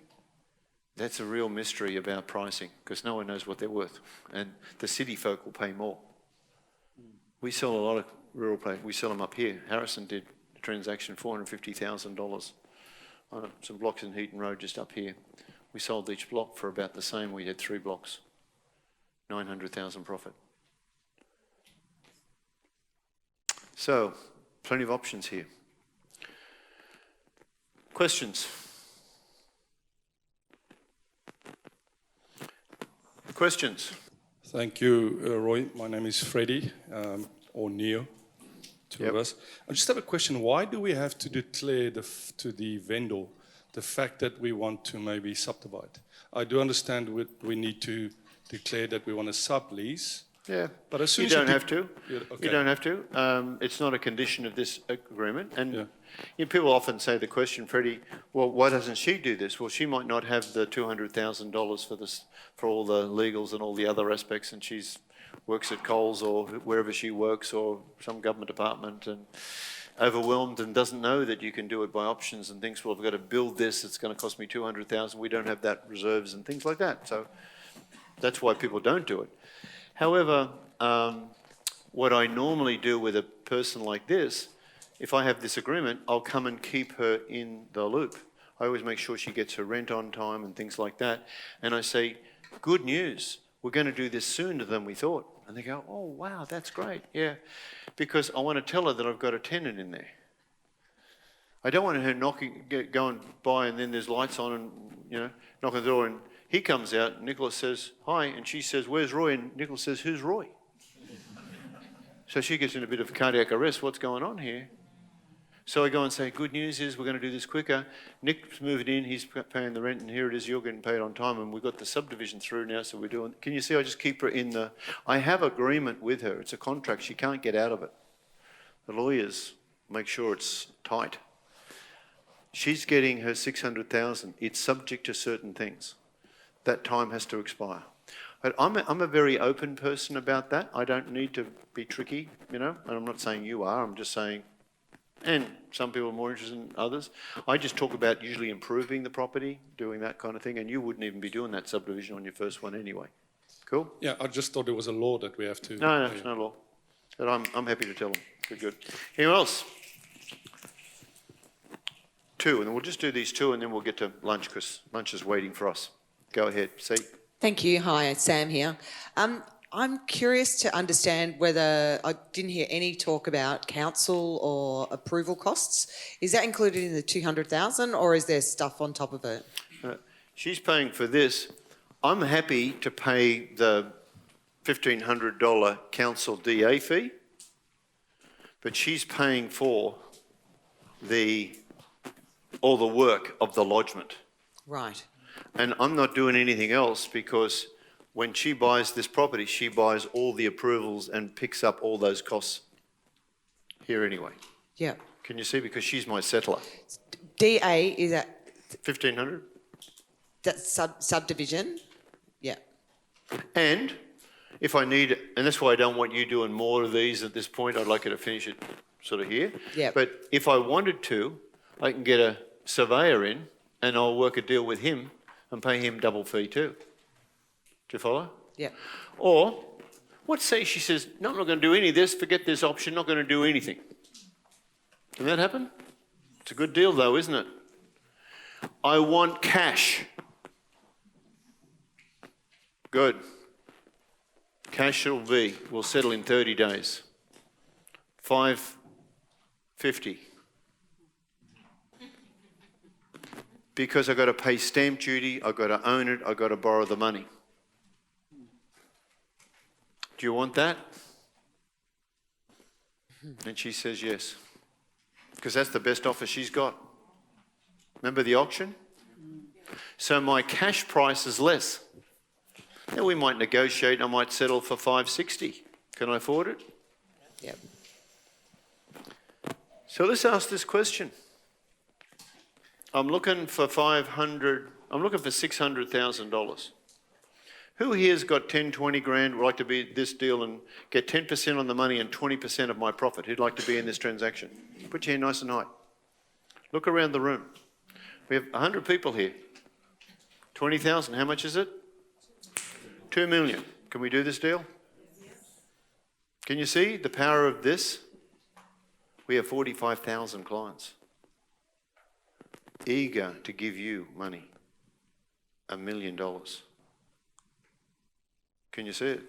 S2: that's a real mystery about pricing because no one knows what they're worth. And the city folk will pay more. We sell a lot of rural places. We sell them up here. Harrison did a transaction, $450,000 on some blocks in Heaton Road just up here. We sold each block for about the same. We had 3 blocks, 900,000 profit. So, plenty of options here. Questions? Questions?
S8: Thank you, Roy. My name is Freddie, or Neo, two of us. I just have a question. Why do we have to declare to the vendor the fact that we want to maybe subdivide? I do understand we need to declare that we want to sublease.
S2: Yeah,
S8: but as soon
S2: you
S8: as
S2: don't have to.
S8: Yeah, okay.
S2: You don't have to. It's not a condition of this agreement. And
S8: Yeah.
S2: you know, people often say the question, Freddie, well, why doesn't she do this? Well, she might not have the $200,000 for all the legals and all the other aspects, and she's works at Coles or wherever she works or some government department and overwhelmed and doesn't know that you can do it by options and thinks, well, I've got to build this, it's going to cost me $200,000. We don't have that reserves and things like that. So that's why people don't do it. However, what I normally do with a person like this, if I have this agreement, I'll come and keep her in the loop. I always make sure she gets her rent on time and things like that. And I say, good news, we're going to do this sooner than we thought. And they go, oh, wow, that's great. Yeah, because I want to tell her that I've got a tenant in there. I don't want her going by and then there's lights on and, you know, knock on the door and he comes out, and Nicholas says, hi, and she says, where's Roy? And Nicholas says, who's Roy? So she gets in a bit of cardiac arrest. What's going on here? So I go and say, good news is we're going to do this quicker. Nick's moving in, he's paying the rent, and here it is, you're getting paid on time, and we've got the subdivision through now, so we're doing... Can you see, I just keep her in the... I have agreement with her. It's a contract. She can't get out of it. The lawyers make sure it's tight. She's getting her $600,000. It's subject to certain things. That time has to expire. But I'm a very open person about that. I don't need to be tricky, you know, and I'm not saying you are, I'm just saying, and some people are more interested than others. I just talk about usually improving the property, doing that kind of thing, and you wouldn't even be doing that subdivision on your first one anyway. Cool?
S8: Yeah, I just thought there was a law that we have to...
S2: No, it's no law. But I'm happy to tell them. Good. Anyone else? 2, and then we'll just do these 2 and then we'll get to lunch because lunch is waiting for us. Go ahead, see.
S9: Thank you. Hi, Sam here. I'm curious to understand whether, I didn't hear any talk about council or approval costs. Is that included in the 200,000 or is there stuff on top of it?
S2: She's paying for this. I'm happy to pay the $1,500 council DA fee, but she's paying for all the work of the lodgement.
S9: Right.
S2: And I'm not doing anything else because when she buys this property, she buys all the approvals and picks up all those costs here anyway.
S9: Yeah.
S2: Can you see? Because she's my settler.
S9: DA is at...
S2: 1,500.
S9: That's subdivision? Yeah.
S2: And if I need, and that's why I don't want you doing more of these at this point, I'd like you to finish it sort of here.
S9: Yeah.
S2: But if I wanted to, I can get a surveyor in and I'll work a deal with him and pay him double fee too. Do you follow?
S9: Yeah.
S2: Or, what say she says, no, I'm not going to do any of this, forget this option, not going to do anything. Can that happen? It's a good deal though, isn't it? I want cash. Good. Cash it'll be. We'll settle in 30 days. 550. because I've got to pay stamp duty, I've got to own it, I've got to borrow the money. Do you want that? And she says yes, because that's the best offer she's got. Remember the auction? So my cash price is less. Now we might negotiate, I might settle for 560. Can I afford it?
S9: Yep.
S2: So let's ask this question. I'm looking for $600,000. Who here's got 10, 20 grand, would like to be at this deal and get 10% on the money and 20% of my profit? Who'd like to be in this transaction? Put your hand nice and high. Look around the room. We have 100 people here. 20,000, how much is it? 2 million. Can we do this deal? Can you see the power of this? We have 45,000 clients eager to give you money, $1 million. Can you see it?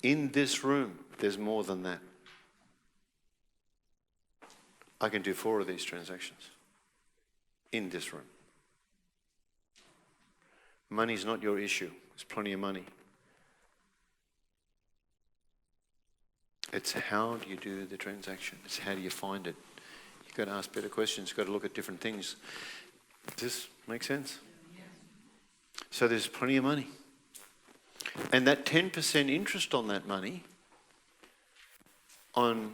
S2: In this room, there's more than that. I can do 4 of these transactions in this room. Money's not your issue. There's plenty of money. It's how do you do the transaction? It's how do you find it? You've got to ask better questions. You've got to look at different things. Does this make sense? So there's plenty of money. And that 10% interest on that money, on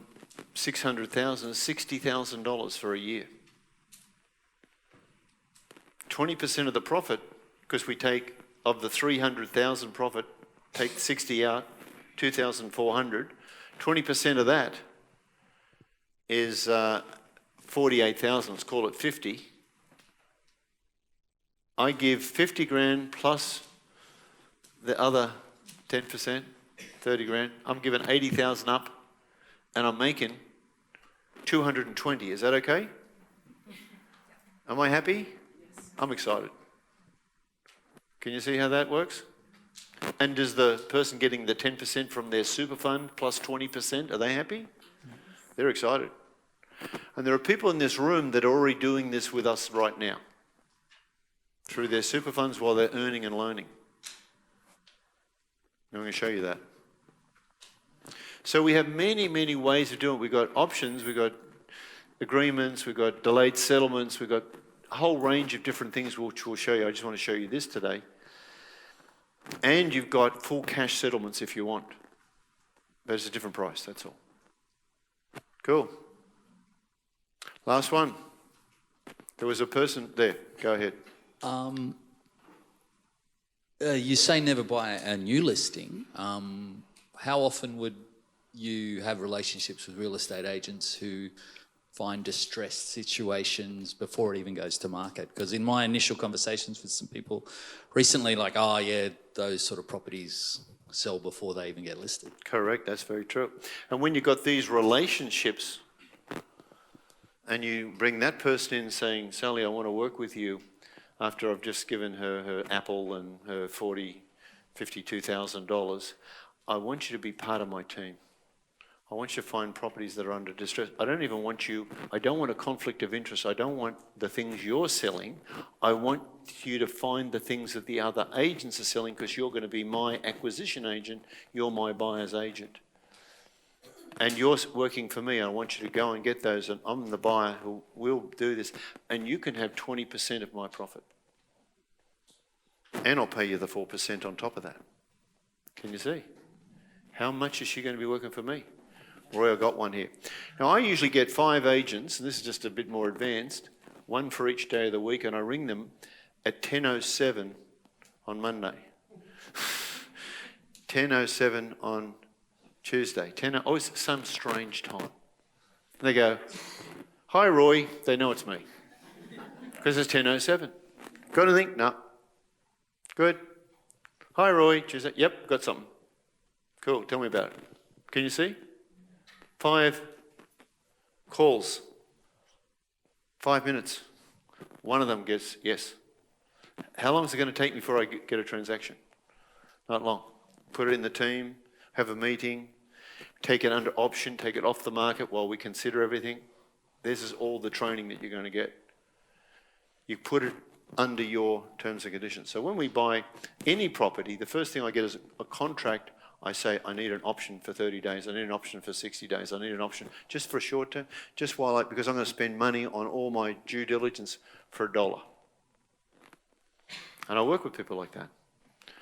S2: 600,000, is $60,000 for a year. 20% of the profit, because we take, of the 300,000 profit, take 60 out, 2,400. 20% of that is 48,000, let's call it 50. I give 50 grand plus the other 10%, 30 grand. I'm giving 80,000 up and I'm making 220. Is that okay? Am I happy? I'm excited. Can you see how that works? And does the person getting the 10% from their super fund plus 20%, are they happy? They're excited. And there are people in this room that are already doing this with us right now through their super funds while they're earning and loaning. I'm going to show you that. So we have many, many ways of doing it. We've got options, we've got agreements, we've got delayed settlements, we've got a whole range of different things which we'll show you. I just want to show you this today. And you've got full cash settlements if you want. But it's a different price, that's all. Cool. Last one. There was a person there. Go ahead.
S10: You say never buy a new listing. How often would you have relationships with real estate agents who find distressed situations before it even goes to market? Because in my initial conversations with some people recently, like, oh yeah, those sort of properties sell before they even get listed.
S2: Correct, that's very true. And when you've got these relationships and you bring that person in saying, Sally, I want to work with you after I've just given her Apple and her $52,000, I want you to be part of my team. I want you to find properties that are under distress. I don't want a conflict of interest. I don't want the things you're selling. I want you to find the things that the other agents are selling because you're going to be my acquisition agent. You're my buyer's agent. And you're working for me. I want you to go and get those, and I'm the buyer who will do this. And you can have 20% of my profit. And I'll pay you the 4% on top of that. Can you see? How much is she going to be working for me? Roy, I got one here. Now, I usually get 5 agents, and this is just a bit more advanced, one for each day of the week, and I ring them at 10:07 on Monday, 10:07 on Tuesday, it's some strange time. And they go, hi, Roy. They know it's me because it's 10:07. Got anything? No. Good. Hi, Roy. Tuesday. Yep, got something. Cool. Tell me about it. Can you see? 5 calls, 5 minutes. One of them gets yes. How long is it going to take me before I get a transaction? Not long. Put it in the team, have a meeting, take it under option, take it off the market while we consider everything. This is all the training that you're going to get. You put it under your terms and conditions. So when we buy any property, the first thing I get is a contract. I say, I need an option for 30 days, I need an option for 60 days, I need an option just for a short term, just while because I'm going to spend money on all my due diligence for $1. And I work with people like that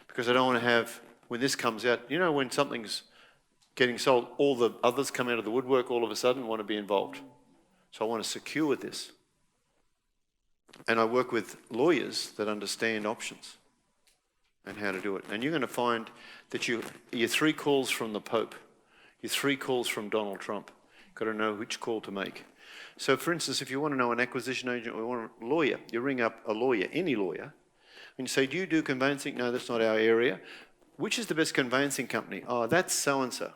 S2: because I don't want to have, when this comes out, you know, when something's getting sold, all the others come out of the woodwork all of a sudden and want to be involved. So I want to secure this. And I work with lawyers that understand options and how to do it. And you're going to find that you're 3 calls from the Pope, you're 3 calls from Donald Trump. You've got to know which call to make. So for instance, if you want to know an acquisition agent or you want a lawyer, you ring up a lawyer, any lawyer, and you say, do you do conveyancing? No, that's not our area. Which is the best conveyancing company? Oh, that's so-and-so.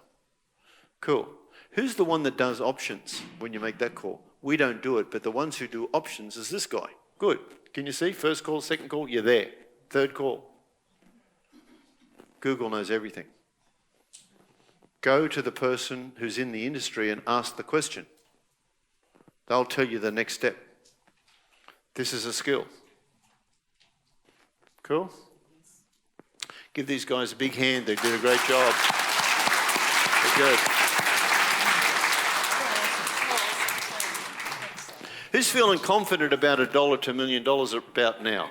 S2: Cool. Who's the one that does options when you make that call? We don't do it, but the ones who do options is this guy. Good. Can you see? First call, second call, you're there. Third call. Google knows everything. Go to the person who's in the industry and ask the question. They'll tell you the next step. This is a skill. Cool? Give these guys a big hand. They did a great job. They're good. Who's feeling confident about $1 to $1 million about now?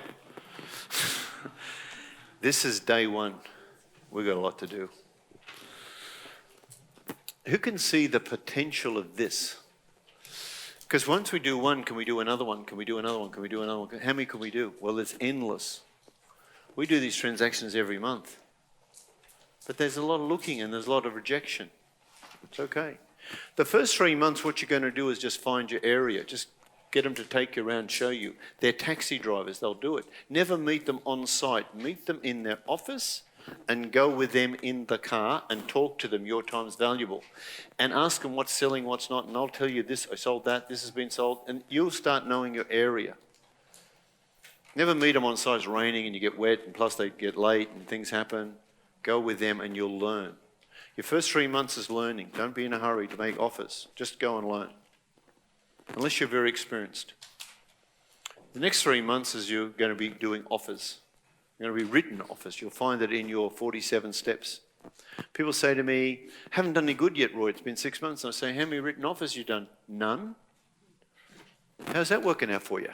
S2: This is day one. We've got a lot to do. Who can see the potential of this? Because once we do one, can we do another one? Can we do another one? Can we do another one? How many can we do? Well, it's endless. We do these transactions every month. But there's a lot of looking and there's a lot of rejection. It's okay. The first 3 months, what you're going to do is just find your area. Just get them to take you around, show you. They're taxi drivers, they'll do it. Never meet them on site. Meet them in their office and go with them in the car and talk to them. Your time's valuable. And ask them what's selling, what's not, and they'll tell you this, I sold that, this has been sold, and you'll start knowing your area. Never meet them on site, it's raining and you get wet, and plus they get late and things happen. Go with them and you'll learn. Your first 3 months is learning. Don't be in a hurry to make offers. Just go and learn. Unless you're very experienced. The next 3 months is you're going to be doing offers. You're going to be written offers. You'll find it in your 47 steps. People say to me, haven't done any good yet, Roy. It's been 6 months. And I say, how many written offers you've done? None. How's that working out for you?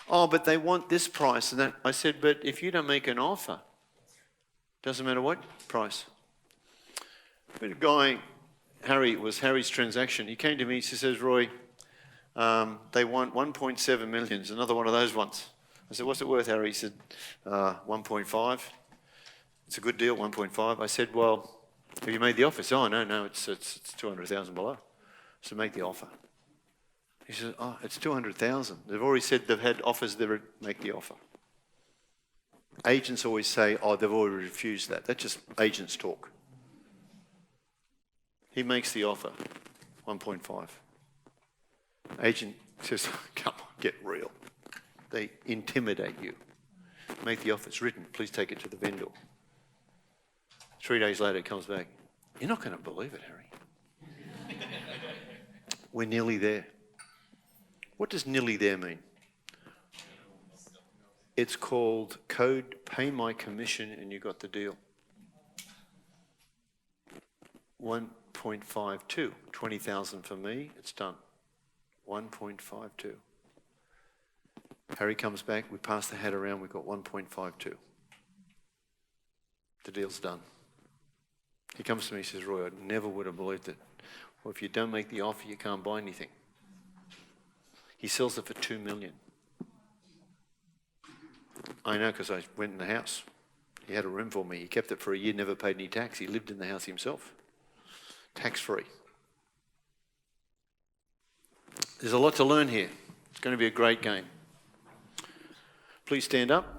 S2: Oh, but they want this price and that. I said, but if you don't make an offer, doesn't matter what price. But a guy, Harry, it was Harry's transaction. He came to me, he says, Roy, they want 1.7 million. It's another one of those ones. I said, what's it worth, Harry? He said, 1.5. It's a good deal, 1.5. I said, well, have you made the offer? He said, oh, no, it's 200,000 below. So make the offer. He said, oh, it's 200,000. They've already said they've had offers, they make the offer. Agents always say, oh, they've already refused that. That's just agents talk. He makes the offer, 1.5. Agent says, come on, get real. They intimidate you. Make the offer, it's written, please take it to the vendor. 3 days later, it comes back. You're not going to believe it, Harry. We're nearly there. What does nearly there mean? It's called code, pay my commission, and you got the deal. 1.52, 20,000 for me, it's done. 1.52. Harry comes back, we pass the hat around, we've got 1.52. The deal's done. He comes to me, he says, Roy, I never would have believed it. Well, if you don't make the offer, you can't buy anything. He sells it for 2 million. I know, because I went in the house. He had a room for me. He kept it for a year, never paid any tax. He lived in the house himself. Tax-free. There's a lot to learn here. It's going to be a great game. Please stand up.